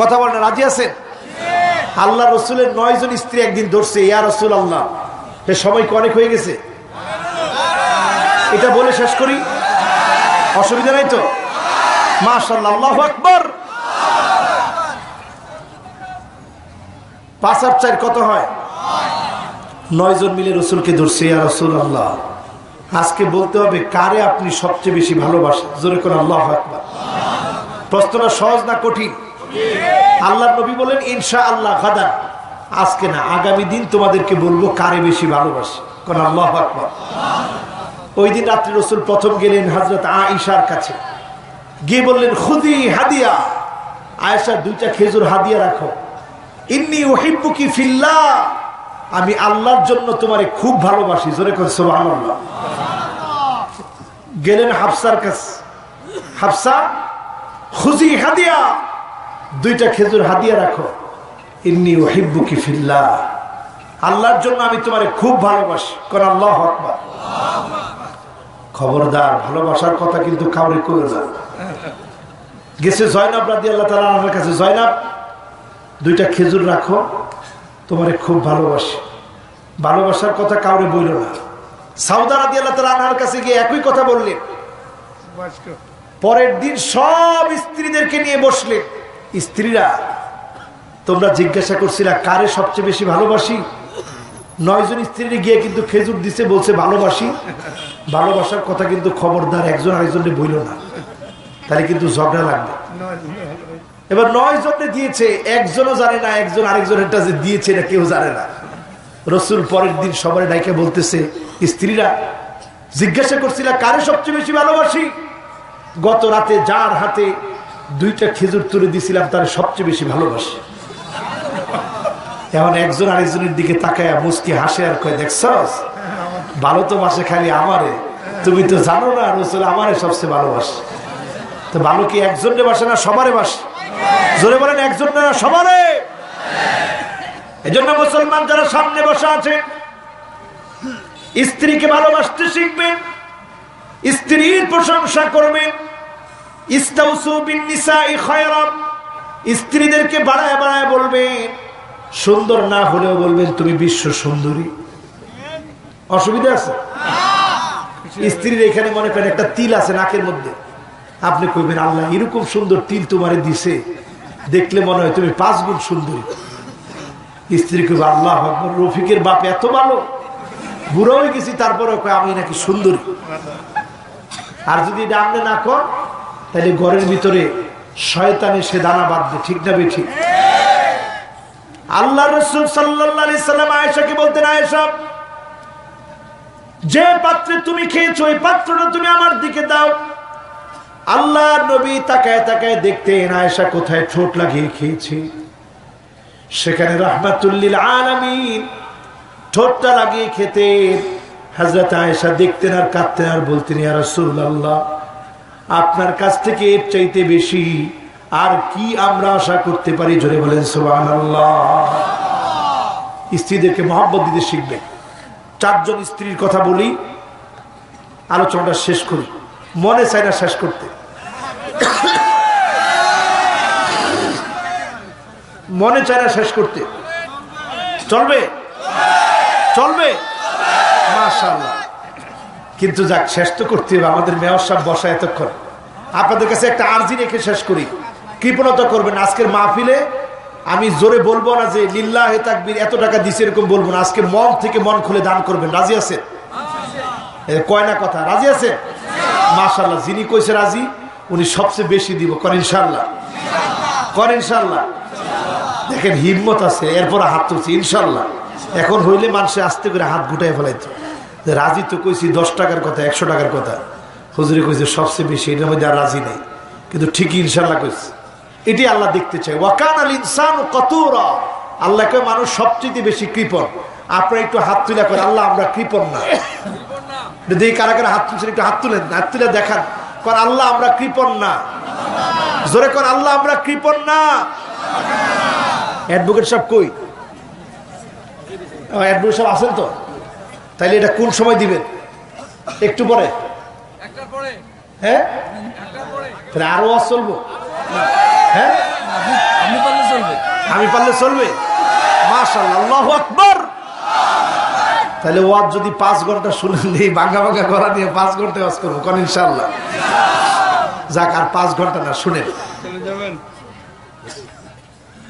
কথা বলেন, রাজি আছেন? আল্লাহ রসুলের 9 জন স্ত্রী একদিন ধরছে, ইয়া রাসূলুল্লাহ। সবাই অনেক হয়ে গেছে, এটা বলে শেষ করি, অসুবিধা নাই তো? মাশাআল্লাহ, আল্লাহু আকবার। 5 আর 4 কত হয়? 9 জন মিলে রসুলকে ধরছে, ইয়া রাসূলুল্লাহ, আজকে বলতে হবে কারে আপনি সবচেয়ে বেশি ভালোবাসেন। জোরে করে আল্লাহু আকবার। প্রশ্নটা সহজ না কঠিন? আল্লাহর নবী বলেন ইনশাআল্লাহ গাদা, আজকে না আগামী দিন তোমাদেরকে বলবো কারে বেশি ভালোবাসে। কোন আল্লাহু আকবার। ওই দিন রাত্রে রসুল প্রথম গেলেন হযরত আয়েশার কাছে, গিয়ে বললেন খুদি হাদিয়া, আয়েশা 2টা খেজুর হাদিয়া রাখো। ইন্নী উহিব্বুকি ফিল্লাহ, আমি আল্লাহর জন্য তোমারে খুব ভালোবাসি। জোরে করে সুবহানাল্লাহ। গেলেন হাফসার কাছে, হাফসা খুদি হাদিয়া, 2টা খেজুর হাদিয়া রাখো। ইন্নী উহিব্বুকি ফিল্লাহ, আল্লাহর জন্য আমি তোমারে খুব ভালোবাসি। কোন আল্লাহু আকবার। খবরদার, ভালোবাসার কথা কিন্তু কাউরে কইও না। গেছে জয়নাব রাদিয়াল্লাহু তাআলা আনহার কাছে, জয়নাব 2টা খেজুর রাখো, তোমারে খুব ভালোবাসি। ভালোবাসার কথা কাউরে বইল না। সাউদা রাদিয়াল্লাহু তাআলা আনহার কাছে গিয়ে একই কথা বললেন। পরের দিন সব স্ত্রীদেরকে নিয়ে বসলেন। স্ত্রীরা, তোমরা জিজ্ঞাসা করছিলা কারে সবচেয়ে বেশি ভালোবাসি? 9 জন স্ত্রীরে গিয়ে কিন্তু খেজুর দিছে, বলছে ভালোবাসি। ভালোবাসার কথা কিন্তু খবরদার একজন আরেকজনকে বইল না, তাহলে কিন্তু ঝগড়া লাগবে। এবার 9 জনে দিয়েছে, একজনও জানে না একজন আরেকজনেরটা যে দিয়েছে না কেউ জানে না। রসুল পরের দিন সবাই ডাইকে বলতেছে, স্ত্রীরা জিজ্ঞাসা করছিলা কারে সবচেয়ে বেশি ভালোবাসি? গত রাতে যার হাতে 2টা খেজুর তুলে দিছিলাম, তার সবচেয়ে বেশি ভালোবাসে। এখন একজন আরেকজনের দিকে তাকায় মুস্কি হাসে আর কয়, দেখছস ভালো তো বাসে খালি আমারে, তুমি তো জানো না রাসূল আমারে সবচেয়ে ভালোবাসে। তো ভালো কি একজনের বাসে না সবারে বাসে? জোরে বলেন, একজন না সবারে। এজন্য মুসলমান যারা সামনে বসে আছেন, স্ত্রীকে ভালোবাসতে শিখবেন, স্ত্রীর প্রশংসা করবেন। ইস্তাউসু বিন নিসাই খায়রা, স্ত্রীদেরকে বাড়ায় বাড়ায় বলবেন, সুন্দর না হলেও বলবেন তুমি বিশ্ব সুন্দরী। অসুবিধা আছে? স্ত্রীর এখানে মনে করেন একটা তিল আছে নাকের মধ্যে, আপনি কইবেন আল্লাহ এরকম সুন্দর তিল তোমারে দিছে, দেখলে মনে হয় তুমি 5 গুণ সুন্দরী। স্ত্রী কইবে আল্লাহ আকবার, রফিকের বাপ এত ভালো, বুড়ো হয়ে গেছি তারপরে কয় আমি নাকি সুন্দরী। আর যদি এটা আপনি না কর, তাহলে ঘরের ভিতরে শয়তানে সে দানা বাঁধবে। ঠিক না বেঠিক? আল্লাহ রাসূল সাল্লাল্লাহু আলাইহি সাল্লাম আয়েশাকে বলতেন, আয়েশা যে পাত্রে তুমি খেয়েছো ওই পাত্রটা তুমি আমার দিকে দাও। আল্লাহর নবী তাকায় তাকায় দেখতেন আয়েশা কোথায় ঠোঁট লাগিয়ে খেয়েছে, সেখানে রাহমাতুল লিল আলামিন ঠোঁটটা লাগিয়ে খেতেন। হযরত আয়েশা দেখতেন আর কাঁদতেন আর বলতেন, ইয়া রাসূলুল্লাহ আপনার কাছ থেকে এর চাইতে বেশি আর কি আমরা আশা করতে পারি? জোরে বলেন সুবহানাল্লাহ। স্ত্রীদেরকে মহব্বত দিতে শিখবেন। 4 জন স্ত্রীর কথা বলি, আলোচনাটা শেষ করি, মনে চাই না শেষ করতে, মনে চাই না শেষ করতে। চলবে? চলবে মাশাআল্লাহ। কিন্তু যাক, শেষ তো করতে হবে। আমাদের মেয়র সাহেব বসা এতক্ষণ, আপনাদের কাছে একটা আরজি রেখে শেষ করি, কৃপণতা করবেন। আজকের মাহফিলে আমি জোরে বলবো না যে লিল্লাহে তাকবীর এত টাকা দিছে এরকম বলবো না, আজকে মন থেকে মন খুলে দান করবেন। রাজি আছে? কয় না কথা, রাজি আছে? মাশাআল্লাহ। যিনি কইছে রাজি উনি সবচেয়ে বেশি দিব। কর ইনশাআল্লাহ, কর ইনশাআল্লাহ। দেখেন হিম্মত আছে, এরপর হাত তুলছি ইনশাআল্লাহ। এখন হইলে মানুষে আস্তে করে হাত গুটাই ফেলাইতো। রাজি তো কইছি 10 টাকার কথা, 100 টাকার কথা, হুজুরে কইছে সবচেয়ে বেশি, এটার মধ্যে আর রাজি নেই, কিন্তু ঠিকই ইনশাআল্লাহ কইছে। এটি আল্লাহ দেখতে চায়। ওয়াকানাল ইনসানু কাতুরা, আল্লাহকে মানুষ সবচেয়ে বেশি কৃপণ। আপনারা একটু হাত তুলে করেন, আল্লাহ আমরা কৃপণ না। দেখি কারা কারা হাত তুলছেন, একটু হাত তুলেন, হাত তুলে দেখান, কর আল্লাহ আমরা কৃপণ না। জোরে কর আল্লাহ আমরা কৃপণ না। অ্যাডভোকেট সাহেব কই? অ্যাডভোকেট সাহেব আছেন তো? তাইলে এটা কোন সময় দিবেন? একটু পরে? হ্যাঁ, আরো ওয়াজ চলবো? হ্যাঁ, আমি পারলে চলবে। মাশাআল্লাহ, আল্লাহু আকবার। তাহলে ওয়াজ যদি 5 ঘন্টা শুনেন, এই ভাঙা ভাঙা গলা দিয়ে 5 ঘন্টা ওয়াজ করবো, কোন ইনশাআল্লাহ। যাক, আর 5 ঘন্টা না, শুনেন।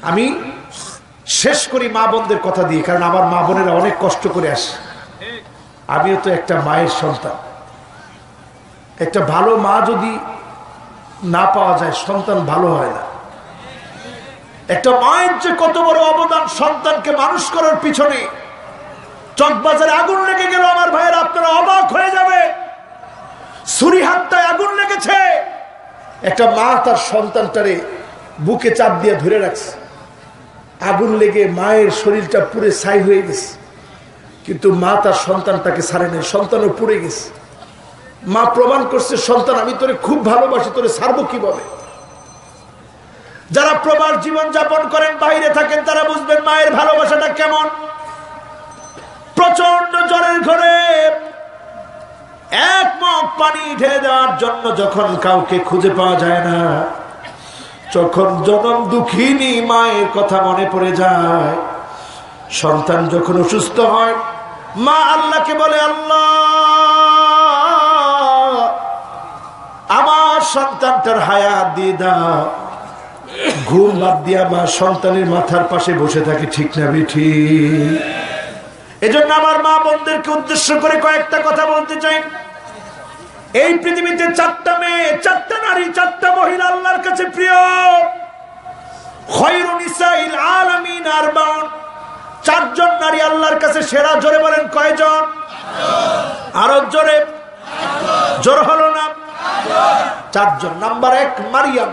আমি শেষ করি মা বোনদের কথা দিয়ে, কারণ আমার মা বোনেরা অনেক কষ্ট করে আসে। আমিও তো একটা মায়ের সন্তান। একটা ভালো মা যদি না পাওয়া যায়, সন্তান ভালো হয় না। একটা মায়ের যে কত বড় অবদান সন্তানকে মানুষ করার পিছনে। চকবাজারে আগুন লেগে গেল আমার ভাইয়ের, আপনারা অবাক হয়ে যাবে। ছুরিহাট্টায় আগুন লেগেছে, একটা মা তার সন্তানটারে বুকে চাপ দিয়ে ধরে রাখছে। আগুন লেগে মায়ের শরীরটা পুরে ছাই হয়ে গেছে, কিন্তু মা তার সন্তানটাকে ছাড়ে নাই, সন্তানও পুড়ে গেছে। মা প্রমাণ করছে, সন্তান আমি তোরে খুব ভালোবাসি, তোরে ছাড়বো কিভাবে। যারা প্রবাস জীবন যাপন করেন, বাইরে থাকেন, তারা বুঝবেন মায়ের ভালোবাসাটা কেমন। প্রচন্ড জ্বরের ঘরে 1 মগ পানি ঢেলে দেওয়ার জন্য যখন কাউকে খুঁজে পাওয়া যায় না, যখন জনম দুঃখিনী মায়ের কথা মনে পড়ে যায়। সন্তান যখন অসুস্থ হয়, মা আল্লাহকে বলে, আল্লাহ আমার সন্তানটার হায়াত দিয়ে দাও। ঘুম বাদ দিয়া মা সন্তানের মাথার পাশে বসে থাকে। ঠিক না বেঠি? এজন্য আমার মা বোনদেরকে উদ্দেশ্য করে কয়েকটা কথা বলতে চাই। এই পৃথিবীতে 4টা মেয়ে, 4টা নারী, 4টা মহিলা আল্লাহর কাছে প্রিয়। খায়রুন নিসাইল আলামিন আরবাউন, 4 জন নারী আল্লাহর কাছে সেরা। জোরে বলেন কয়জন? আরো জোরে, জোর হলো না? 4 জন। নাম্বার 1 মারিয়াম,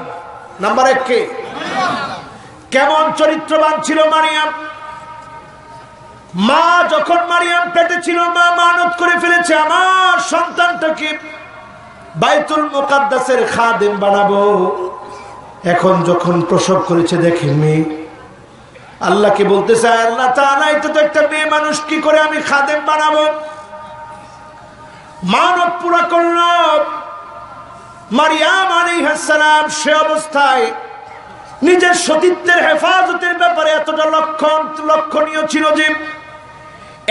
নাম্বার 1 কে? কেমন চরিত্রবান ছিল মারিয়াম? মা যখন মারিয়াম পেটে ছিল, মা মানত করে ফেলেছে আমার সন্তানটাকে বাইতুল মুকাদ্দাসের খাদেম বানাবো। এখন যখন প্রসব করেছে দেখেন মেয়ে, আল্লাহকে বলতেছে আল্লাহ তাআলা এটা তো একটা মেয়ে মানুষ, কি করে আমি খাদেম বানাবো? মানত পুরা করল। মারিয়াম আলাইহিস সালাম সে অবস্থায় নিজের সতীত্বের হেফাজতের ব্যাপারে এতটা লক্ষণীয় ছিল যে,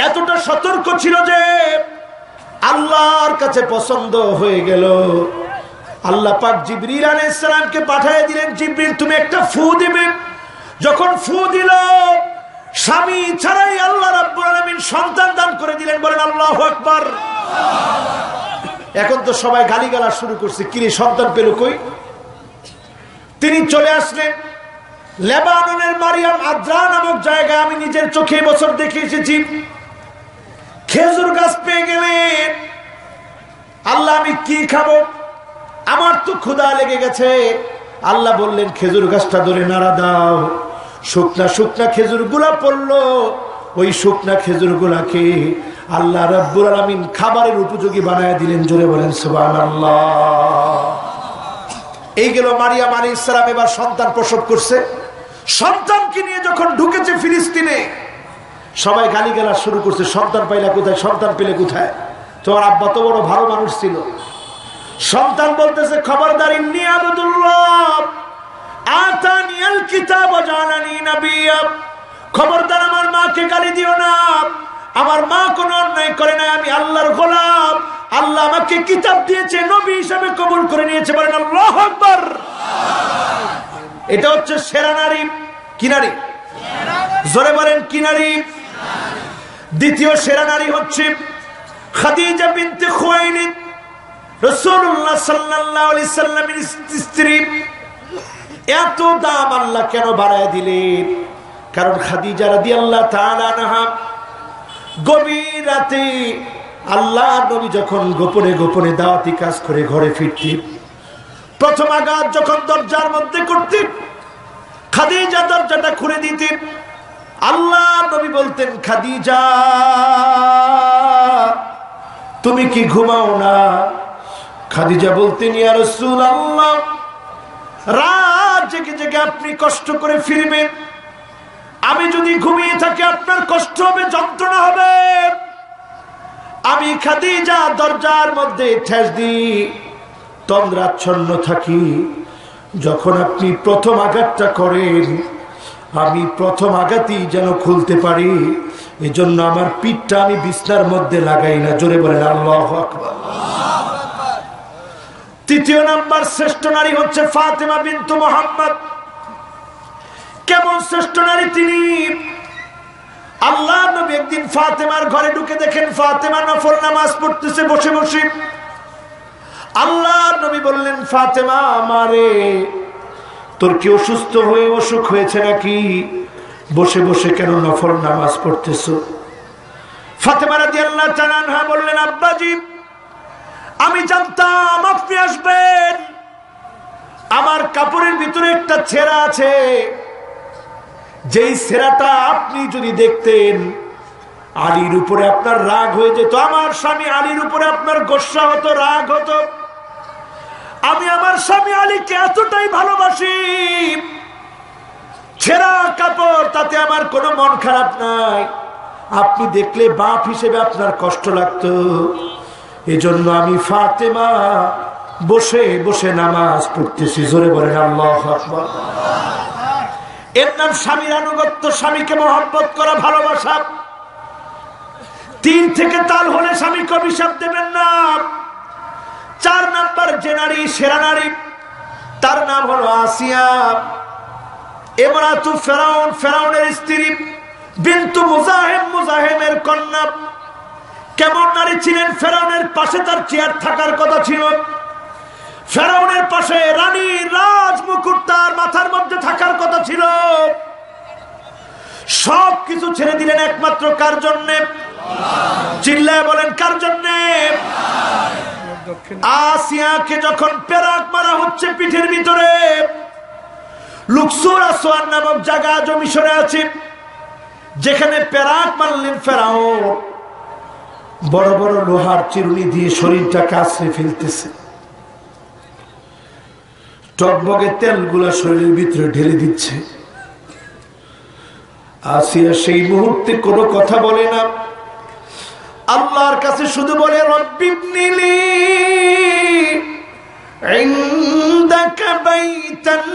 এতটা সতর্ক ছিল যে আল্লাহর কাছে পছন্দ হয়ে গেল। আল্লাহ পাক জিবরিল আলাইহিস সালামকে পাঠিয়ে দিলেন, জিবরিল তুমি একটা ফু দিবে। যখন ফু দিল, স্বামী ছাড়াই আল্লাহ রাব্বুল আলামিন সন্তান দান করে দিলেন। বলেন আল্লাহু আকবার। এখন তো সবাই গালিগালাজ শুরু করছে, কি রে সন্তান পেল কই? তিনি চলে আসলেন লেবাননের মারিয়াম আদ্রা নামক জায়গায়। আমি নিজের চোখে বছর দেখে এসেছি। খেজুর গাছ পেয়ে গেলেন। আল্লাহ আমি কি খাবো? আমার তো ক্ষুধা লেগে গেছে। আল্লাহ বললেন খেজুর গাছটা ধরে নাড়া দাও। শুকনা শুকনা খেজুর গুলা পড়লো। ওই শুকনা খেজুর গুলাকে আল্লাহ রাব্বুল আলামিন খাবারের উপযোগী বানায় দিলেন। জোরে বলেন সুবহানাল্লাহ। এই গেল মারিয়াম আলাইহিস সালাম এবার সন্তান প্রসব করছে। সন্তানকে নিয়ে যখন ঢুকেছে ফিলিস্তিনে, সবাই গালিগালাজ শুরু করছে, সন্তান পাইলা কোথায়, সন্তান পেলে কোথায়? তোমার আব্বা তো বড় ভালো মানুষ ছিল। সন্তান বলতেছে খবরদার, ইন্নী আবদুল্লাহ আতানিয়াল কিতাব ওয়া জাআলানি নাবিয়্যা। খবরদার আমার মাকে গালি দিও না। আমার মা কোনো অন্যায় করে না, আমি আল্লাহর গোলাম। আল্লাহ আমাকে কিতাব দিয়েছে, নবী হিসেবে কবুল করে নিয়েছে। বলেন আল্লাহু আকবার। এটা হচ্ছে সেরা নারী। কি নারী? জোরে বলেন কি নারী? দ্বিতীয় সেরা নারী হচ্ছে খাদিজা বিনতে খুয়াইলিদ, রাসূলুল্লাহ সাল্লাল্লাহু আলাইহি সাল্লামের স্ত্রী। এত দাম আল্লাহ কেন বাড়ায় দিলেন? কারণ খাদিজা রাদিয়াল্লাহু তাআলা আনহা গভীর রাতে আল্লাহ নবী যখন গোপনে গোপনে দাওয়াতি কাজ করে ঘরে ফিরতেন, প্রথম আঘাত যখন দরজার মধ্যে করতেন, খাদিজা দরজাটা খুলে দিতেন। আল্লাহ নবী বলতেন খাদিজা তুমি কি ঘুমাও না? খাদিজা বলতেন ইয়া রাসূলুল্লাহ, রাত জেগে জেগে আপনি কষ্ট করে ফিরবেন, আমি যদি ঘুমিয়ে থাকি আপনার কষ্ট হবে, যন্ত্রণা হবে। আমি খাদিজা দরজার মধ্যে ঠেস দিই, তন্দ্রাচ্ছন্ন থাকি। যখন আপনি প্রথম আঘাতটা করেন, আমি প্রথম আঘাতই যেন খুলতে পারি, এজন্য আমার পিঠটা আমি বিছনার মধ্যে লাগাই না। জোরে বলেন আল্লাহু আকবার। তৃতীয় নাম্বার শ্রেষ্ঠ নারী হচ্ছে ফাতেমা বিনতু মুহাম্মদ। কেমন শ্রেষ্ঠ নারী তিনি! আল্লাহ নবী একদিন ফাতেমার ঘরে ঢুকে দেখেন ফাতেমা নফল নামাজ পড়তেছে বসে বসে। আল্লাহ নবী বললেন ফাতেমা আমারে, তোর কি অসুস্থ হয়ে অসুখ হয়েছে নাকি? বসে বসে কেন নফল নামাজ পড়তেছো? ফাতেমা রাদিয়াল্লাহু তাআলা আনহা বললেন আব্বাজি, আমি জানতাম আপনি আসবেন। আমার কাপড়ের ভিতরে একটা ছেঁড়া আছে, যেই ছেঁড়াটা আপনি যদি দেখতেন আলীর উপরে আপনার রাগ হয়ে যেত। আমার স্বামী আলীর উপরে আপনার গোসা হতো, রাগ হতো। আমি আমার স্বামী আলীকে এতটাই ভালোবাসি, ছেঁড়া কাপড় তাতে আমার কোনো মন খারাপ নাই। আপনি দেখলে বাপ হিসেবে আপনার কষ্ট লাগতো। এজন্য আমি ফাতেমা বসে বসে নামাজ পড়তেছি। জোরে বলেন আল্লাহু আকবার। এর নাম স্বামীর আনুগত্য, স্বামীকে মহব্বত করা, ভালোবাসা। 3 থেকে তাল হলে স্বামীকে অভিশাপ দেবেন না। 4 নাম্বার যে নারী সেরা নারী, তার নাম হলো আসিয়া ইমরাতু ফেরাউন, ফেরাউনের স্ত্রী, বিনতু মুজাহিম, মুজাহিমের কন্যা। কেমন নারী ছিলেন! ফেরাউনের পাশে তার চেয়ার থাকার কথা ছিল। ফেরাউনের পাশে রানীর রাজ মুকুট তার মাথার মধ্যে থাকার কথা ছিল। সব কিছু ছেড়ে দিলেন একমাত্র কার জন্যে? চিল্লায় বলেন কার জন্যে? আসিয়াকে যখন পেরাক মারা হচ্ছে পিঠের ভিতরে, লুকসুর আসওয়ান নামক জায়গা আজ মিশরে আছে, যেখানে পেরাক মারলেন ফেরাউন, বড় বড় লোহার চিরুনি দিয়ে শরীরটাকে আশ্রে ফেলতেছে, টকবগে তেলগুলা শরীরের ভিতরে ঢেলে দিচ্ছে। আসিয়া সেই মুহূর্তে কোনো কথা বলে না, আল্লাহর কাছে শুধু বলে রব্বিবনিলি ইনদাকা বাইতান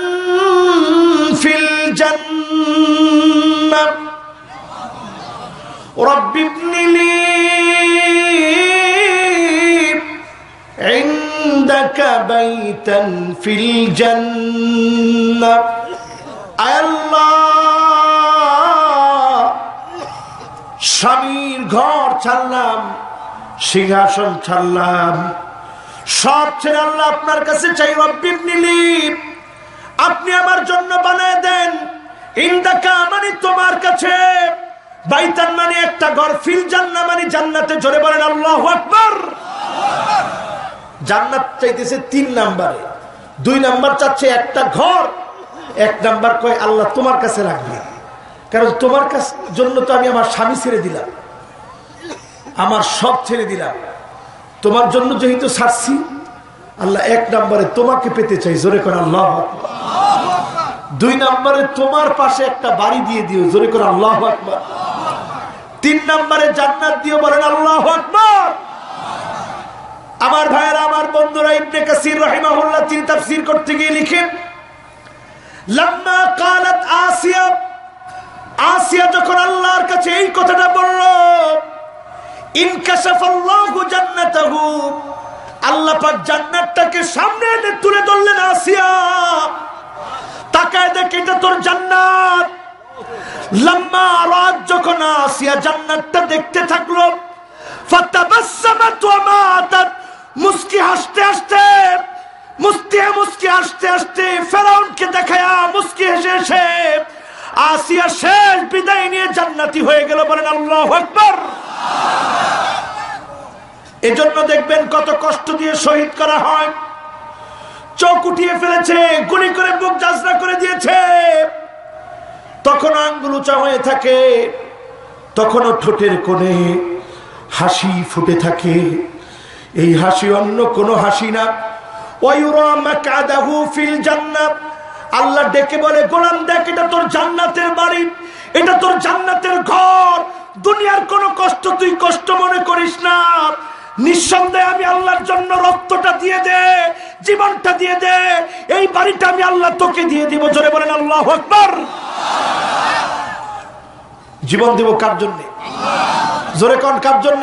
ফিল জান্নাহ, রব্বিবনিলি ইনদাকা বাইতান ফিল জান্নাহ। আল্লাহ, স্বামীর ঘর ছাড়লাম, সিংহাসন ছাড়লাম, সব ছেড়ে আল্লাহ আপনার কাছে চাই, রব্বিবনিলি আপনি আমার জন্য বানায় দেন, ইনদাকা মানে তোমার কাছে, বাইতান মানে একটা ঘর, ফিল জান্নাহ মানে জান্নাতে। জোরে বলেন আল্লাহু আকবার। জান্নাত চাইতেছে 3 নাম্বারে, 2 নাম্বার চাচ্ছে একটা ঘর, 1 নাম্বার কয় আল্লাহ তোমার কাছে রাখবে, কারণ তোমার কাছে জন্য তো আমি আমার স্বামী ছেড়ে দিলাম, আমার সব ছেড়ে দিলাম, তোমার জন্য যেহেতু ছাড়ছি, আল্লাহ 1 নাম্বারে তোমাকে পেতে চাই। জোরে করে আল্লাহু আকবার। 2 নাম্বারে তোমার পাশে একটা বাড়ি দিয়ে দিও। জোরে করে আল্লাহু আকবার। 3 নাম্বারে জান্নাত দিও। বলেন আল্লাহু আকবার। আমার ভাইয়েরা, আমার বন্ধুরা, ইবনে কাসির রাহিমাহুল্লাহ তিনি তাফসীর করতে গিয়ে লিখেন, লাম্মা কালাত আসিয়া, আসিয়া যখন আল্লাহর কাছে এই কথাটা বলল, ইনকাশাফাল্লাহু জান্নাতাহু, আল্লাহ পাক জান্নাতটাকে সামনে এনে তুলে ধরলেন। আসিয়া তাকায় দেখে এটা তোর জান্নাত। লাম্মা রাত, যখন আসিয়া জান্নাতটা দেখতে থাকলো, ফাতাবাসসামাত ওয়া মাতাত, মুস্কি হাসতে হাসতে, মুস্কি হাসতে হাসতে ফেরাউনকে দেখায়া মুস্কি হেসে হেসে আসিয়া শেষ বিদায় নিয়ে জান্নাতি হয়ে গেল। বলেন আল্লাহু আকবার। এজন্য দেখবেন কত কষ্ট দিয়ে শহীদ করা হয়, চোখ উঠিয়ে ফেলেছে, গুলি করে বুক জাজরা করে দিয়েছে, তখন আঙ্গুল উঁচা হয়ে থাকে, তখনও ঠোঁটের কোণে হাসি ফুটে থাকে। এই হাসি অন্য কোনো হাসি না। ওয়ায়ুরা মাকআদাহু ফিল জান্নাহ, আল্লাহ ডেকে বলে, গোলাম দেখ, এটা তোর জান্নাতের বাড়ি, এটা তোর জান্নাতের ঘর, দুনিয়ার কোনো কষ্ট তুই কষ্ট মনে করিস না, নিঃসন্দেহে আমি আল্লাহর জন্য রক্তটা দিয়ে দে, জীবনটা দিয়ে দে, এই বাড়িটা আমি আল্লাহ তোকে দিয়ে দিব। জোরে বলেন আল্লাহু আকবার। জীবন দেব কার জন্য? জোরে কোন কার জন্য?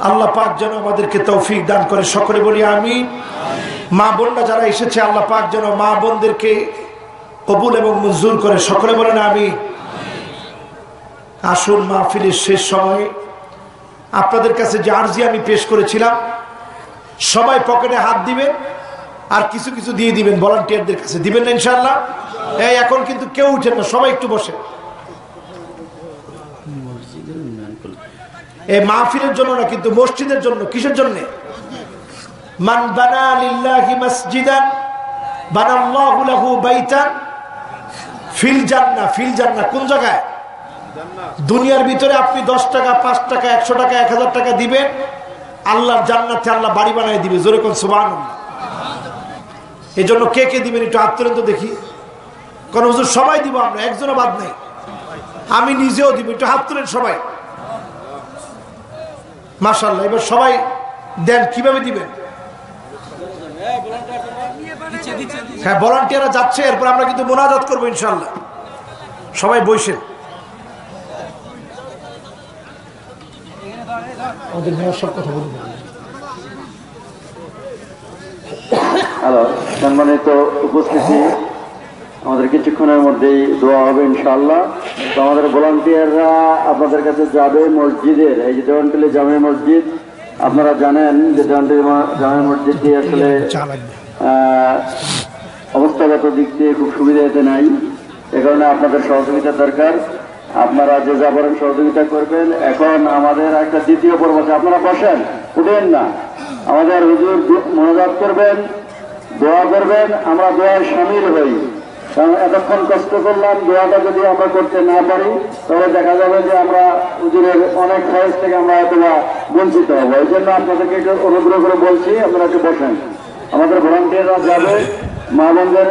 আল্লাহ পাক যেন আমাদেরকে তৌফিক দান করে, সকলে বলি আমিন। মা বোনরা যারা এসেছে, আল্লাহ পাক যেন মা বোনদেরকে কবুল এবং মঞ্জুর করে, সকলে বলেন আমিন। আসুন, মাহফিলের শেষ সময়ে আপনাদের কাছে যে আরজি আমি পেশ করেছিলাম, সবাই পকেটে হাত দিবেন আর কিছু কিছু দিয়ে দিবেন, ভলান্টিয়ারদের কাছে দিবেন না ইনশাআল্লাহ। এই এখন কিন্তু কেউ উঠেন না, সবাই একটু বসে। এই মাহফিলের জন্য না, কিন্তু মসজিদের জন্য। কিসের জন্য? মান বানা লিল্লাহি মাসজিদান বানাল্লাহু লাহু বাইতান ফিল জান্নাহ। ফিল জান্নাহ কোন জায়গায়? দুনিয়ার ভিতরে আপনি 10 টাকা, 5 টাকা, 100 টাকা, 1000 টাকা দিবেন, আল্লাহর জান্নাতে আল্লাহ বাড়ি বানায় দিবে। জোরে কোন সুবহানাল্লাহ। এই জন্য কে কে দিবেন একটু হাত তুলেন তো দেখি। কোন হুজুর? সবাই দিব আমরা, একজনও বাদ নেই। আমি নিজেও দিব, একটু হাত তুলেন সবাই। মাশাআল্লাহ। এবার সবাই দেন। কিভাবে দিবেন? হ্যাঁ, ভলান্টিয়াররা যাচ্ছে, এরপর আমরা কিন্তু মোনাজাত করবো ইনশাআল্লাহ। সবাই বসেন। আমাদের মেয়ের সব কথা বলবো। হ্যালো, সম্মানিত উপস্থিতি, আমাদের কিছুক্ষণের মধ্যেই দোয়া হবে ইনশাআল্লাহ। তো আমাদের ভলান্টিয়াররা আপনাদের কাছে যাবে মসজিদের, এই যে দেওয়ানটুলি জামে মসজিদ, আপনারা জানেন যে দেওয়ানটুলি জামে মসজিদটি আসলে অবস্থাগত দিক দিয়ে খুব সুবিধাতে নাই, এ কারণে আপনাদের সহযোগিতা দরকার। আপনারা যে যা বলেন সহযোগিতা করবেন। এখন আমাদের একটা দ্বিতীয় পর্ব আছে, আপনারা বসেন, উঠেন না। আমাদের হুজুর মোনাজাত করবেন, দোয়া করবেন, আমরা দোয়ার শামিল হই। কারণ এতক্ষণ কষ্ট করলাম, দোয়াটা যদি আমরা করতে না পারি তবে দেখা যাবে যে আমরা হুজুরের অনেক খরচ থেকে আমরা অথবা বঞ্চিত হবো। এই জন্য আপনাদেরকে একটু অনুগ্রহ করে বলছি, আপনারা একটু বসেন। আমাদের ভলান্টিয়াররা যাবে, মা বোনদের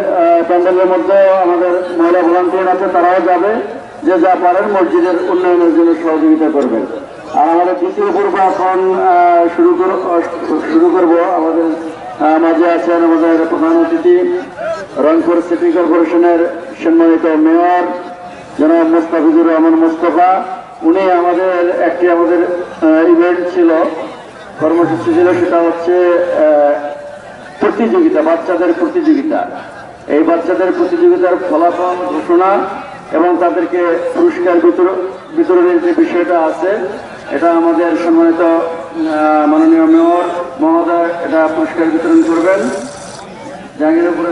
প্যান্ডেলের মধ্যে আমাদের মহিলা ভলান্টিয়ার আছে, তারাও যাবে, যে যা পারেন মসজিদের উন্নয়নের জন্য সহযোগিতা করবেন। আর আমাদের দ্বিতীয় পর্ব এখন শুরু করব। আমাদের মাঝে আছেন আমাদের প্রধান অতিথি রংপুর সিটি কর্পোরেশনের সম্মানিত মেয়র জনাব মোস্তাফিজুর রহমান মোস্তফা। উনি আমাদের আমাদের ইভেন্ট ছিল, কর্মসূচি ছিল, সেটা হচ্ছে প্রতিযোগিতা, বাচ্চাদের প্রতিযোগিতা। এই বাচ্চাদের প্রতিযোগিতার ফলাফল ঘোষণা এবং তাদেরকে পুরস্কার বিতরণের যে বিষয়টা আছে, এটা আমাদের সম্মানিত মাননীয় মেয়র মহোদয় এটা পুরস্কার বিতরণ করবেন। জাহাঙ্গীরপুরে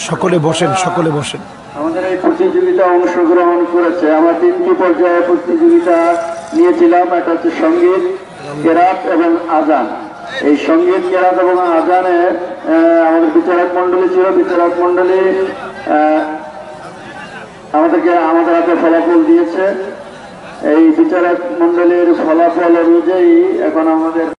সকলে বসেন, সকলে বসেন। আমাদের এই প্রতিযোগিতা অংশগ্রহণ করেছে, আমরা 3টি পর্যায়ে প্রতিযোগিতা নিয়েছিলাম। একটা হচ্ছে সঙ্গীত, কেরাত এবং আজান। এই সঙ্গীত, কেরাত এবং আজানে আমাদের বিচারক মন্ডলী ছিল। বিচারক মন্ডলী আমাদের হাতে ফলাফল দিয়েছে। এই বিচারক মন্ডলীর ফলাফল অনুযায়ী এখন আমাদের